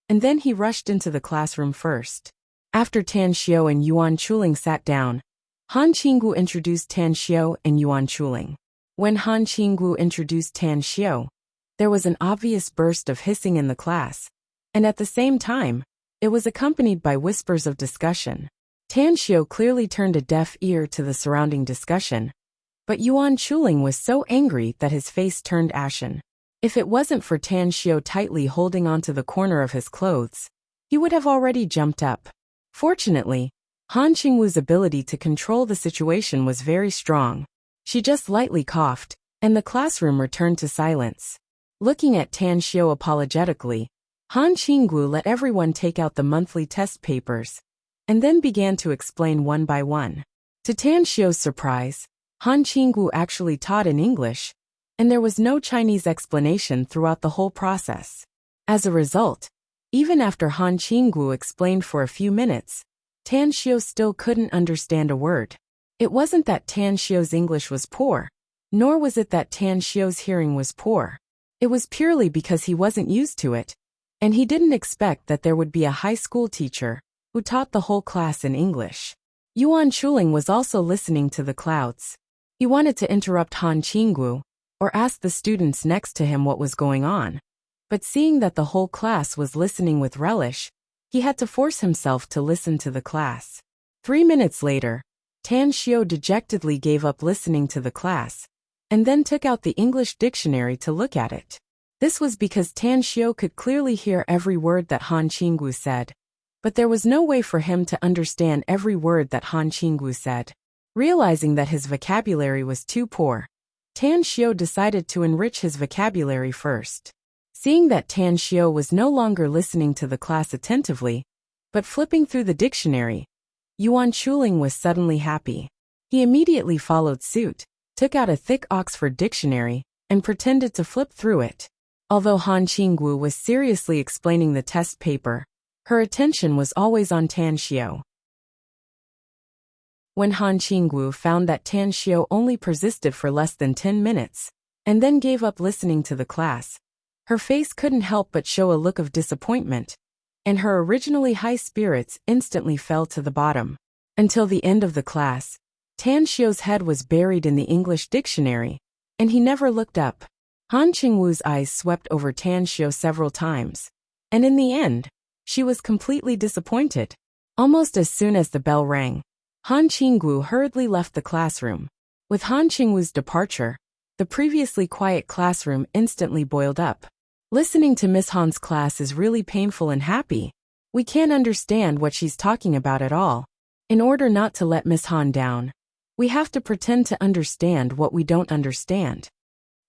and then he rushed into the classroom first. After Tanxiu and Yuan Chuling sat down, Han Qingwu introduced Tanxiu and Yuan Chuling. When Han Qingwu introduced Tanxiu, there was an obvious burst of hissing in the class, and at the same time, it was accompanied by whispers of discussion. Tanxiu clearly turned a deaf ear to the surrounding discussion, but Yuan Chuling was so angry that his face turned ashen. If it wasn't for Tanxiu tightly holding onto the corner of his clothes, he would have already jumped up. Fortunately, Han Qingwu's ability to control the situation was very strong. She just lightly coughed, and the classroom returned to silence. Looking at Tanxiu apologetically, Han Qingwu let everyone take out the monthly test papers, and then began to explain one by one. To Tanxiu's surprise, Han Qingwu actually taught in English, and there was no Chinese explanation throughout the whole process. As a result, even after Han Qingwu explained for a few minutes, Tanxiu still couldn't understand a word. It wasn't that Tanxiu's English was poor, nor was it that Tanxiu's hearing was poor. It was purely because he wasn't used to it, and he didn't expect that there would be a high school teacher who taught the whole class in English. Yuan Chuling was also listening to the clouds. He wanted to interrupt Han Qingwu, or ask the students next to him what was going on, but seeing that the whole class was listening with relish, he had to force himself to listen to the class. 3 minutes later, Tanxiu dejectedly gave up listening to the class, and then took out the English dictionary to look at it. This was because Tanxiu could clearly hear every word that Han Qingwu said, but there was no way for him to understand every word that Han Qingwu said. Realizing that his vocabulary was too poor, Tanxiu decided to enrich his vocabulary first. Seeing that Tanxiu was no longer listening to the class attentively, but flipping through the dictionary, Yuan Chuling was suddenly happy. He immediately followed suit, took out a thick Oxford dictionary, and pretended to flip through it. Although Han Qingwu was seriously explaining the test paper, her attention was always on Tanxiu. When Han Qingwu found that Tanxiu only persisted for less than 10 minutes, and then gave up listening to the class, her face couldn't help but show a look of disappointment, and her originally high spirits instantly fell to the bottom. Until the end of the class, Tanxiu's head was buried in the English dictionary, and he never looked up. Han Qingwu's eyes swept over Tanxiu several times, and in the end, she was completely disappointed. Almost as soon as the bell rang, Han Qingwu hurriedly left the classroom. With Han Qingwu's departure, the previously quiet classroom instantly boiled up. Listening to Miss Han's class is really painful and happy. We can't understand what she's talking about at all. In order not to let Miss Han down, we have to pretend to understand what we don't understand.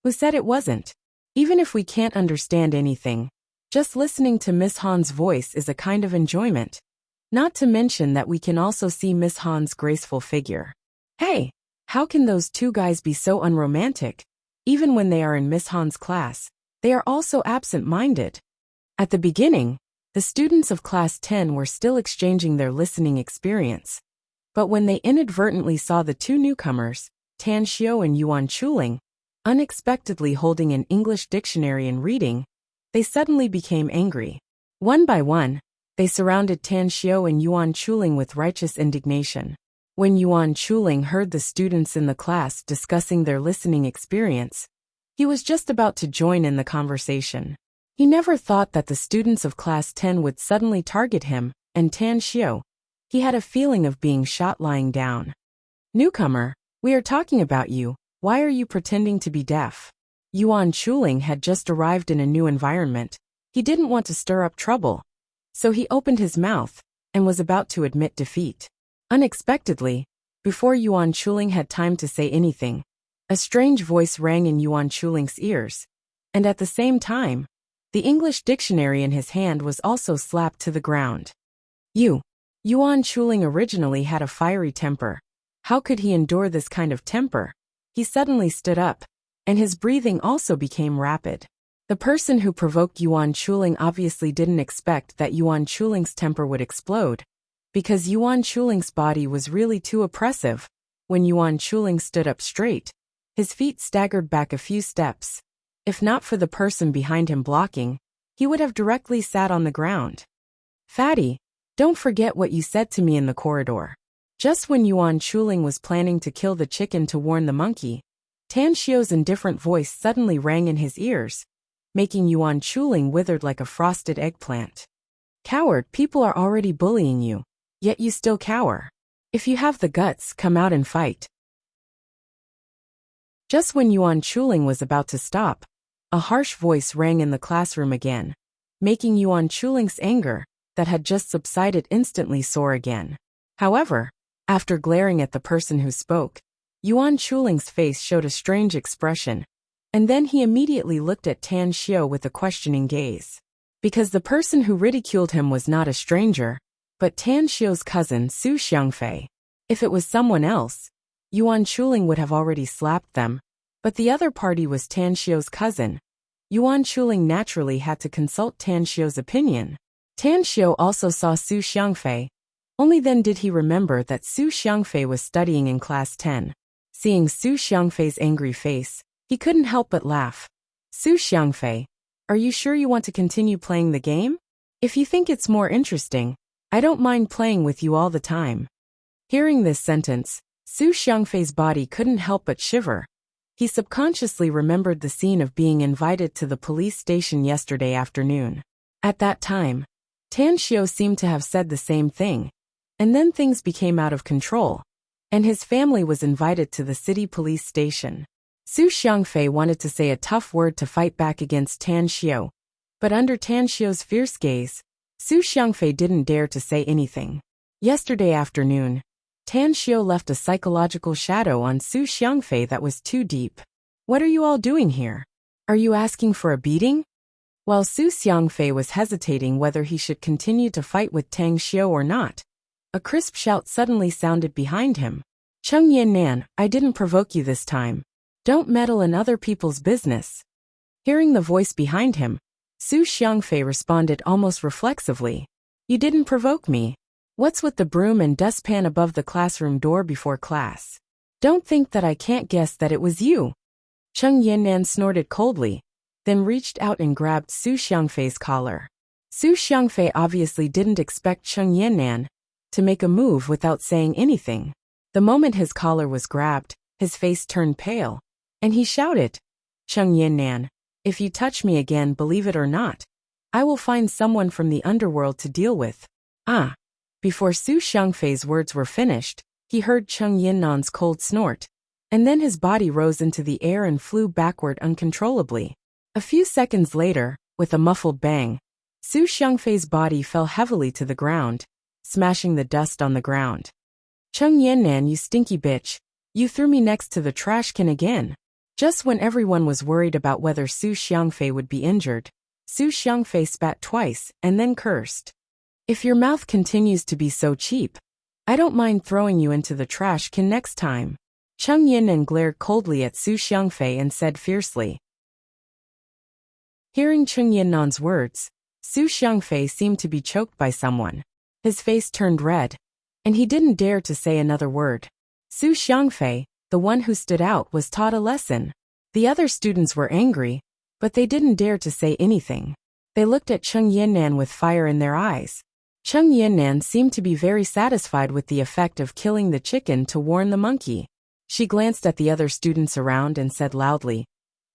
Who said it wasn't? Even if we can't understand anything, just listening to Miss Han's voice is a kind of enjoyment. Not to mention that we can also see Miss Han's graceful figure. Hey, how can those two guys be so unromantic? Even when they are in Miss Han's class, they are also absent-minded. At the beginning, the students of Class 10 were still exchanging their listening experience. But when they inadvertently saw the two newcomers, Tanxiu and Yuan Chuling, unexpectedly holding an English dictionary and reading, they suddenly became angry. One by one, they surrounded Tanxiu and Yuan Chuling with righteous indignation. When Yuan Chuling heard the students in the class discussing their listening experience, he was just about to join in the conversation. He never thought that the students of Class 10 would suddenly target him, and Tanxiu. He had a feeling of being shot lying down. "Newcomer, we are talking about you. Why are you pretending to be deaf?" Yuan Chuling had just arrived in a new environment. He didn't want to stir up trouble, so he opened his mouth, and was about to admit defeat. Unexpectedly, before Yuan Chuling had time to say anything, a strange voice rang in Yuan Chuling's ears, and at the same time, the English dictionary in his hand was also slapped to the ground. Yuan Chuling originally had a fiery temper. How could he endure this kind of temper? He suddenly stood up, and his breathing also became rapid. The person who provoked Yuan Chuling obviously didn't expect that Yuan Chuling's temper would explode, because Yuan Chuling's body was really too oppressive. When Yuan Chuling stood up straight, his feet staggered back a few steps. If not for the person behind him blocking, he would have directly sat on the ground. "Fatty, don't forget what you said to me in the corridor." Just when Yuan Chuling was planning to kill the chicken to warn the monkey, Tan Xiu's indifferent voice suddenly rang in his ears, making Yuan Chuling withered like a frosted eggplant. "Coward, people are already bullying you, yet you still cower. If you have the guts, come out and fight." Just when Yuan Chuling was about to stop, a harsh voice rang in the classroom again, making Yuan Chuling's anger, that had just subsided, instantly soar again. However, after glaring at the person who spoke, Yuan Chuling's face showed a strange expression, and then he immediately looked at Tan Xiu with a questioning gaze. Because the person who ridiculed him was not a stranger, but Tan Xiu's cousin Su Xiangfei. If it was someone else, Yuan Chuling would have already slapped them, but the other party was Tan Xiu's cousin. Yuan Chuling naturally had to consult Tan Xiu's opinion. Tan Xiu also saw Su Xiangfei. Only then did he remember that Su Xiangfei was studying in class 10. Seeing Su Xiangfei's angry face, he couldn't help but laugh. "Su Xiangfei, are you sure you want to continue playing the game? If you think it's more interesting, I don't mind playing with you all the time." Hearing this sentence, Su Xiangfei's body couldn't help but shiver. He subconsciously remembered the scene of being invited to the police station yesterday afternoon. At that time, Tan Xiu seemed to have said the same thing, and then things became out of control, and his family was invited to the city police station. Su Xiangfei wanted to say a tough word to fight back against Tan Xiu, but under Tan Xiu's fierce gaze, Su Xiangfei didn't dare to say anything. Yesterday afternoon, Tan Xiu left a psychological shadow on Su Xiangfei that was too deep. "What are you all doing here? Are you asking for a beating?" While Su Xiangfei was hesitating whether he should continue to fight with Tang Xiu or not, a crisp shout suddenly sounded behind him. "Cheng Yannan, I didn't provoke you this time. Don't meddle in other people's business." Hearing the voice behind him, Su Xiangfei responded almost reflexively. "You didn't provoke me. What's with the broom and dustpan above the classroom door before class? Don't think that I can't guess that it was you." Cheng Yannan snorted coldly, then reached out and grabbed Su Xiangfei's collar. Su Xiangfei obviously didn't expect Cheng Yannan to make a move without saying anything. The moment his collar was grabbed, his face turned pale, and he shouted, "Cheng Yannan, if you touch me again, believe it or not, I will find someone from the underworld to deal with." "Ah!" Before Su Xiangfei's words were finished, he heard Cheng Yinnan's cold snort, and then his body rose into the air and flew backward uncontrollably. A few seconds later, with a muffled bang, Su Xiangfei's body fell heavily to the ground, smashing the dust on the ground. "Cheng Yannan, you stinky bitch, you threw me next to the trash can again." Just when everyone was worried about whether Su Xiangfei would be injured, Su Xiangfei spat twice and then cursed. "If your mouth continues to be so cheap, I don't mind throwing you into the trash can next time." Cheng Yannan glared coldly at Su Xiangfei and said fiercely. Hearing Cheng Yinnan's words, Su Xiangfei seemed to be choked by someone. His face turned red, and he didn't dare to say another word. Su Xiangfei, the one who stood out, was taught a lesson. The other students were angry, but they didn't dare to say anything. They looked at Cheng Yannan with fire in their eyes. Cheng Yannan seemed to be very satisfied with the effect of killing the chicken to warn the monkey. She glanced at the other students around and said loudly,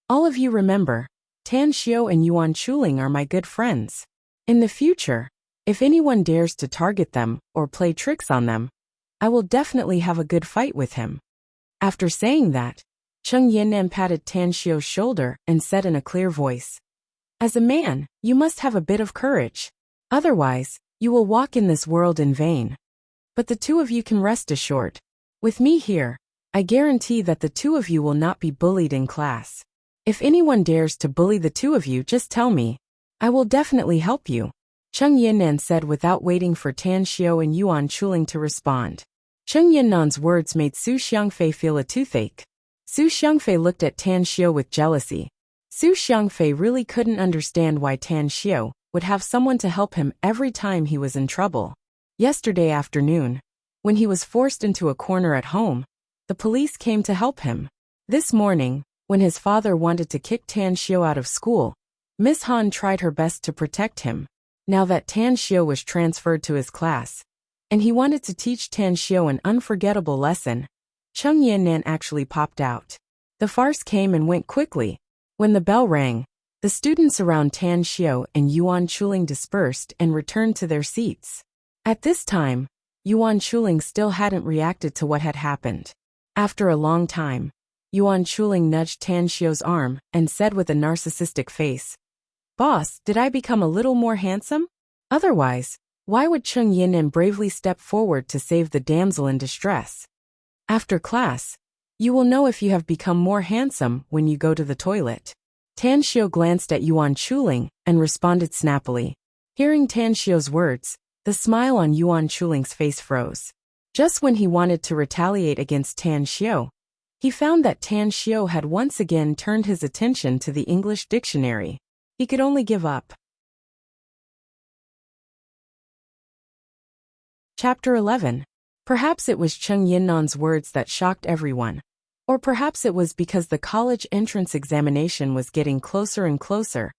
"All of you remember, Tan Xiu and Yuan Chuling are my good friends. In the future, if anyone dares to target them or play tricks on them, I will definitely have a good fight with him." After saying that, Cheng Yannan patted Tan Xiu's shoulder and said in a clear voice, "As a man, you must have a bit of courage. Otherwise, You will walk in this world in vain. But the two of you can rest assured. With me here, I guarantee that the two of you will not be bullied in class. If anyone dares to bully the two of you, just tell me. I will definitely help you, Cheng Yinnan said without waiting for Tan Xiao and Yuan Chuling to respond. Cheng Yinnan's words made Su Xiangfei feel a toothache. Su Xiangfei looked at Tan Xiao with jealousy. Su Xiangfei really couldn't understand why Tan Xiao would have someone to help him every time he was in trouble. Yesterday afternoon, when he was forced into a corner at home, the police came to help him. This morning, when his father wanted to kick Tan Xiao out of school, Miss Han tried her best to protect him. Now that Tan Xiao was transferred to his class, and he wanted to teach Tan Xiao an unforgettable lesson, Cheng Yinnan actually popped out. The farce came and went quickly. When the bell rang, the students around Tan Xiao and Yuan Chuling dispersed and returned to their seats. At this time, Yuan Chuling still hadn't reacted to what had happened. After a long time, Yuan Chuling nudged Tan Xiao's arm and said with a narcissistic face, "Boss, did I become a little more handsome? Otherwise, why would Cheng Yinnan bravely step forward to save the damsel in distress? After class, you will know if you have become more handsome when you go to the toilet." Tan Xiao glanced at Yuan Chuling and responded snappily. Hearing Tan Xiao's words, the smile on Yuan Chuling's face froze. Just when he wanted to retaliate against Tan Xiao, he found that Tan Xiao had once again turned his attention to the English dictionary. He could only give up. Chapter 11. Perhaps it was Cheng Yinnan's words that shocked everyone. Or perhaps it was because the college entrance examination was getting closer and closer.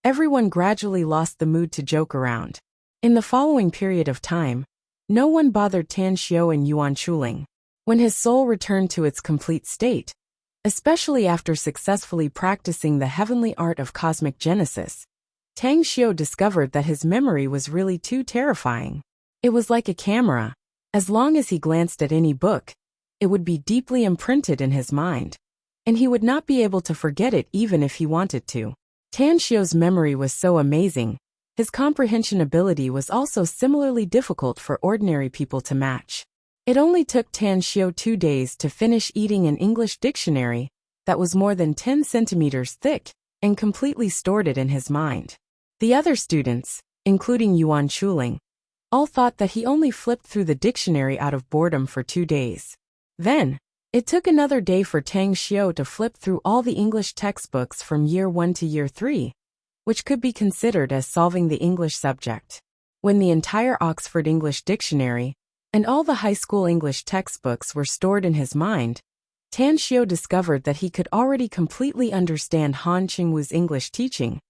Everyone gradually lost the mood to joke around. In the following period of time, no one bothered Tan Xiao and Yuan Chuling. When his soul returned to its complete state, especially after successfully practicing the heavenly art of cosmic genesis, Tang Xiao discovered that his memory was really too terrifying. It was like a camera. As long as he glanced at any book, it would be deeply imprinted in his mind, and he would not be able to forget it even if he wanted to. Tan Xiao's memory was so amazing. His comprehension ability was also similarly difficult for ordinary people to match. It only took Tan Xiao 2 days to finish eating an English dictionary that was more than 10 centimeters thick and completely stored it in his mind. The other students, including Yuan Chuling, all thought that he only flipped through the dictionary out of boredom for 2 days. Then, it took another day for Tang Xiao to flip through all the English textbooks from year 1 to year 3, which could be considered as solving the English subject. When the entire Oxford English Dictionary and all the high school English textbooks were stored in his mind, Tan Xiao discovered that he could already completely understand Han Qingwu's English teaching,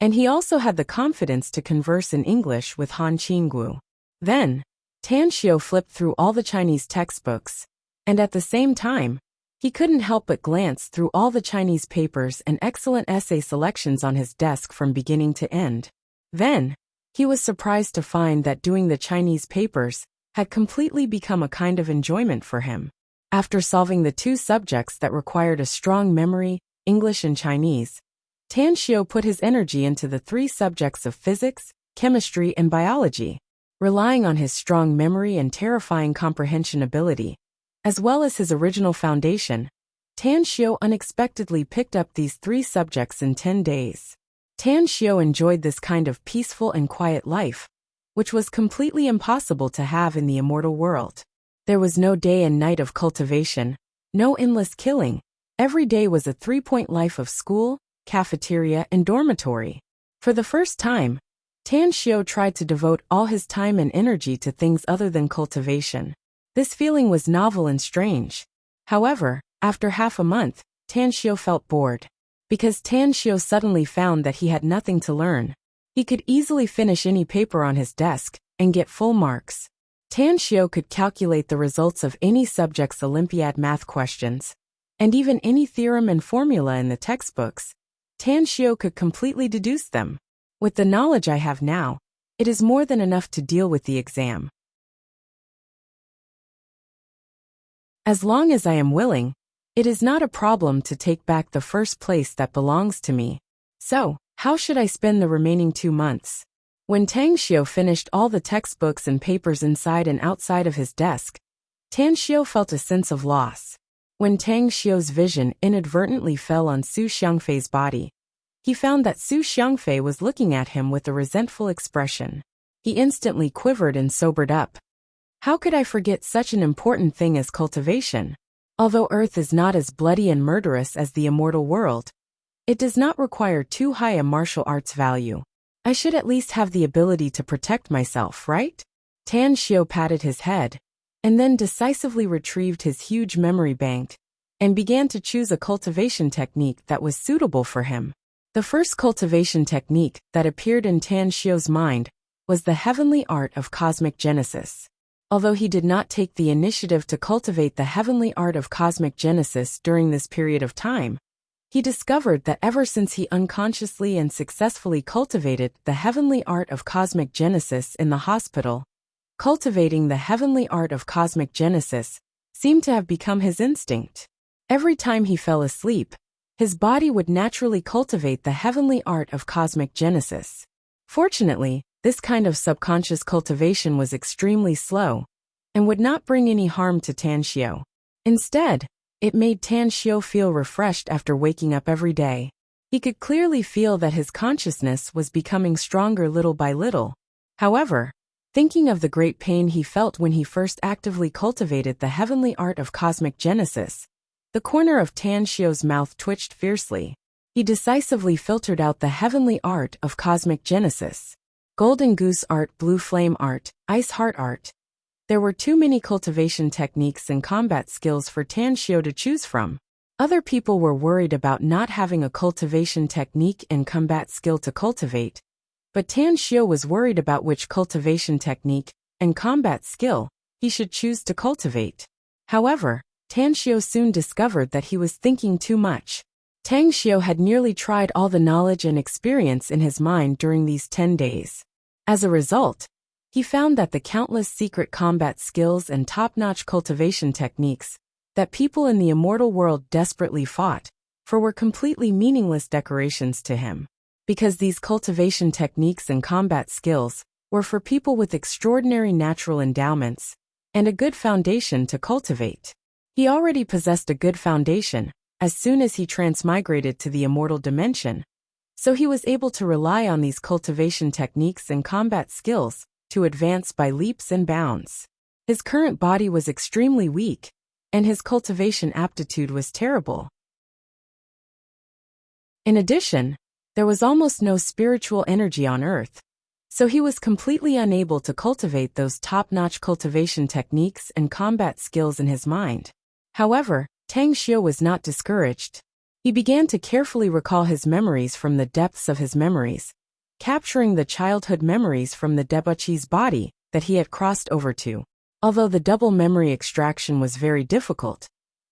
and he also had the confidence to converse in English with Han Qingwu. Then, Tan Xiao flipped through all the Chinese textbooks, and at the same time, he couldn't help but glance through all the Chinese papers and excellent essay selections on his desk from beginning to end. Then, he was surprised to find that doing the Chinese papers had completely become a kind of enjoyment for him. After solving the 2 subjects that required a strong memory, English and Chinese, Tan Xiao put his energy into the 3 subjects of physics, chemistry, and biology, relying on his strong memory and terrifying comprehension ability, as well as his original foundation. Tan Xiao unexpectedly picked up these 3 subjects in 10 days. Tan Xiao enjoyed this kind of peaceful and quiet life, which was completely impossible to have in the immortal world. There was no day and night of cultivation, no endless killing. Every day was a 3-point life of school, cafeteria, and dormitory. For the first time, Tan Xiao tried to devote all his time and energy to things other than cultivation. This feeling was novel and strange. However, after half a month, Tan Xiao felt bored. Because Tan Xiao suddenly found that he had nothing to learn. He could easily finish any paper on his desk and get full marks. Tan Xiao could calculate the results of any subject's Olympiad math questions, and even any theorem and formula in the textbooks. Tan Xiao could completely deduce them. With the knowledge I have now, it is more than enough to deal with the exam. As long as I am willing, it is not a problem to take back the first place that belongs to me. So, how should I spend the remaining 2 months? When Tang Xiu finished all the textbooks and papers inside and outside of his desk, Tang Xiu felt a sense of loss. When Tang Xiu's vision inadvertently fell on Su Xiangfei's body, he found that Su Xiangfei was looking at him with a resentful expression. He instantly quivered and sobered up. How could I forget such an important thing as cultivation? Although Earth is not as bloody and murderous as the immortal world, it does not require too high a martial arts value. I should at least have the ability to protect myself, right? Tang Xiu patted his head, and then decisively retrieved his huge memory bank, and began to choose a cultivation technique that was suitable for him. The first cultivation technique that appeared in Tang Xiu's mind was the heavenly art of cosmic genesis. Although he did not take the initiative to cultivate the heavenly art of cosmic genesis during this period of time, he discovered that ever since he unconsciously and successfully cultivated the heavenly art of cosmic genesis in the hospital, cultivating the heavenly art of cosmic genesis seemed to have become his instinct. Every time he fell asleep, his body would naturally cultivate the heavenly art of cosmic genesis. Fortunately, this kind of subconscious cultivation was extremely slow and would not bring any harm to Tang Xiu. Instead, it made Tang Xiu feel refreshed after waking up every day. He could clearly feel that his consciousness was becoming stronger little by little. However, thinking of the great pain he felt when he first actively cultivated the heavenly art of cosmic genesis, the corner of Tang Xiu's mouth twitched fiercely. He decisively filtered out the heavenly art of cosmic genesis. Golden Goose art, Blue Flame art, Ice Heart art. There were too many cultivation techniques and combat skills for Tang Xiu to choose from. Other people were worried about not having a cultivation technique and combat skill to cultivate, but Tang Xiu was worried about which cultivation technique and combat skill he should choose to cultivate. However, Tang Xiu soon discovered that he was thinking too much. Tang Xiu had nearly tried all the knowledge and experience in his mind during these 10 days. As a result, he found that the countless secret combat skills and top-notch cultivation techniques that people in the immortal world desperately fought for were completely meaningless decorations to him. Because these cultivation techniques and combat skills were for people with extraordinary natural endowments and a good foundation to cultivate. He already possessed a good foundation as soon as he transmigrated to the immortal dimension, so he was able to rely on these cultivation techniques and combat skills to advance by leaps and bounds. His current body was extremely weak, and his cultivation aptitude was terrible. In addition, there was almost no spiritual energy on Earth, so he was completely unable to cultivate those top-notch cultivation techniques and combat skills in his mind. However, Tang Xiu was not discouraged. He began to carefully recall his memories from the depths of his memories, capturing the childhood memories from the debauchee's body that he had crossed over to. Although the double memory extraction was very difficult,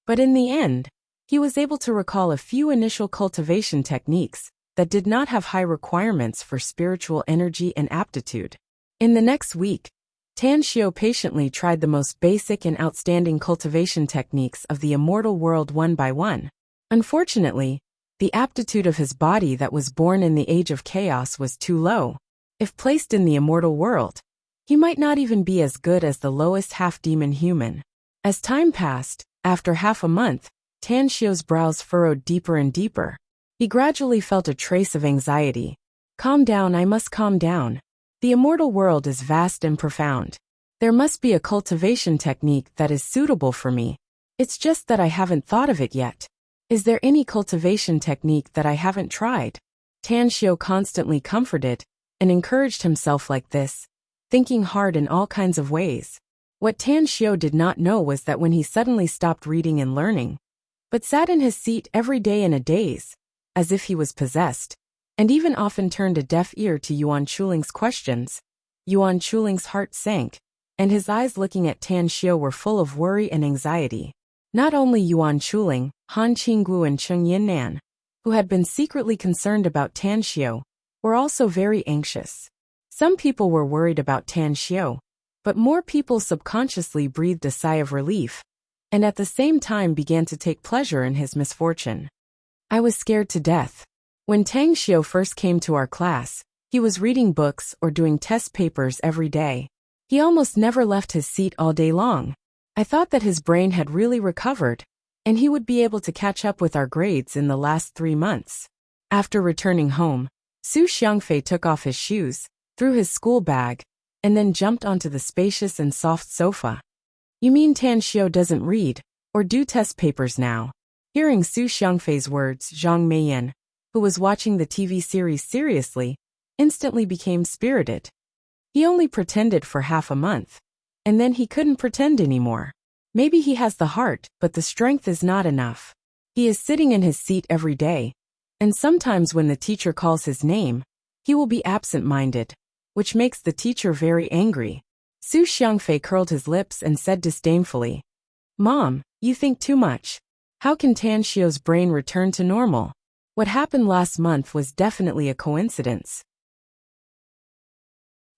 but in the end, he was able to recall a few initial cultivation techniques that did not have high requirements for spiritual energy and aptitude. In the next week, Tang Xiu patiently tried the most basic and outstanding cultivation techniques of the immortal world one by one. Unfortunately, the aptitude of his body that was born in the age of chaos was too low. If placed in the immortal world, he might not even be as good as the lowest half-demon human. As time passed, after half a month, Tang Xiu's brows furrowed deeper and deeper. He gradually felt a trace of anxiety. Calm down, I must calm down. The immortal world is vast and profound. There must be a cultivation technique that is suitable for me. It's just that I haven't thought of it yet. Is there any cultivation technique that I haven't tried? Tang Xiu constantly comforted and encouraged himself like this, thinking hard in all kinds of ways. What Tang Xiu did not know was that when he suddenly stopped reading and learning, but sat in his seat every day in a daze, as if he was possessed, and even often turned a deaf ear to Yuan Chuling's questions, Yuan Chuling's heart sank, and his eyes looking at Tang Xiu were full of worry and anxiety. Not only Yuan Chuling, Han Qinggu and Cheng Yinnan, who had been secretly concerned about Tang Xiu, were also very anxious. Some people were worried about Tang Xiu, but more people subconsciously breathed a sigh of relief, and at the same time began to take pleasure in his misfortune. I was scared to death. When Tang Xiu first came to our class, He was reading books or doing test papers every day. He almost never left his seat all day long. I thought that his brain had really recovered, and he would be able to catch up with our grades in the last 3 months. After returning home, Su Xiangfei took off his shoes, threw his school bag, and then jumped onto the spacious and soft sofa. You mean Tan Xiao doesn't read or do test papers now? Hearing Su Xiangfei's words, Zhang Meiyan, who was watching the TV series seriously, instantly became spirited. He only pretended for half a month, and then he couldn't pretend anymore. Maybe he has the heart, but the strength is not enough. He is sitting in his seat every day, and sometimes when the teacher calls his name, he will be absent-minded, which makes the teacher very angry. Su Xiangfei curled his lips and said disdainfully, "Mom, you think too much. How can Tan Xiao's brain return to normal? What happened last month was definitely a coincidence.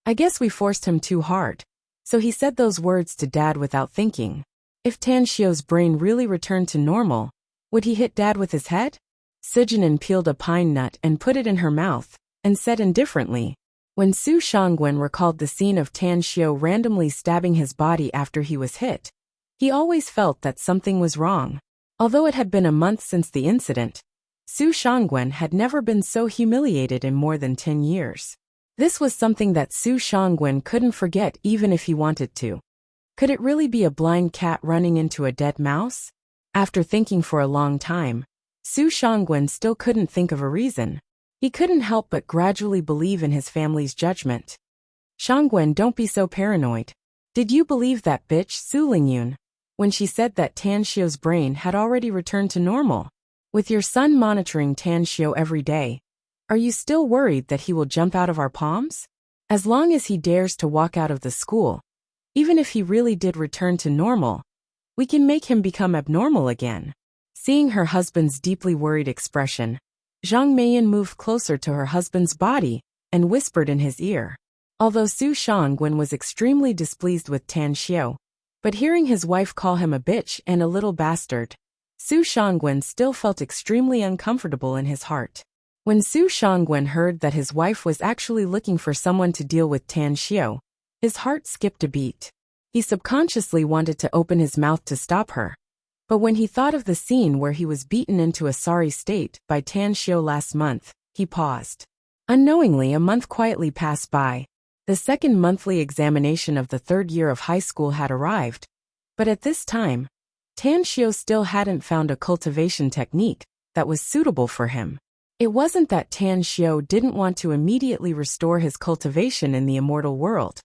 I guess we forced him too hard, so he said those words to Dad without thinking. If Tan Xiao's brain really returned to normal, would he hit Dad with his head?" Sujinan peeled a pine nut and put it in her mouth, and said indifferently. When Su Shangwen recalled the scene of Tan Xiao randomly stabbing his body after he was hit, he always felt that something was wrong. Although it had been a month since the incident, Su Shangwen had never been so humiliated in more than 10 years. This was something that Su Shangwen couldn't forget even if he wanted to. Could it really be a blind cat running into a dead mouse? After thinking for a long time, Su Shangwen still couldn't think of a reason. He couldn't help but gradually believe in his family's judgment. "Shangwen, don't be so paranoid. Did you believe that bitch Su Lingyun when she said that Tan Xiao's brain had already returned to normal? With your son monitoring Tan Xiao every day, are you still worried that he will jump out of our palms? As long as he dares to walk out of the school, even if he really did return to normal, we can make him become abnormal again." Seeing her husband's deeply worried expression, Zhang Meiyan moved closer to her husband's body and whispered in his ear. Although Su Shangwen was extremely displeased with Tan Xiao, but hearing his wife call him a bitch and a little bastard, Su Shangwen still felt extremely uncomfortable in his heart. When Su Shangwen heard that his wife was actually looking for someone to deal with Tan Xiao, his heart skipped a beat. He subconsciously wanted to open his mouth to stop her. But when he thought of the scene where he was beaten into a sorry state by Tan Xiao last month, he paused. Unknowingly, a month quietly passed by. The second monthly examination of the third year of high school had arrived. But at this time, Tan Xiao still hadn't found a cultivation technique that was suitable for him. It wasn't that Tan Xiao didn't want to immediately restore his cultivation in the immortal world,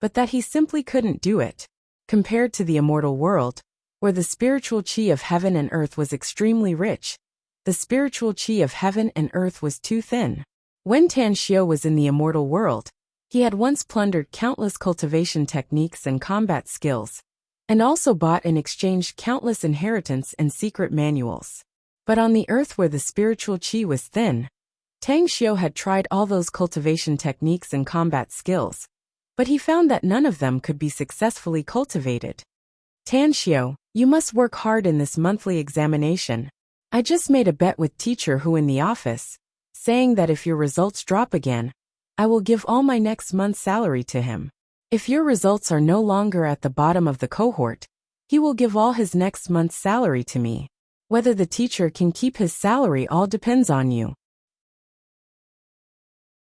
but that he simply couldn't do it. Compared to the immortal world, where the spiritual qi of heaven and earth was extremely rich, the spiritual qi of heaven and earth was too thin. When Tan Xiao was in the immortal world, he had once plundered countless cultivation techniques and combat skills, and also bought and exchanged countless inheritance and secret manuals. But on the earth where the spiritual qi was thin, Tang Xiao had tried all those cultivation techniques and combat skills, but he found that none of them could be successfully cultivated. "Tan Xiao, you must work hard in this monthly examination. I just made a bet with teacher Hu in the office, saying that if your results drop again, I will give all my next month's salary to him. If your results are no longer at the bottom of the cohort, he will give all his next month's salary to me. Whether the teacher can keep his salary all depends on you."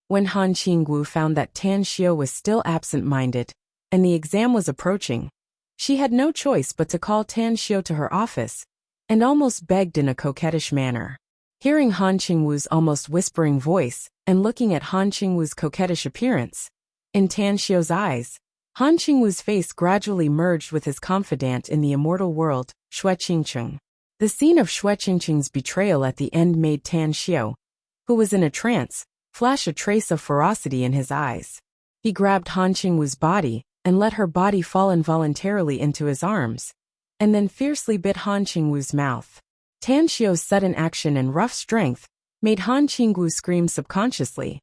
When Han Qingwu found that Tan Xiao was still absent-minded, and the exam was approaching, she had no choice but to call Tan Xiao to her office, and almost begged in a coquettish manner. Hearing Han Qingwu's almost whispering voice, and looking at Han Qingwu's coquettish appearance, in Tan Xiao's eyes, Han Qingwu's face gradually merged with his confidant in the immortal world, Xue Qingcheng. The scene of Xue Qingcheng's betrayal at the end made Tan Xiao, who was in a trance, flash a trace of ferocity in his eyes. He grabbed Han Qingwu's body, and let her body fall involuntarily into his arms, and then fiercely bit Han Qingwu's mouth. Tan Xiao's sudden action and rough strength made Han Qingwu scream subconsciously.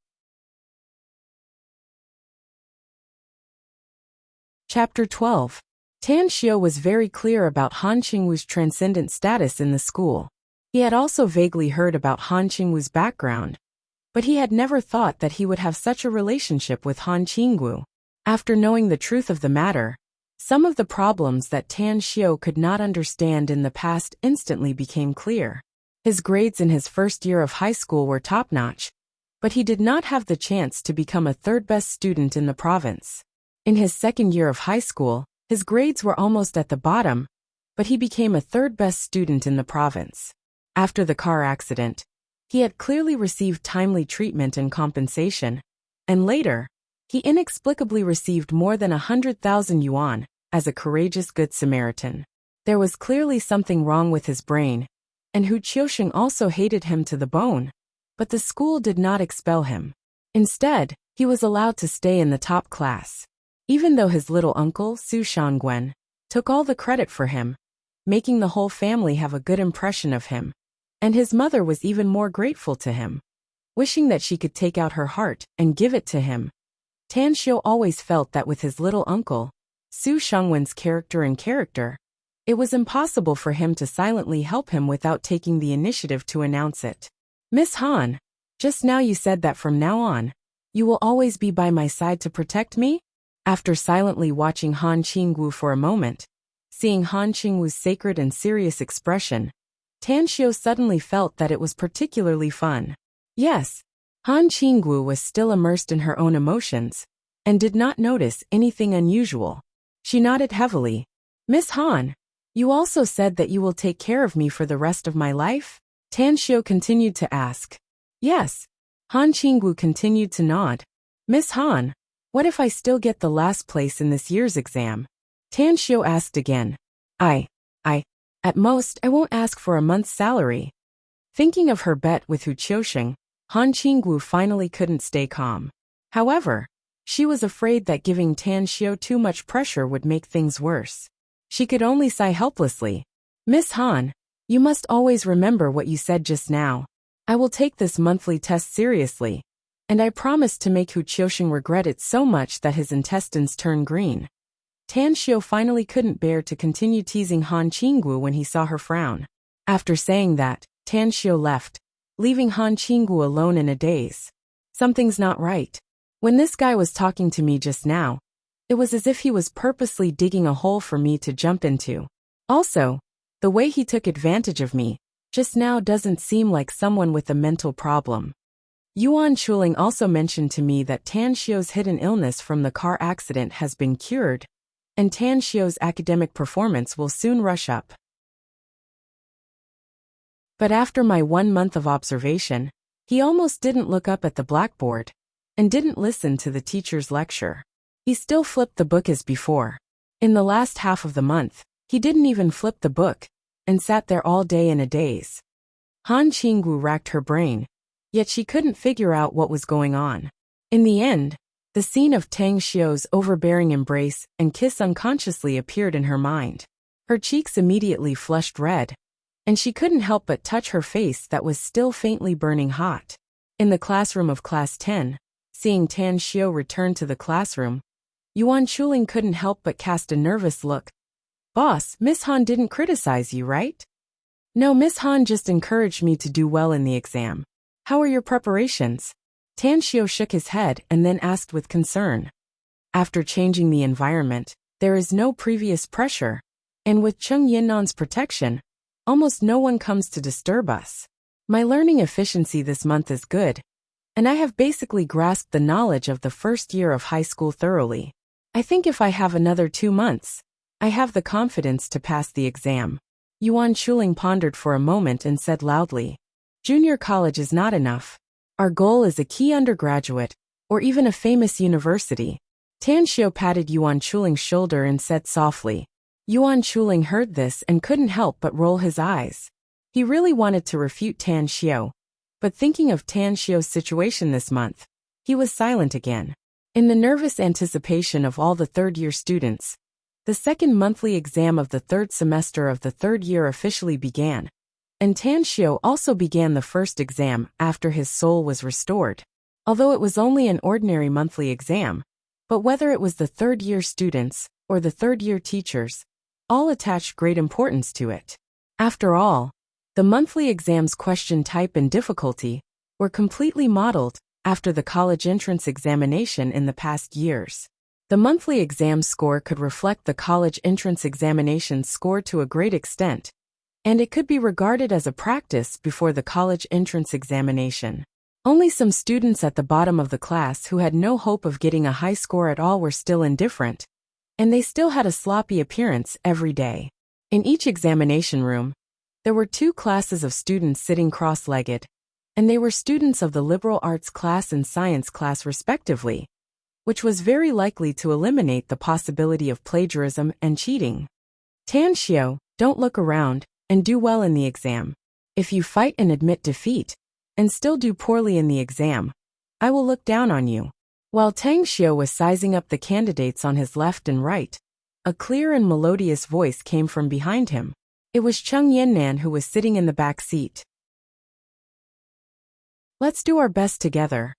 Chapter 12. Tan Xiao was very clear about Han Qingwu's transcendent status in the school. He had also vaguely heard about Han Qingwu's background, But he had never thought that he would have such a relationship with Han Qingwu. After knowing the truth of the matter, some of the problems that Tan Xiao could not understand in the past instantly became clear. His grades in his first year of high school were top-notch, but he did not have the chance to become a third-best student in the province. In his second year of high school, his grades were almost at the bottom, but he became a third-best student in the province. After the car accident, he had clearly received timely treatment and compensation, and later, he inexplicably received more than 100,000 yuan as a courageous Good Samaritan. There was clearly something wrong with his brain, and Hu Qiusheng also hated him to the bone, but the school did not expel him. Instead, he was allowed to stay in the top class. Even though his little uncle, Su Shangwen, took all the credit for him, making the whole family have a good impression of him, and his mother was even more grateful to him, wishing that she could take out her heart and give it to him. Tan Xiao always felt that with his little uncle, Su Shangwen's character, it was impossible for him to silently help him without taking the initiative to announce it. Miss Han, just now you said that from now on, you will always be by my side to protect me? After silently watching Han Qingwu for a moment, seeing Han Qingwu's sacred and serious expression, Tan Xiao suddenly felt that it was particularly fun. Yes, Han Qingwu was still immersed in her own emotions, and did not notice anything unusual. She nodded heavily. Miss Han, you also said that you will take care of me for the rest of my life? Tan Xiao continued to ask. Yes. Han Qingwu continued to nod. Miss Han, what if I still get the last place in this year's exam? Tan Xiao asked again. At most, I won't ask for a month's salary. Thinking of her bet with Hu Qiusheng, Han Qingwu finally couldn't stay calm. However, she was afraid that giving Tan Xiao too much pressure would make things worse. She could only sigh helplessly. Miss Han, you must always remember what you said just now. I will take this monthly test seriously, and I promise to make Hu Qiusheng regret it so much that his intestines turn green. Tan Xiao finally couldn't bear to continue teasing Han Qingwu when he saw her frown. After saying that, Tan Xiao left, leaving Han Qingwu alone in a daze. Something's not right. When this guy was talking to me just now, it was as if he was purposely digging a hole for me to jump into. Also, the way he took advantage of me just now doesn't seem like someone with a mental problem. Yuan Chuling also mentioned to me that Tan Xiao's hidden illness from the car accident has been cured, and Tan Xiao's academic performance will soon rush up. But after my 1 month of observation, he almost didn't look up at the blackboard, and didn't listen to the teacher's lecture. He still flipped the book as before. In the last half of the month, he didn't even flip the book, and sat there all day in a daze. Han Qingwu racked her brain, yet she couldn't figure out what was going on. In the end, the scene of Tang Xiao's overbearing embrace and kiss unconsciously appeared in her mind. Her cheeks immediately flushed red, and she couldn't help but touch her face that was still faintly burning hot. In the classroom of Class 10, seeing Tan Xiao return to the classroom, Yuan Chuling couldn't help but cast a nervous look. Boss, Miss Han didn't criticize you, right? No, Miss Han just encouraged me to do well in the exam. How are your preparations? Tan Xiao shook his head and then asked with concern. After changing the environment, there is no previous pressure, and with Cheng Yinnan's protection, almost no one comes to disturb us. My learning efficiency this month is good, and I have basically grasped the knowledge of the first year of high school thoroughly. I think if I have another 2 months, I have the confidence to pass the exam. Yuan Chuling pondered for a moment and said loudly, Junior college is not enough. Our goal is a key undergraduate, or even a famous university. Tan Xiao patted Yuan Chuling's shoulder and said softly. Yuan Chuling heard this and couldn't help but roll his eyes. He really wanted to refute Tan Xiao, but thinking of Tan Xiao's situation this month, he was silent again. In the nervous anticipation of all the third-year students, the second monthly exam of the third semester of the third year officially began, and Tan Xiao also began the first exam after his soul was restored. Although it was only an ordinary monthly exam, but whether it was the third-year students or the third-year teachers, all attached great importance to it. After all, the monthly exam's question type and difficulty were completely modeled after the college entrance examination in the past years. The monthly exam score could reflect the college entrance examination score to a great extent, and it could be regarded as a practice before the college entrance examination. Only some students at the bottom of the class who had no hope of getting a high score at all were still indifferent, and they still had a sloppy appearance every day. In each examination room, there were 2 classes of students sitting cross-legged, and they were students of the liberal arts class and science class respectively, which was very likely to eliminate the possibility of plagiarism and cheating. Tanxiu, don't look around, and do well in the exam. If you fight and admit defeat, and still do poorly in the exam, I will look down on you. While Tanxiu was sizing up the candidates on his left and right, a clear and melodious voice came from behind him. It was Cheng Yannan who was sitting in the back seat. Let's do our best together.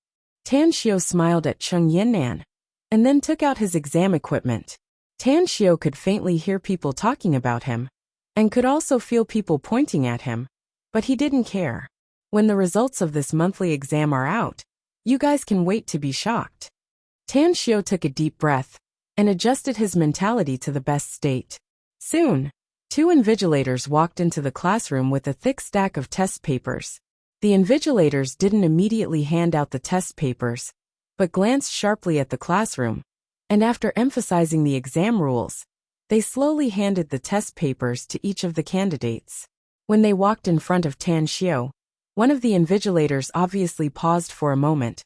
Tanxiu smiled at Cheng Yannan, and then took out his exam equipment. Tanxiu could faintly hear people talking about him, and could also feel people pointing at him, but he didn't care. When the results of this monthly exam are out, you guys can wait to be shocked. Tanxiu took a deep breath and adjusted his mentality to the best state. Soon, 2 invigilators walked into the classroom with a thick stack of test papers. The invigilators didn't immediately hand out the test papers, but glanced sharply at the classroom, and after emphasizing the exam rules, they slowly handed the test papers to each of the candidates. When they walked in front of Tanxiu, one of the invigilators obviously paused for a moment,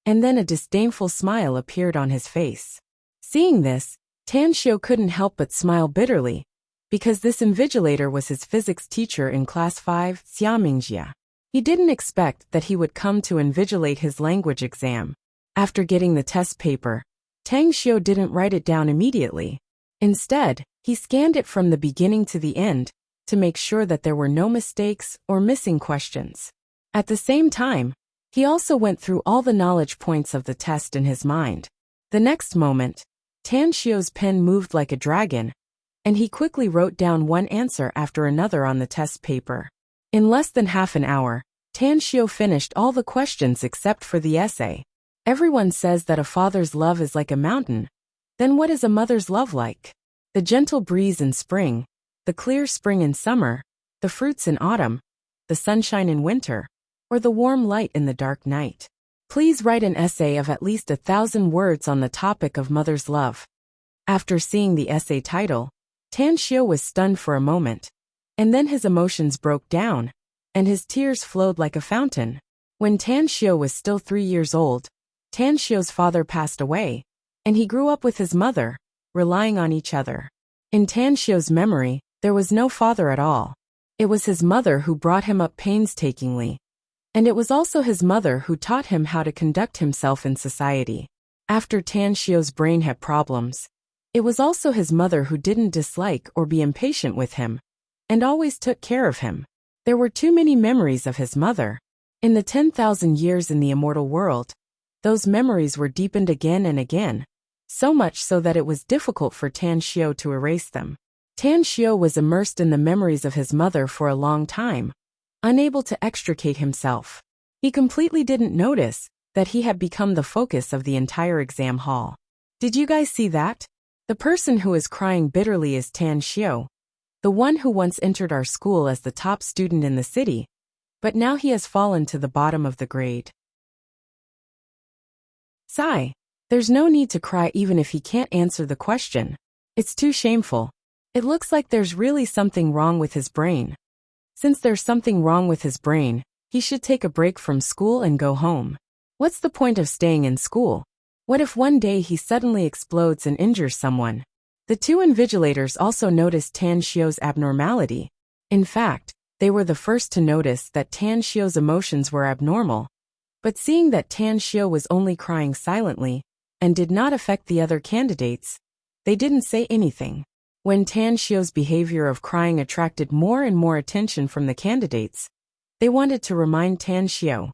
and then a disdainful smile appeared on his face. Seeing this, Tanxiu couldn't help but smile bitterly, because this invigilator was his physics teacher in Class 5, Xiamingxia. He didn't expect that he would come to invigilate his language exam. After getting the test paper, Tanxiu didn't write it down immediately. Instead, he scanned it from the beginning to the end to make sure that there were no mistakes or missing questions. At the same time, he also went through all the knowledge points of the test in his mind. The next moment, Tanxiu's pen moved like a dragon, and he quickly wrote down one answer after another on the test paper. In less than half an hour, Tanxiu finished all the questions except for the essay. Everyone says that a father's love is like a mountain. Then what is a mother's love like? The gentle breeze in spring, the clear spring in summer, the fruits in autumn, the sunshine in winter, or the warm light in the dark night. Please write an essay of at least 1,000 words on the topic of mother's love. After seeing the essay title, Tanxiu was stunned for a moment, and then his emotions broke down, and his tears flowed like a fountain. When Tanxiu was still 3 years old, Tanxiu's father passed away, and he grew up with his mother, relying on each other. In Tanxiu's memory, there was no father at all. It was his mother who brought him up painstakingly, and it was also his mother who taught him how to conduct himself in society. After Tanxiu's brain had problems, it was also his mother who didn't dislike or be impatient with him, and always took care of him. There were too many memories of his mother. In the 10,000 years in the immortal world, those memories were deepened again and again, so much so that it was difficult for Tanxiu to erase them. Tanxiu was immersed in the memories of his mother for a long time, unable to extricate himself. He completely didn't notice that he had become the focus of the entire exam hall. Did you guys see that? The person who is crying bitterly is Tanxiu, the one who once entered our school as the top student in the city, but now he has fallen to the bottom of the grade. Sigh. There's no need to cry even if he can't answer the question. It's too shameful. It looks like there's really something wrong with his brain. Since there's something wrong with his brain, he should take a break from school and go home. What's the point of staying in school? What if one day he suddenly explodes and injures someone? The 2 invigilators also noticed Tanxiu's abnormality. In fact, they were the first to notice that Tanxiu's emotions were abnormal. But seeing that Tanxiu was only crying silently and did not affect the other candidates, they didn't say anything. When Tanxiu's behavior of crying attracted more and more attention from the candidates, they wanted to remind Tanxiu,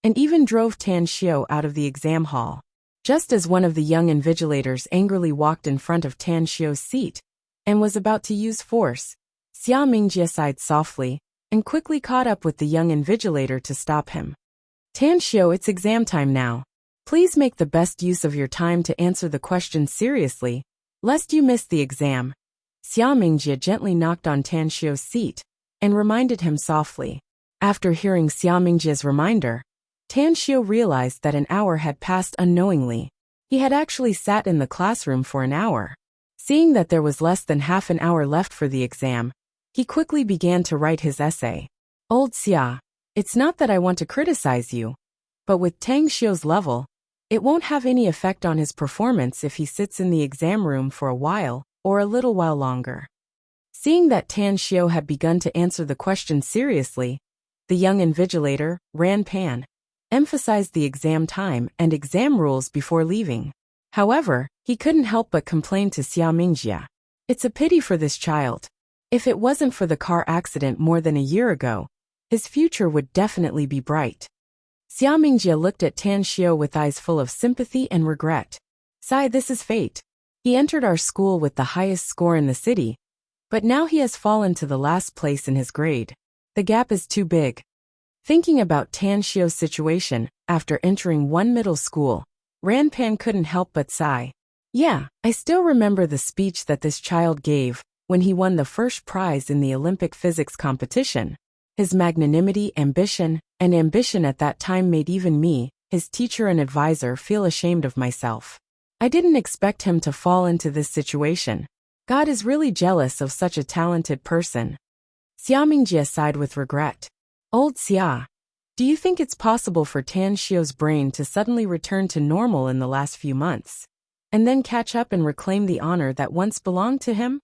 and even drove Tanxiu out of the exam hall. Just as one of the young invigilators angrily walked in front of Tanxiu's seat and was about to use force, Xiamingxia sighed softly and quickly caught up with the young invigilator to stop him. Tanxiu, it's exam time now. Please make the best use of your time to answer the questions seriously, lest you miss the exam. Xia Mingjie gently knocked on Tanxiu's seat and reminded him softly. After hearing Xia Mingjie's reminder, Tanxiu realized that an hour had passed unknowingly. He had actually sat in the classroom for an hour. Seeing that there was less than half an hour left for the exam, he quickly began to write his essay. Old Xia, it's not that I want to criticize you, but with Tanxiu's level, it won't have any effect on his performance if he sits in the exam room for a while or a little while longer. Seeing that Tanxiu had begun to answer the question seriously, the young invigilator, Ran Pan, emphasized the exam time and exam rules before leaving. However, he couldn't help but complain to Xia Mingjie. It's a pity for this child. If it wasn't for the car accident more than a year ago, his future would definitely be bright. Xia Mingjie looked at Tanxiu with eyes full of sympathy and regret. Sai, this is fate. He entered our school with the highest score in the city, but now he has fallen to the last place in his grade. The gap is too big. Thinking about Tanxiu's situation, after entering one middle school, Ran Pan couldn't help but sigh. Yeah, I still remember the speech that this child gave when he won the first prize in the Olympic physics competition. His magnanimity, ambition at that time made even me, his teacher and advisor, feel ashamed of myself. I didn't expect him to fall into this situation. God is really jealous of such a talented person. Xia Mingjie sighed with regret. Old Xia, do you think it's possible for Tanxiu's brain to suddenly return to normal in the last few months, and then catch up and reclaim the honor that once belonged to him?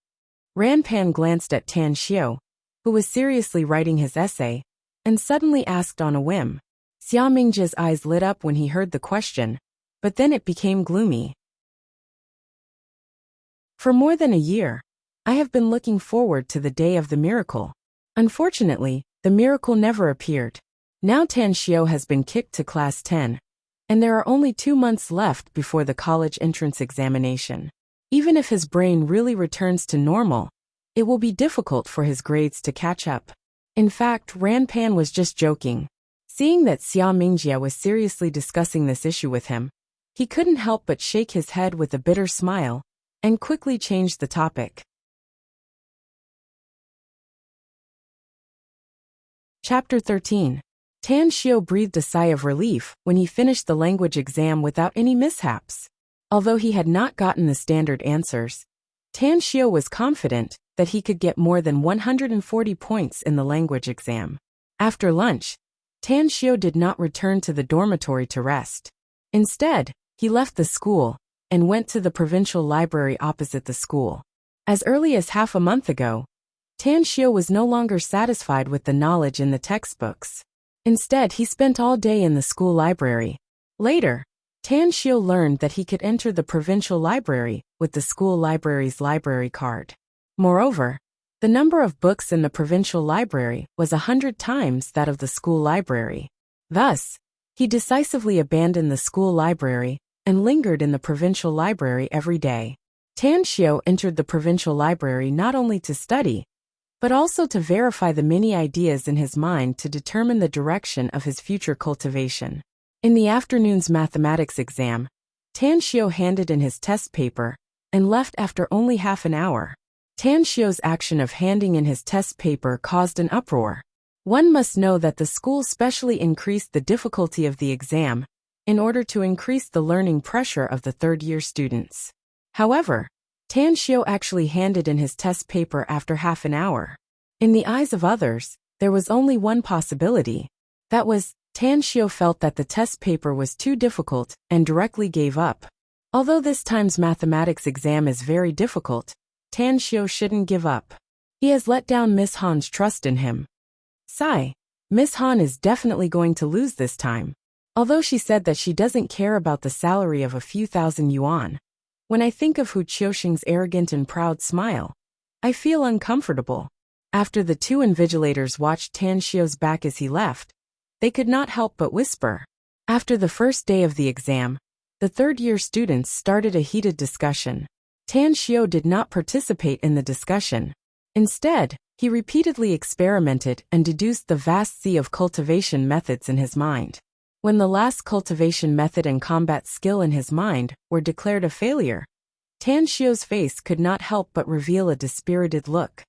Ran Pan glanced at Tanxiu, who was seriously writing his essay, and suddenly asked on a whim. Xia Mingjie's eyes lit up when he heard the question, but then it became gloomy. For more than a year, I have been looking forward to the day of the miracle. Unfortunately, the miracle never appeared. Now Tanxiu has been kicked to class 10, and there are only 2 months left before the college entrance examination. Even if his brain really returns to normal, it will be difficult for his grades to catch up. In fact, Ran Pan was just joking. Seeing that Xia Mingjie was seriously discussing this issue with him, he couldn't help but shake his head with a bitter smile and quickly changed the topic. Chapter 13. Tanxiu breathed a sigh of relief when he finished the language exam without any mishaps. Although he had not gotten the standard answers, Tanxiu was confident that he could get more than 140 points in the language exam. After lunch, Tanxiu did not return to the dormitory to rest. Instead, he left the school and went to the provincial library opposite the school. As early as half a month ago, Tanxiu was no longer satisfied with the knowledge in the textbooks. Instead, he spent all day in the school library. Later, Tanxiu learned that he could enter the provincial library with the school library's library card. Moreover, the number of books in the provincial library was 100 times that of the school library. Thus, he decisively abandoned the school library and lingered in the provincial library every day. Tanxiu entered the provincial library not only to study, but also to verify the many ideas in his mind to determine the direction of his future cultivation. In the afternoon's mathematics exam, Tanxiu handed in his test paper and left after only half an hour. Tanxiu's action of handing in his test paper caused an uproar. One must know that the school specially increased the difficulty of the exam in order to increase the learning pressure of the third-year students. However, Tanxiu actually handed in his test paper after half an hour. In the eyes of others, there was only one possibility. That was, Tanxiu felt that the test paper was too difficult and directly gave up. Although this time's mathematics exam is very difficult, Tanxiu shouldn't give up. He has let down Miss Han's trust in him. Sigh. Miss Han is definitely going to lose this time. Although she said that she doesn't care about the salary of a few thousand yuan. When I think of Hu Qiuxing's arrogant and proud smile, I feel uncomfortable. After the two invigilators watched Tanxiu's back as he left, they could not help but whisper. After the first day of the exam, the third-year students started a heated discussion. Tanxiu did not participate in the discussion. Instead, he repeatedly experimented and deduced the vast sea of cultivation methods in his mind. when the last cultivation method and combat skill in his mind were declared a failure. Tan Xiu's face could not help but reveal a dispirited look.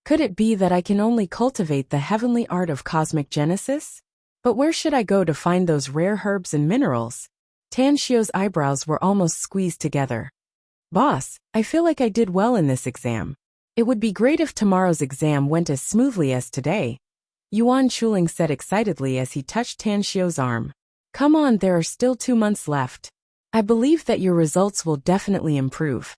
Could it be that I can only cultivate the heavenly art of cosmic genesis? But where should I go to find those rare herbs and minerals? Tan Xiu's eyebrows were almost squeezed together. Boss, I feel like I did well in this exam. It would be great if tomorrow's exam went as smoothly as today. Yuan Chuling said excitedly as he touched Tan Xiu's arm. Come on, there are still 2 months left. I believe that your results will definitely improve.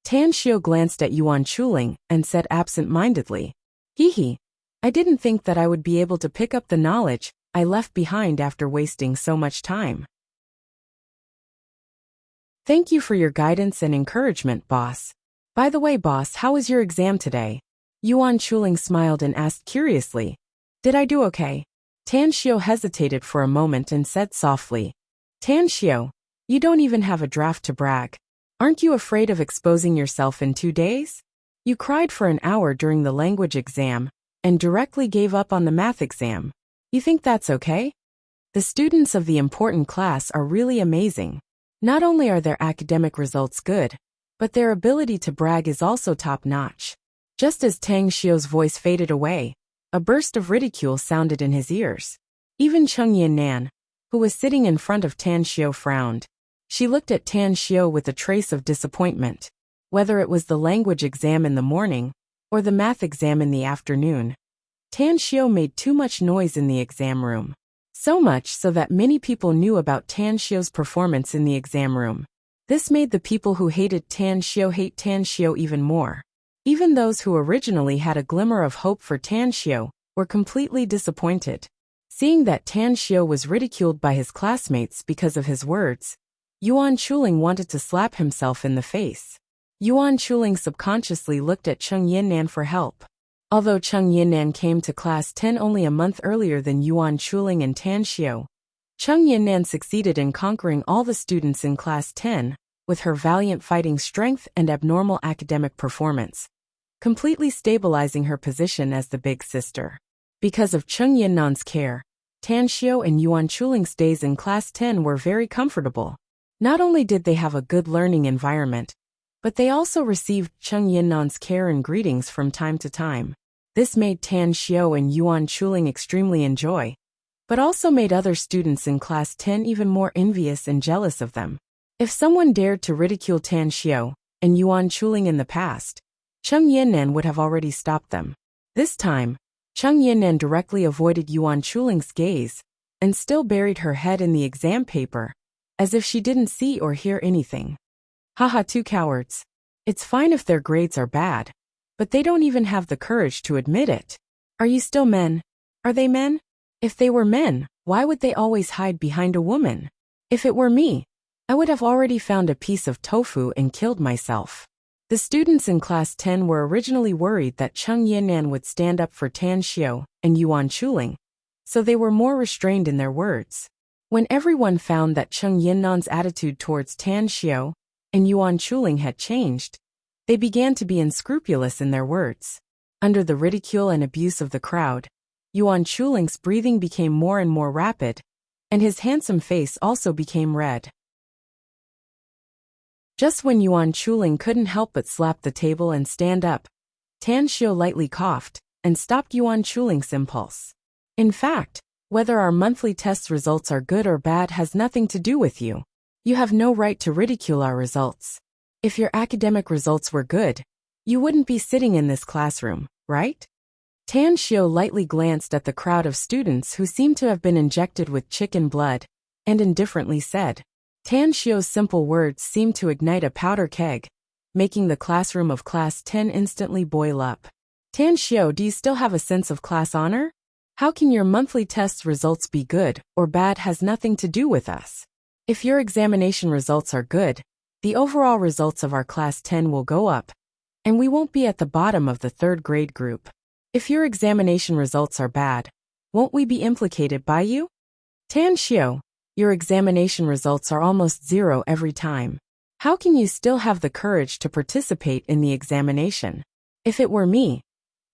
Tan Xiu glanced at Yuan Chuling and said absent-mindedly, Hee, I didn't think that I would be able to pick up the knowledge I left behind after wasting so much time. Thank you for your guidance and encouragement, boss. By the way, boss, how was your exam today? Yuan Chuling smiled and asked curiously. Did I do okay? Tan Xiu hesitated for a moment and said softly. Tan Xiu, you don't even have a draft to brag. Aren't you afraid of exposing yourself in 2 days? You cried for an hour during the language exam and directly gave up on the math exam. You think that's okay? The students of the important class are really amazing. Not only are their academic results good, but their ability to brag is also top-notch. Just as Tang Xiu's voice faded away, a burst of ridicule sounded in his ears. Even Cheng Yinnan, who was sitting in front of Tan Xiu, frowned. She looked at Tan Xiu with a trace of disappointment. Whether it was the language exam in the morning or the math exam in the afternoon, Tan Xiu made too much noise in the exam room. So much so that many people knew about Tan Xiu's performance in the exam room. This made the people who hated Tan Xiu hate Tan Xiu even more. Even those who originally had a glimmer of hope for Tan Xiu were completely disappointed. Seeing that Tan Xiu was ridiculed by his classmates because of his words, Yuan Chuling wanted to slap himself in the face. Yuan Chuling subconsciously looked at Cheng Yinnan for help. Although Cheng Yinnan came to class 10 only a month earlier than Yuan Chuling and Tan Xiu, Cheng Yinnan succeeded in conquering all the students in class 10 with her valiant fighting strength and abnormal academic performance, completely stabilizing her position as the big sister. Because of Cheng Yinnan's care, Tan Xiu and Yuan Chuling's days in class 10 were very comfortable. Not only did they have a good learning environment, but they also received Cheng Yinnan's care and greetings from time to time. This made Tan Xiu and Yuan Chuling extremely enjoy, but also made other students in class 10 even more envious and jealous of them. If someone dared to ridicule Tan Xiu and Yuan Chuling in the past, Cheng Yinnan would have already stopped them. This time, Cheng Yinnan directly avoided Yuan Chuling's gaze and still buried her head in the exam paper, as if she didn't see or hear anything. Haha, 2 cowards. It's fine if their grades are bad, but they don't even have the courage to admit it. Are you still men? Are they men? If they were men, why would they always hide behind a woman? If it were me, I would have already found a piece of tofu and killed myself. The students in class 10 were originally worried that Cheng Yinnan would stand up for Tan Xiu and Yuan Chuling, so they were more restrained in their words. When everyone found that Cheng Yinnan's attitude towards Tan Xiu and Yuan Chuling had changed, they began to be unscrupulous in their words. Under the ridicule and abuse of the crowd, Yuan Chuling's breathing became more and more rapid, and his handsome face also became red. Just when Yuan Chuling couldn't help but slap the table and stand up, Tan Xiu lightly coughed and stopped Yuan Chuling's impulse. In fact, whether our monthly test results are good or bad has nothing to do with you. You have no right to ridicule our results. If your academic results were good, you wouldn't be sitting in this classroom, right? Tan Xiu lightly glanced at the crowd of students who seemed to have been injected with chicken blood, and indifferently said. Tan Xiu's simple words seemed to ignite a powder keg, making the classroom of class 10 instantly boil up. Tan Xiu, do you still have a sense of class honor? How can your monthly test results be good or bad has nothing to do with us. If your examination results are good, the overall results of our class 10 will go up, and we won't be at the bottom of the 3rd grade group. If your examination results are bad, won't we be implicated by you? Tan Xiu, your examination results are almost 0 every time. How can you still have the courage to participate in the examination? If it were me,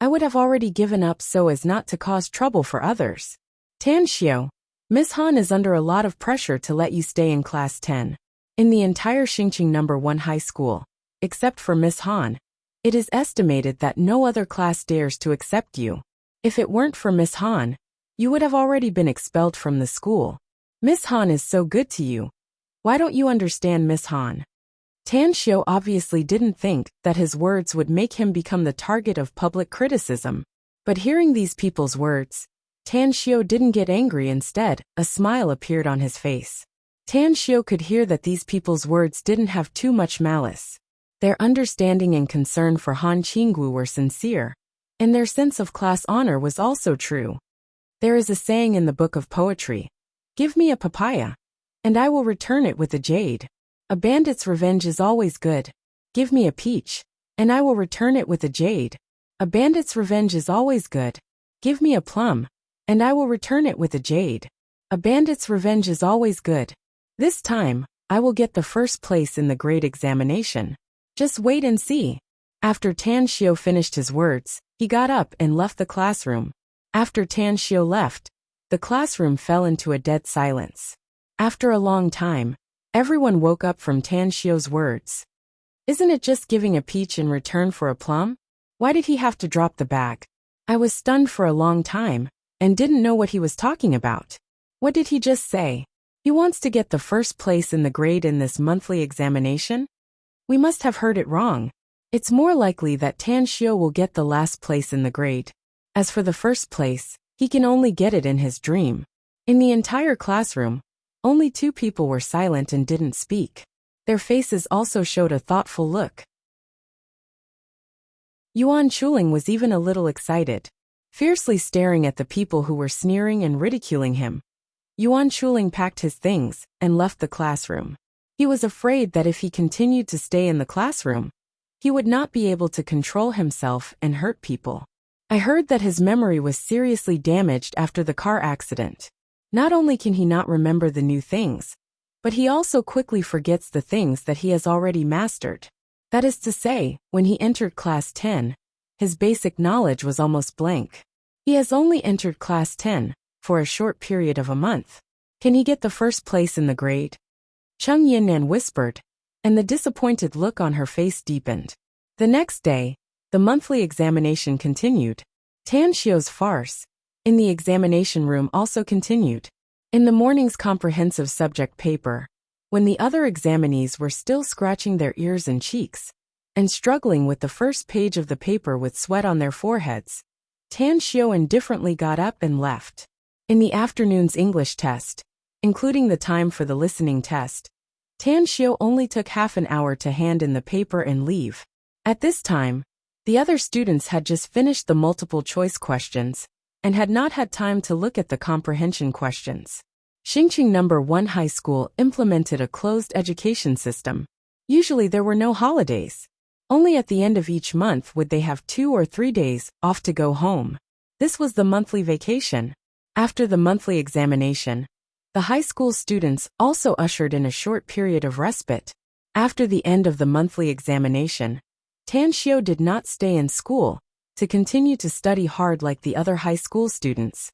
I would have already given up so as not to cause trouble for others. Tan Xiu, Miss Han is under a lot of pressure to let you stay in class 10. In the entire Xingqing No. 1 high school, except for Miss Han, it is estimated that no other class dares to accept you. If it weren't for Miss Han, you would have already been expelled from the school. Miss Han is so good to you. Why don't you understand Miss Han? Tan Xiu obviously didn't think that his words would make him become the target of public criticism. But hearing these people's words, Tan Xiu didn't get angry. Instead, a smile appeared on his face. Tan Xiu could hear that these people's words didn't have too much malice. Their understanding and concern for Han Qinggu were sincere, and their sense of class honor was also true. There is a saying in the book of poetry, "Give me a papaya, and I will return it with a jade. A bandit's revenge is always good. Give me a peach, and I will return it with a jade. A bandit's revenge is always good. Give me a plum, and I will return it with a jade. A bandit's revenge is always good. This time, I will get the first place in the grade examination. Just wait and see." After Tan Xiu finished his words, he got up and left the classroom. After Tan Xiu left, the classroom fell into a dead silence. After a long time, everyone woke up from Tan Xiu's words. Isn't it just giving a peach in return for a plum? Why did he have to drop the bag? I was stunned for a long time, and didn't know what he was talking about. What did he just say? He wants to get the first place in the grade in this monthly examination? We must have heard it wrong. It's more likely that Tan Xiu will get the last place in the grade. As for the first place, he can only get it in his dream. In the entire classroom, only 2 people were silent and didn't speak. Their faces also showed a thoughtful look. Yuan Chuling was even a little excited, fiercely staring at the people who were sneering and ridiculing him. Yuan Chuling packed his things and left the classroom. He was afraid that if he continued to stay in the classroom, he would not be able to control himself and hurt people. I heard that his memory was seriously damaged after the car accident. Not only can he not remember the new things, but he also quickly forgets the things that he has already mastered. That is to say, when he entered class 10, his basic knowledge was almost blank. He has only entered class 10 for a short period of a month. Can he get the first place in the grade? Cheng Yinnan whispered, and the disappointed look on her face deepened. The next day, the monthly examination continued. Tan Xiu's farce in the examination room also continued. In the morning's comprehensive subject paper, when the other examinees were still scratching their ears and cheeks, and struggling with the first page of the paper with sweat on their foreheads, Tan Xiu indifferently got up and left. In the afternoon's English test, including the time for the listening test, Tan Xiu only took half an hour to hand in the paper and leave. At this time, the other students had just finished the multiple-choice questions and had not had time to look at the comprehension questions. Xingqing No. 1 high school implemented a closed education system. Usually there were no holidays. Only at the end of each month would they have 2 or 3 days off to go home. This was the monthly vacation. After the monthly examination, the high school students also ushered in a short period of respite. After the end of the monthly examination, Tan Xiu did not stay in school to continue to study hard like the other high school students,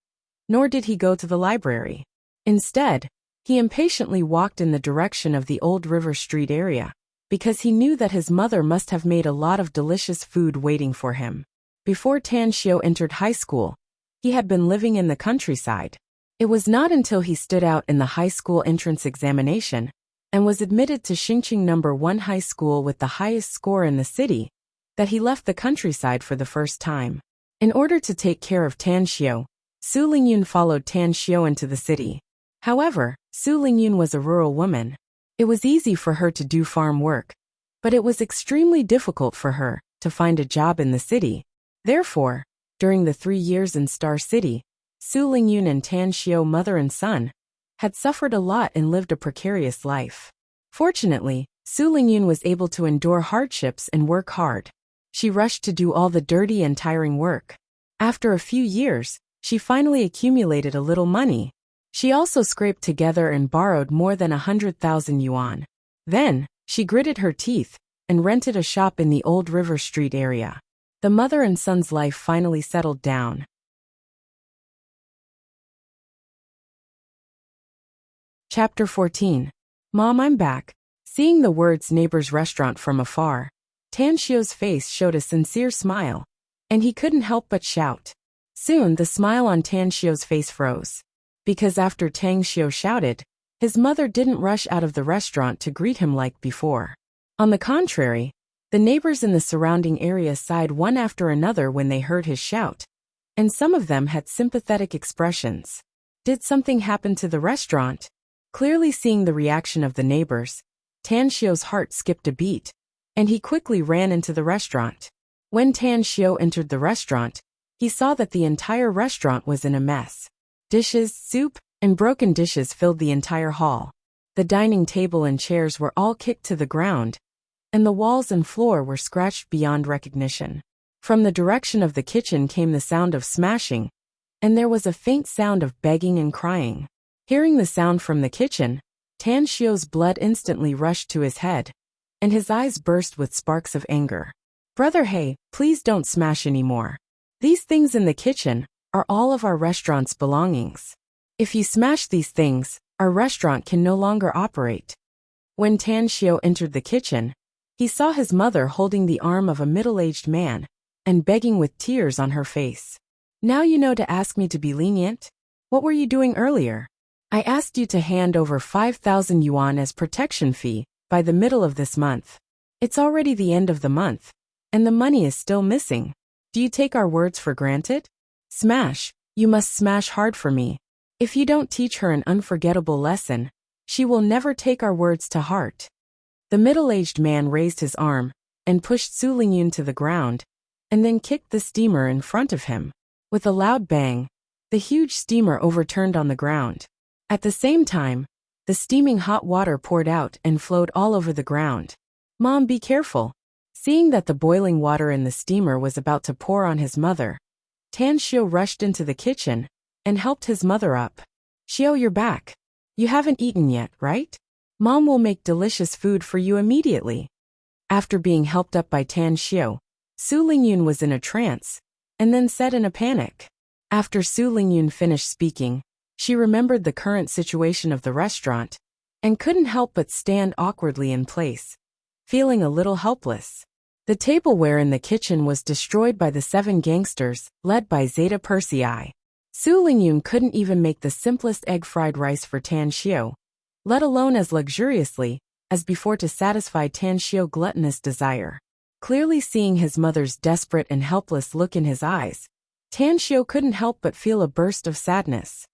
nor did he go to the library. Instead, he impatiently walked in the direction of the Old River Street area, because he knew that his mother must have made a lot of delicious food waiting for him. Before Tan Xiu entered high school, he had been living in the countryside. It was not until he stood out in the high school entrance examination and was admitted to Xingqing No. 1 high school with the highest score in the city that he left the countryside for the first time. In order to take care of Tan Xiu, Su Lingyun followed Tan Xiu into the city. However, Su Lingyun was a rural woman. It was easy for her to do farm work, but it was extremely difficult for her to find a job in the city. Therefore, during the 3 years in Star City, Su Lingyun and Tan Xiu, mother and son, had suffered a lot and lived a precarious life. Fortunately, Su Lingyun was able to endure hardships and work hard. She rushed to do all the dirty and tiring work. After a few years, she finally accumulated a little money. She also scraped together and borrowed more than 100,000 yuan. Then, she gritted her teeth and rented a shop in the Old River Street area. The mother and son's life finally settled down. Chapter 14. Mom, I'm back. Seeing the words neighbor's restaurant from afar, Tan Xiu's face showed a sincere smile, and he couldn't help but shout. Soon the smile on Tan Xiu's face froze. Because after Tang Xiu shouted, his mother didn't rush out of the restaurant to greet him like before. On the contrary, the neighbors in the surrounding area sighed one after another when they heard his shout, and some of them had sympathetic expressions. Did something happen to the restaurant? Clearly seeing the reaction of the neighbors, Tan Xiu's heart skipped a beat, and he quickly ran into the restaurant. When Tan Xiu entered the restaurant, he saw that the entire restaurant was in a mess. Dishes, soup, and broken dishes filled the entire hall. The dining table and chairs were all kicked to the ground, and the walls and floor were scratched beyond recognition. From the direction of the kitchen came the sound of smashing, and there was a faint sound of begging and crying. Hearing the sound from the kitchen, Tan Xiu's blood instantly rushed to his head, and his eyes burst with sparks of anger. Brother He, please don't smash anymore. These things in the kitchen are all of our restaurant's belongings. If you smash these things, our restaurant can no longer operate. When Tan Xiu entered the kitchen, he saw his mother holding the arm of a middle-aged man and begging with tears on her face. Now you know to ask me to be lenient? What were you doing earlier? I asked you to hand over 5,000 yuan as protection fee by the middle of this month. It's already the end of the month, and the money is still missing. Do you take our words for granted? Smash, you must smash hard for me. If you don't teach her an unforgettable lesson, she will never take our words to heart. The middle-aged man raised his arm and pushed Su Lingyun to the ground, and then kicked the steamer in front of him. With a loud bang, the huge steamer overturned on the ground. At the same time, the steaming hot water poured out and flowed all over the ground. Mom, be careful. Seeing that the boiling water in the steamer was about to pour on his mother, Tan Xiu rushed into the kitchen and helped his mother up. Xiu, you're back. You haven't eaten yet, right? Mom will make delicious food for you immediately. After being helped up by Tan Xiu, Su Lingyun was in a trance, and then said in a panic. After Su Lingyun finished speaking, she remembered the current situation of the restaurant, and couldn't help but stand awkwardly in place, feeling a little helpless. The tableware in the kitchen was destroyed by the 7 gangsters, led by Zeta Persei. Su Lingyun couldn't even make the simplest egg fried rice for Tan Xiu, let alone as luxuriously as before to satisfy Tan Xiu's gluttonous desire. Clearly seeing his mother's desperate and helpless look in his eyes, Tan Xiu couldn't help but feel a burst of sadness.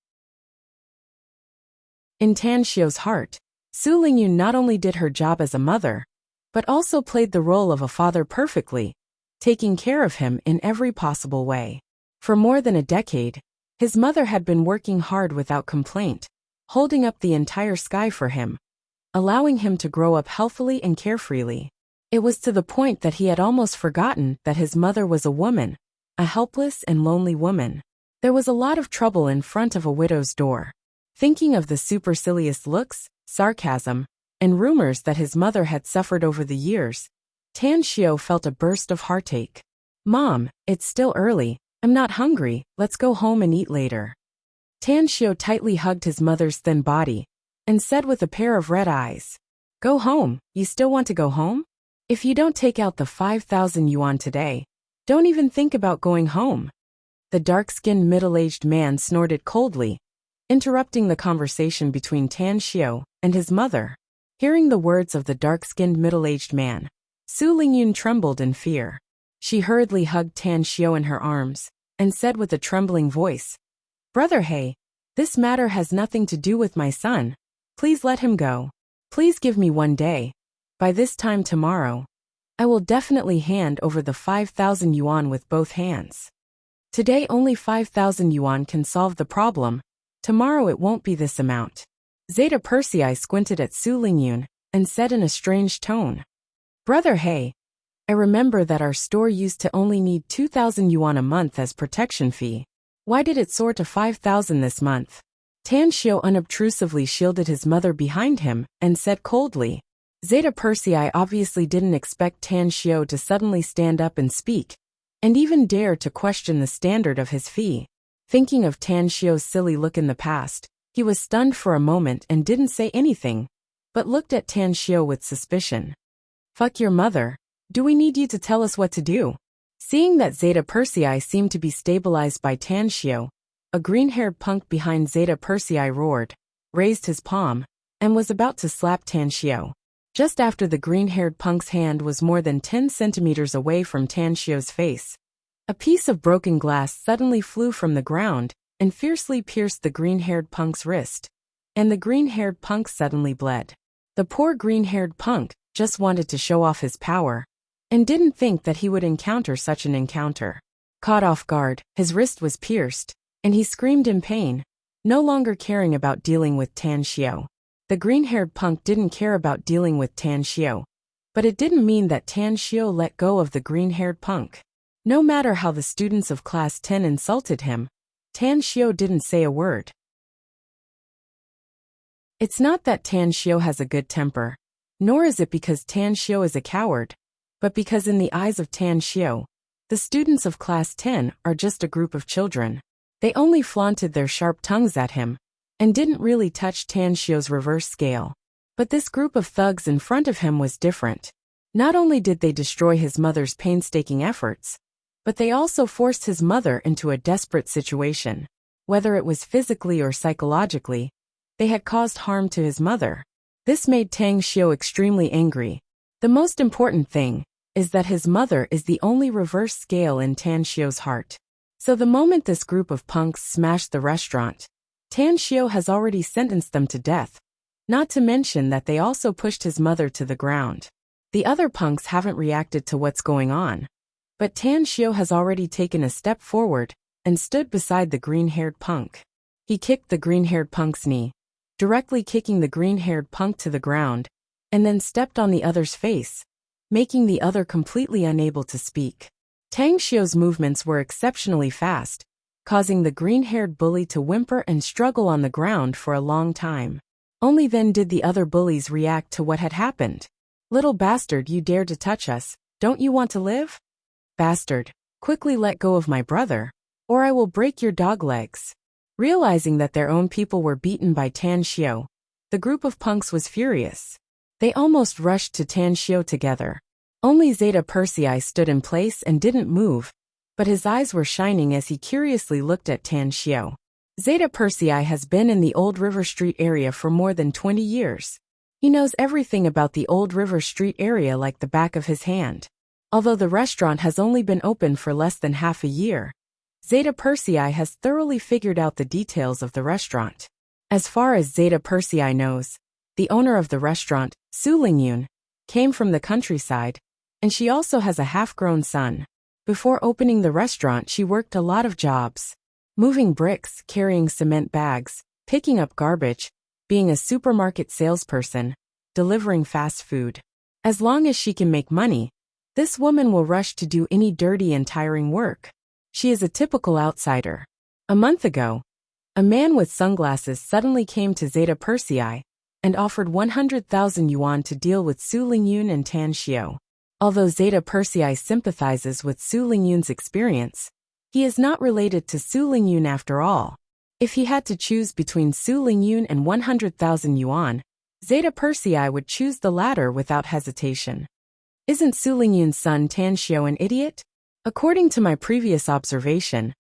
In Tan Xiu's heart, Su Lingyun not only did her job as a mother, but also played the role of a father perfectly, taking care of him in every possible way. For more than a decade, his mother had been working hard without complaint, holding up the entire sky for him, allowing him to grow up healthily and carefreely. It was to the point that he had almost forgotten that his mother was a woman, a helpless and lonely woman. There was a lot of trouble in front of a widow's door. Thinking of the supercilious looks, sarcasm, and rumors that his mother had suffered over the years, Tan Xiu felt a burst of heartache. Mom, it's still early. I'm not hungry. Let's go home and eat later. Tan Xiu tightly hugged his mother's thin body and said with a pair of red eyes, Go home. You still want to go home? If you don't take out the 5,000 yuan today, don't even think about going home. The dark-skinned middle-aged man snorted coldly, interrupting the conversation between Tan Xiu and his mother. Hearing the words of the dark-skinned middle-aged man, Su Lingyun trembled in fear. She hurriedly hugged Tan Xiu in her arms and said with a trembling voice, Brother He, this matter has nothing to do with my son. Please let him go. Please give me 1 day. By this time tomorrow, I will definitely hand over the 5,000 yuan with both hands. Today only 5,000 yuan can solve the problem. Tomorrow it won't be this amount. Zeta Persei squinted at Su Lingyun and said in a strange tone, Brother He, I remember that our store used to only need 2,000 yuan a month as protection fee. Why did it soar to 5,000 this month? Tan Xiu unobtrusively shielded his mother behind him and said coldly. Zeta Persei obviously didn't expect Tan Xiu to suddenly stand up and speak, and even dare to question the standard of his fee. Thinking of Tan Xiu's silly look in the past, he He was stunned for a moment and didn't say anything, but looked at Tan Xiao with suspicion. Fuck your mother. Do we need you to tell us what to do? Seeing that Zeta Persei seemed to be stabilized by Tan Xiao, a green-haired punk behind Zeta Persei roared, raised his palm, and was about to slap Tan Xiao. Just after the green-haired punk's hand was more than 10 centimeters away from Tan Xiao's face, a piece of broken glass suddenly flew from the ground and fiercely pierced the green-haired punk's wrist, and the green-haired punk suddenly bled. The poor green-haired punk just wanted to show off his power, and didn't think that he would encounter such an encounter. Caught off guard, his wrist was pierced, and he screamed in pain, no longer caring about dealing with Tan Xiao. The green-haired punk didn't care about dealing with Tan Xiao, but it didn't mean that Tan Xiao let go of the green-haired punk. No matter how the students of Class 10 insulted him, Tan Xiao didn't say a word. It's not that Tan Xiao has a good temper, nor is it because Tan Xiao is a coward, but because in the eyes of Tan Xiao, the students of Class 10 are just a group of children. They only flaunted their sharp tongues at him, and didn't really touch Tan Xiao's reverse scale. But this group of thugs in front of him was different. Not only did they destroy his mother's painstaking efforts, but they also forced his mother into a desperate situation. Whether it was physically or psychologically, they had caused harm to his mother. This made Tan Xiao extremely angry. The most important thing is that his mother is the only reverse scale in Tan Xiao's heart. So the moment this group of punks smashed the restaurant, Tan Xiao has already sentenced them to death, not to mention that they also pushed his mother to the ground. The other punks haven't reacted to what's going on, but Tan Xiao has already taken a step forward and stood beside the green-haired punk. He kicked the green-haired punk's knee, directly kicking the green-haired punk to the ground, and then stepped on the other's face, making the other completely unable to speak. Tan Xiao's movements were exceptionally fast, causing the green-haired bully to whimper and struggle on the ground for a long time. Only then did the other bullies react to what had happened. "Little bastard, you dare to touch us, don't you want to live? Bastard, quickly let go of my brother, or I will break your dog legs." Realizing that their own people were beaten by Tan Xiao, the group of punks was furious. They almost rushed to Tan Xiao together. Only Zeta Persei stood in place and didn't move, but his eyes were shining as he curiously looked at Tan Xiao. Zeta Persei has been in the Old River Street area for more than 20 years. He knows everything about the Old River Street area like the back of his hand. Although the restaurant has only been open for less than half a year, Zeta Persei has thoroughly figured out the details of the restaurant. As far as Zeta Persei knows, the owner of the restaurant, Su Lingyun, came from the countryside, and she also has a half-grown son. Before opening the restaurant, she worked a lot of jobs: moving bricks, carrying cement bags, picking up garbage, being a supermarket salesperson, delivering fast food. As long as she can make money, this woman will rush to do any dirty and tiring work. She is a typical outsider. A month ago, a man with sunglasses suddenly came to Zeta Persei and offered 100,000 yuan to deal with Su Lingyun and Tan Xiao. Although Zeta Persei sympathizes with Su Lingyun's experience, he is not related to Su Lingyun after all. If he had to choose between Su Lingyun and 100,000 yuan, Zeta Persei would choose the latter without hesitation. Isn't Su Lingyun's son Tan Xiao an idiot? According to my previous observation,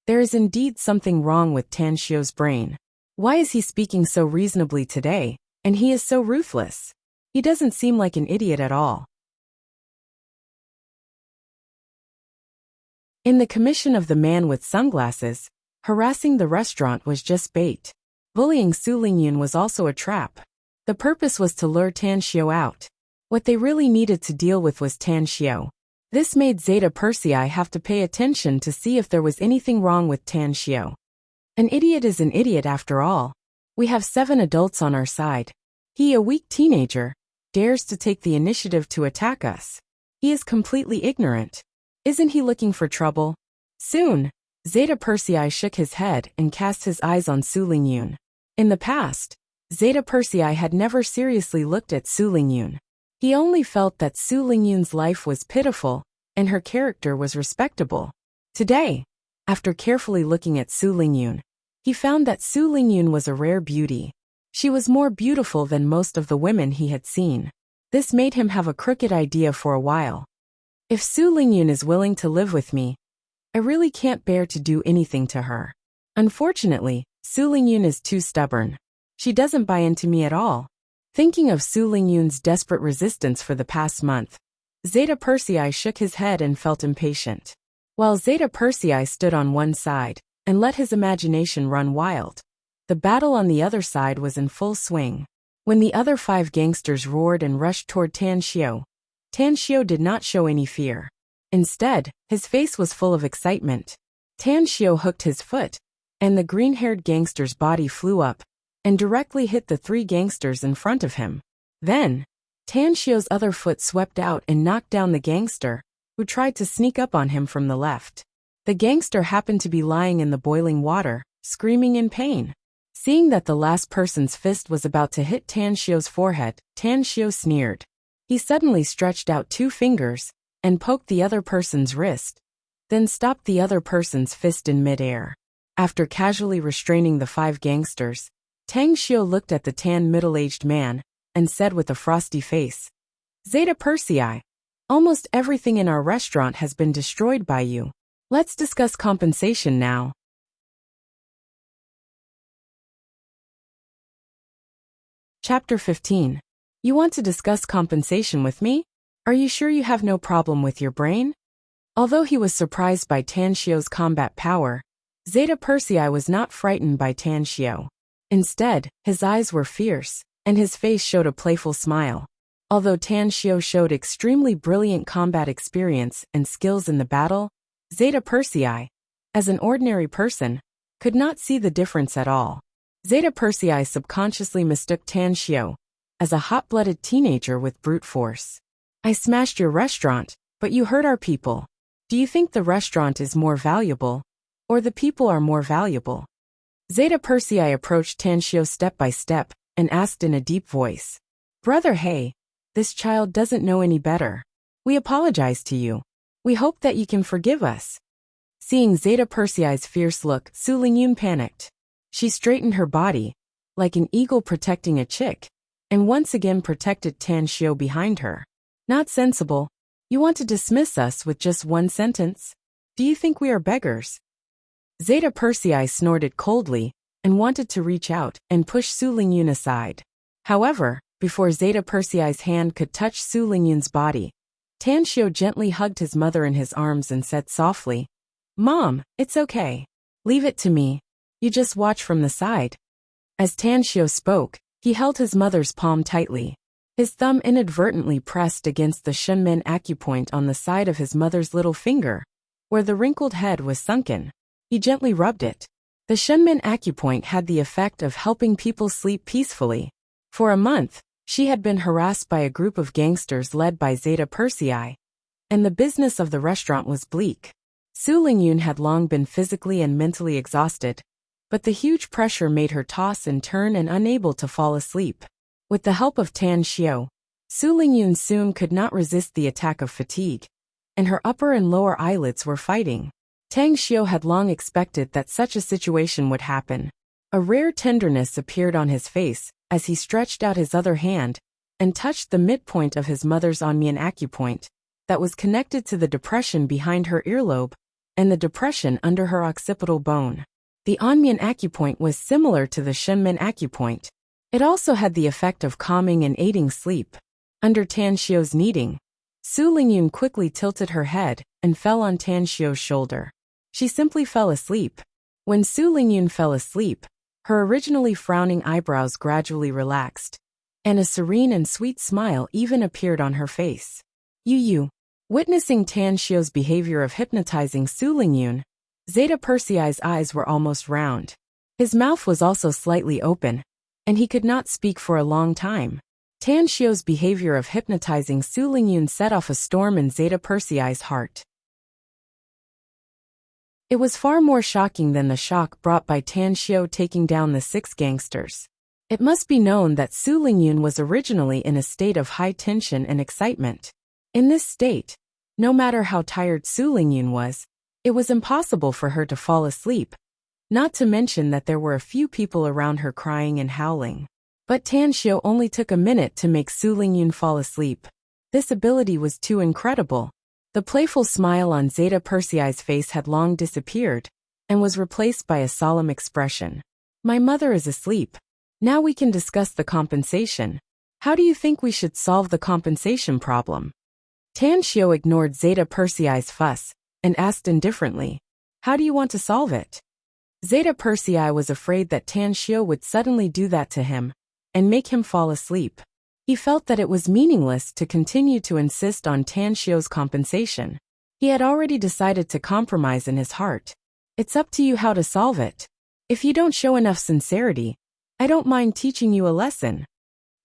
there is indeed something wrong with Tan Xiao's brain. Why is he speaking so reasonably today, and he is so ruthless? He doesn't seem like an idiot at all. In the commission of the man with sunglasses, harassing the restaurant was just bait. Bullying Su Lingyun was also a trap. The purpose was to lure Tan Xiao out. What they really needed to deal with was Tan Xiao. This made Zeta Persei have to pay attention to see if there was anything wrong with Tan Xiao. An idiot is an idiot after all. We have 7 adults on our side. He, a weak teenager, dares to take the initiative to attack us. He is completely ignorant. Isn't he looking for trouble? Soon, Zeta Persei shook his head and cast his eyes on Su Lingyun. In the past, Zeta Persei had never seriously looked at Su Lingyun. He only felt that Su Lingyun's life was pitiful, and her character was respectable. Today, after carefully looking at Su Lingyun, he found that Su Lingyun was a rare beauty. She was more beautiful than most of the women he had seen. This made him have a crooked idea for a while. If Su Lingyun is willing to live with me, I really can't bear to do anything to her. Unfortunately, Su Lingyun is too stubborn. She doesn't buy into me at all. Thinking of Su Lingyun's desperate resistance for the past month, Zeta Persei shook his head and felt impatient. While Zeta Persei stood on one side and let his imagination run wild, the battle on the other side was in full swing. When the other 5 gangsters roared and rushed toward Tan Xiu did not show any fear. Instead, his face was full of excitement. Tan Xiu hooked his foot, and the green-haired gangster's body flew up and directly hit the 3 gangsters in front of him. Then, Tan Xiu's other foot swept out and knocked down the gangster, who tried to sneak up on him from the left. The gangster happened to be lying in the boiling water, screaming in pain. Seeing that the last person's fist was about to hit Tan Xiu's forehead, Tan Xiu sneered. He suddenly stretched out 2 fingers and poked the other person's wrist, then stopped the other person's fist in midair. After casually restraining the 5 gangsters, Tang Xiu looked at the tan middle-aged man and said with a frosty face, "Zeta Persei, almost everything in our restaurant has been destroyed by you. Let's discuss compensation now." Chapter 15. You want to discuss compensation with me? Are you sure you have no problem with your brain? Although he was surprised by Tan Xiu's combat power, Zeta Persei was not frightened by Tan Xiu. Instead, his eyes were fierce, and his face showed a playful smile. Although Tan Xiu showed extremely brilliant combat experience and skills in the battle, Zeta Persei, as an ordinary person, could not see the difference at all. Zeta Persei subconsciously mistook Tan Xiu as a hot-blooded teenager with brute force. "I smashed your restaurant, but you hurt our people. Do you think the restaurant is more valuable, or the people are more valuable?" Zeta Persei approached Tan Xiu step by step and asked in a deep voice, "Brother Hey, this child doesn't know any better. We apologize to you. We hope that you can forgive us." Seeing Zeta Persei's fierce look, Su Lingyun panicked. She straightened her body, like an eagle protecting a chick, and once again protected Tan Xiu behind her. "Not sensible. You want to dismiss us with just one sentence? Do you think we are beggars?" Zeta Persei snorted coldly and wanted to reach out and push Su Lingyun aside. However, before Zeta Persei's hand could touch Su Lingyun's body, Tan Xiu gently hugged his mother in his arms and said softly, "Mom, it's okay. Leave it to me. You just watch from the side." As Tan Xiu spoke, he held his mother's palm tightly. His thumb inadvertently pressed against the Shunmen acupoint on the side of his mother's little finger, where the wrinkled head was sunken. He gently rubbed it. The Shunmen acupoint had the effect of helping people sleep peacefully. For a month, she had been harassed by a group of gangsters led by Zeta Persei, and the business of the restaurant was bleak. Su Lingyun had long been physically and mentally exhausted, but the huge pressure made her toss and turn and unable to fall asleep. With the help of Tan Xiu, Su Lingyun soon could not resist the attack of fatigue, and her upper and lower eyelids were fighting. Tang Xiu had long expected that such a situation would happen. A rare tenderness appeared on his face as he stretched out his other hand and touched the midpoint of his mother's Onmian acupoint that was connected to the depression behind her earlobe and the depression under her occipital bone. The Onmian acupoint was similar to the Shunmen acupoint. It also had the effect of calming and aiding sleep. Under Tan Xiu's kneading, Su Lingyun quickly tilted her head and fell on Tan Xiu's shoulder. She simply fell asleep. When Su Lingyun fell asleep, her originally frowning eyebrows gradually relaxed, and a serene and sweet smile even appeared on her face. Yu. Witnessing Tan Xiu's behavior of hypnotizing Su Lingyun, Zeta Persei's eyes were almost round. His mouth was also slightly open, and he could not speak for a long time. Tan Xiu's behavior of hypnotizing Su Lingyun set off a storm in Zeta Persei's heart. It was far more shocking than the shock brought by Tan Xiu taking down the 6 gangsters. It must be known that Su Lingyun was originally in a state of high tension and excitement. In this state, no matter how tired Su Lingyun was, it was impossible for her to fall asleep, Not to mention that there were a few people around her crying and howling. But Tan Xiao only took a minute to make Su Lingyun fall asleep. This ability was too incredible. The playful smile on Zeta Persei's face had long disappeared, and was replaced by a solemn expression. My mother is asleep. Now we can discuss the compensation. How do you think we should solve the compensation problem? Tan Xiao ignored Zeta Persei's fuss, and asked indifferently, how do you want to solve it? Zeta Persei was afraid that Tan Xiao would suddenly do that to him, and make him fall asleep. He felt that it was meaningless to continue to insist on Tan Xiao's compensation. He had already decided to compromise in his heart. It's up to you how to solve it. If you don't show enough sincerity, I don't mind teaching you a lesson.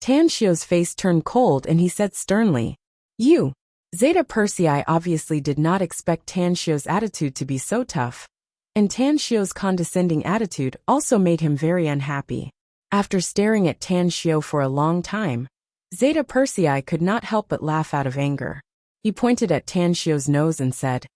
Tan Xiao's face turned cold and he said sternly, You! Zeta Persei obviously did not expect Tan Xiao's attitude to be so tough, and Tan Xiao's condescending attitude also made him very unhappy. After staring at Tan Xiao for a long time, Zeta Persei could not help but laugh out of anger. He pointed at Tan Xiao's nose and said,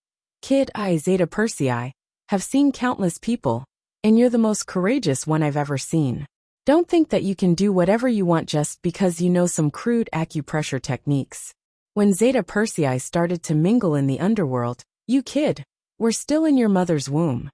Kid, I, Zeta Persei, have seen countless people, and you're the most courageous one I've ever seen. Don't think that you can do whatever you want just because you know some crude acupressure techniques. When Zeta Persei started to mingle in the underworld, you kid, were still in your mother's womb.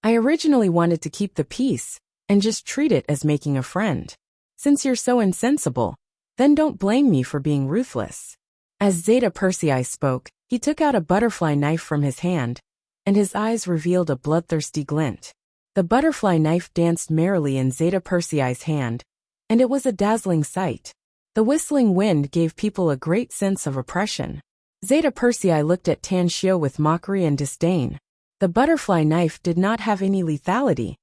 I originally wanted to keep the peace, and just treat it as making a friend. Since you're so insensible, then don't blame me for being ruthless. As Zeta Persei spoke, he took out a butterfly knife from his hand, and his eyes revealed a bloodthirsty glint. The butterfly knife danced merrily in Zeta Persei's hand, and it was a dazzling sight. The whistling wind gave people a great sense of oppression. Zeta Persei looked at Tan Xiao with mockery and disdain. The butterfly knife did not have any lethality,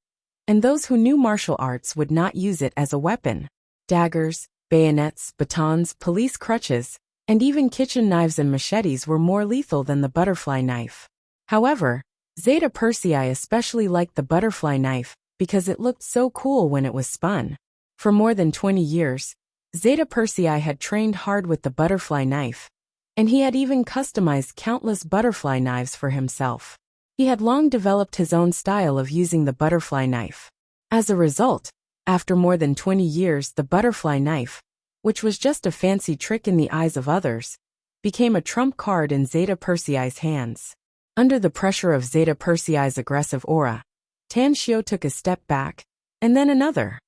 and those who knew martial arts would not use it as a weapon. Daggers, bayonets, batons, police crutches, and even kitchen knives and machetes were more lethal than the butterfly knife. However, Zeta Persei especially liked the butterfly knife because it looked so cool when it was spun. For more than 20 years, Zeta Persei had trained hard with the butterfly knife, and he had even customized countless butterfly knives for himself. He had long developed his own style of using the butterfly knife. As a result, after more than 20 years, the butterfly knife, which was just a fancy trick in the eyes of others, became a trump card in Zeta Persei's hands. Under the pressure of Zeta Persei's aggressive aura, Tan Xiao took a step back, and then another.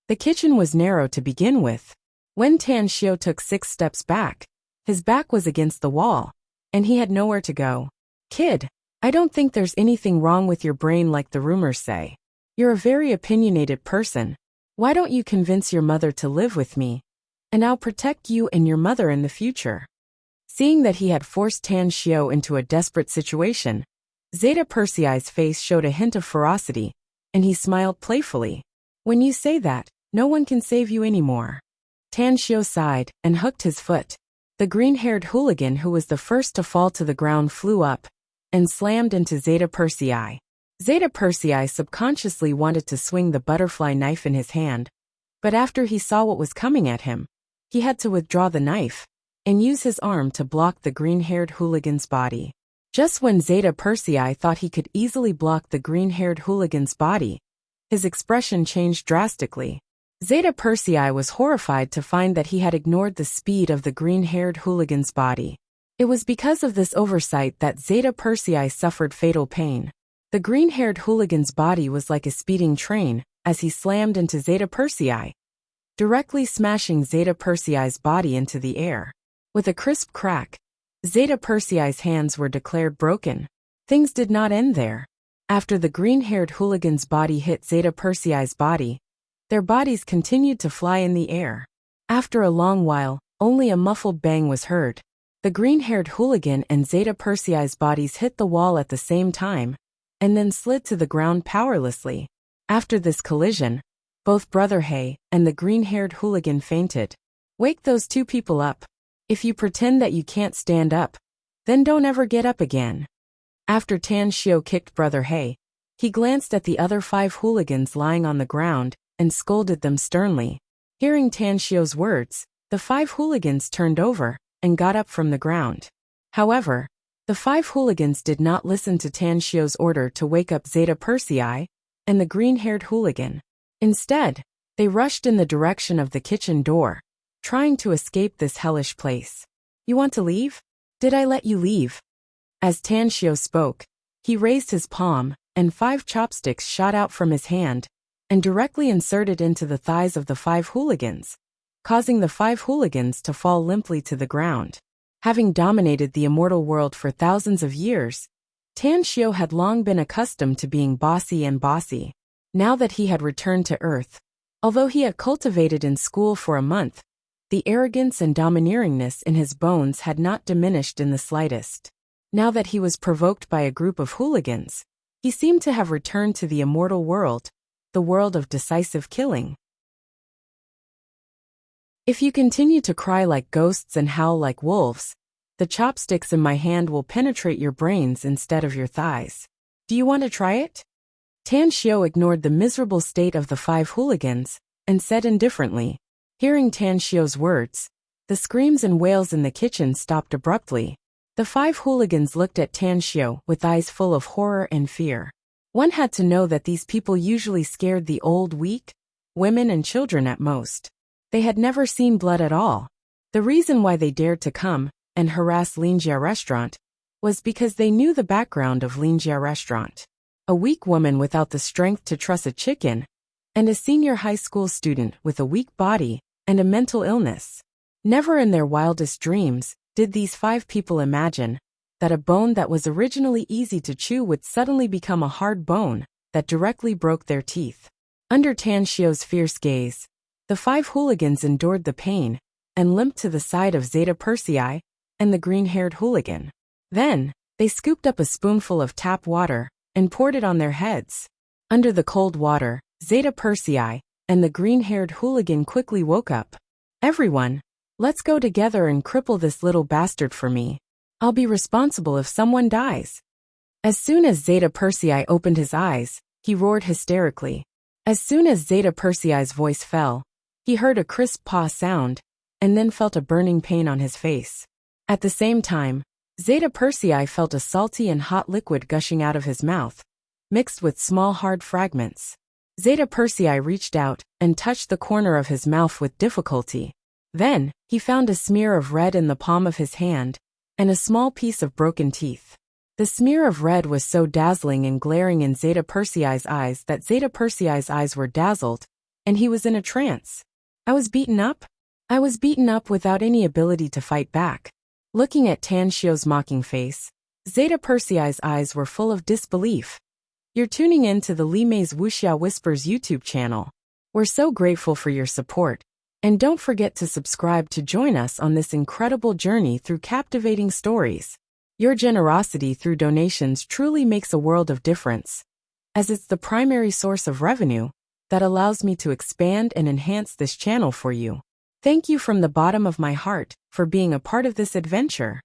The kitchen was narrow to begin with. When Tan Xiao took 6 steps back, his back was against the wall, and he had nowhere to go. Kid, I don't think there's anything wrong with your brain like the rumors say. You're a very opinionated person. Why don't you convince your mother to live with me, and I'll protect you and your mother in the future? Seeing that he had forced Tan Xiao into a desperate situation, Zeta Persei's face showed a hint of ferocity, and he smiled playfully. When you say that, no one can save you anymore. Tan Xiao sighed and hooked his foot. The green-haired hooligan who was the first to fall to the ground flew up and slammed into Zeta Persei. Zeta Persei subconsciously wanted to swing the butterfly knife in his hand, but after he saw what was coming at him, he had to withdraw the knife and use his arm to block the green-haired hooligan's body. Just when Zeta Persei thought he could easily block the green-haired hooligan's body, his expression changed drastically. Zeta Persei was horrified to find that he had ignored the speed of the green-haired hooligan's body. It was because of this oversight that Zeta Persei suffered fatal pain. The green-haired hooligan's body was like a speeding train as he slammed into Zeta Persei, directly smashing Zeta Persei's body into the air. With a crisp crack, Zeta Persei's hands were declared broken. Things did not end there. After the green-haired hooligan's body hit Zeta Persei's body, their bodies continued to fly in the air. After a long while, only a muffled bang was heard. The green-haired hooligan and Zeta Persei's bodies hit the wall at the same time, and then slid to the ground powerlessly. After this collision, both Brother He and the green-haired hooligan fainted. Wake those 2 people up. If you pretend that you can't stand up, then don't ever get up again. After Tan Xiao kicked Brother He, he glanced at the other 5 hooligans lying on the ground and scolded them sternly. Hearing Tan Xiao's words, the 5 hooligans turned over and got up from the ground. However, The 5 hooligans did not listen to Tan Xiu's order to wake up Zeta Persei and the green-haired hooligan. Instead, they rushed in the direction of the kitchen door, trying to escape this hellish place. You want to leave? Did I let you leave? As Tan Xiu spoke, he raised his palm, and 5 chopsticks shot out from his hand and directly inserted into the thighs of the 5 hooligans, causing the 5 hooligans to fall limply to the ground. Having dominated the immortal world for thousands of years, Tan Xiu had long been accustomed to being bossy and bossy. Now that he had returned to Earth, although he had cultivated in school for a month, the arrogance and domineeringness in his bones had not diminished in the slightest. Now that he was provoked by a group of hooligans, he seemed to have returned to the immortal world, the world of decisive killing. If you continue to cry like ghosts and howl like wolves, the chopsticks in my hand will penetrate your brains instead of your thighs. Do you want to try it? Tan Xiu ignored the miserable state of the 5 hooligans and said indifferently. Hearing Tan Xiu's words, the screams and wails in the kitchen stopped abruptly. The 5 hooligans looked at Tan Xiu with eyes full of horror and fear. One had to know that these people usually scared the old, weak, women and children at most. They had never seen blood at all. The reason why they dared to come and harass Linjia Restaurant was because they knew the background of Linjia Restaurant. A weak woman without the strength to truss a chicken, and a senior high school student with a weak body and a mental illness. Never in their wildest dreams did these 5 people imagine that a bone that was originally easy to chew would suddenly become a hard bone that directly broke their teeth. Under Tan Xiu's fierce gaze, the 5 hooligans endured the pain and limped to the side of Zeta Persei and the green-haired hooligan. Then, they scooped up a spoonful of tap water and poured it on their heads. Under the cold water, Zeta Persei and the green-haired hooligan quickly woke up. Everyone, let's go together and cripple this little bastard for me. I'll be responsible if someone dies. As soon as Zeta Persei opened his eyes, he roared hysterically. As soon as Zeta Persei's voice fell, he heard a crisp paw sound, and then felt a burning pain on his face. At the same time, Zeta Persei felt a salty and hot liquid gushing out of his mouth, mixed with small hard fragments. Zeta Persei reached out and touched the corner of his mouth with difficulty. Then, he found a smear of red in the palm of his hand, and a small piece of broken teeth. The smear of red was so dazzling and glaring in Zeta Persei's eyes that Zeta Persei's eyes were dazzled, and he was in a trance. I was beaten up? I was beaten up without any ability to fight back. Looking at Tan Xiu's mocking face, Zeta Persei's eyes were full of disbelief. You're tuning in to the Li Mei's Wuxia Whispers YouTube channel. We're so grateful for your support. And don't forget to subscribe to join us on this incredible journey through captivating stories. Your generosity through donations truly makes a world of difference, as it's the primary source of revenue that allows me to expand and enhance this channel for you. Thank you from the bottom of my heart for being a part of this adventure.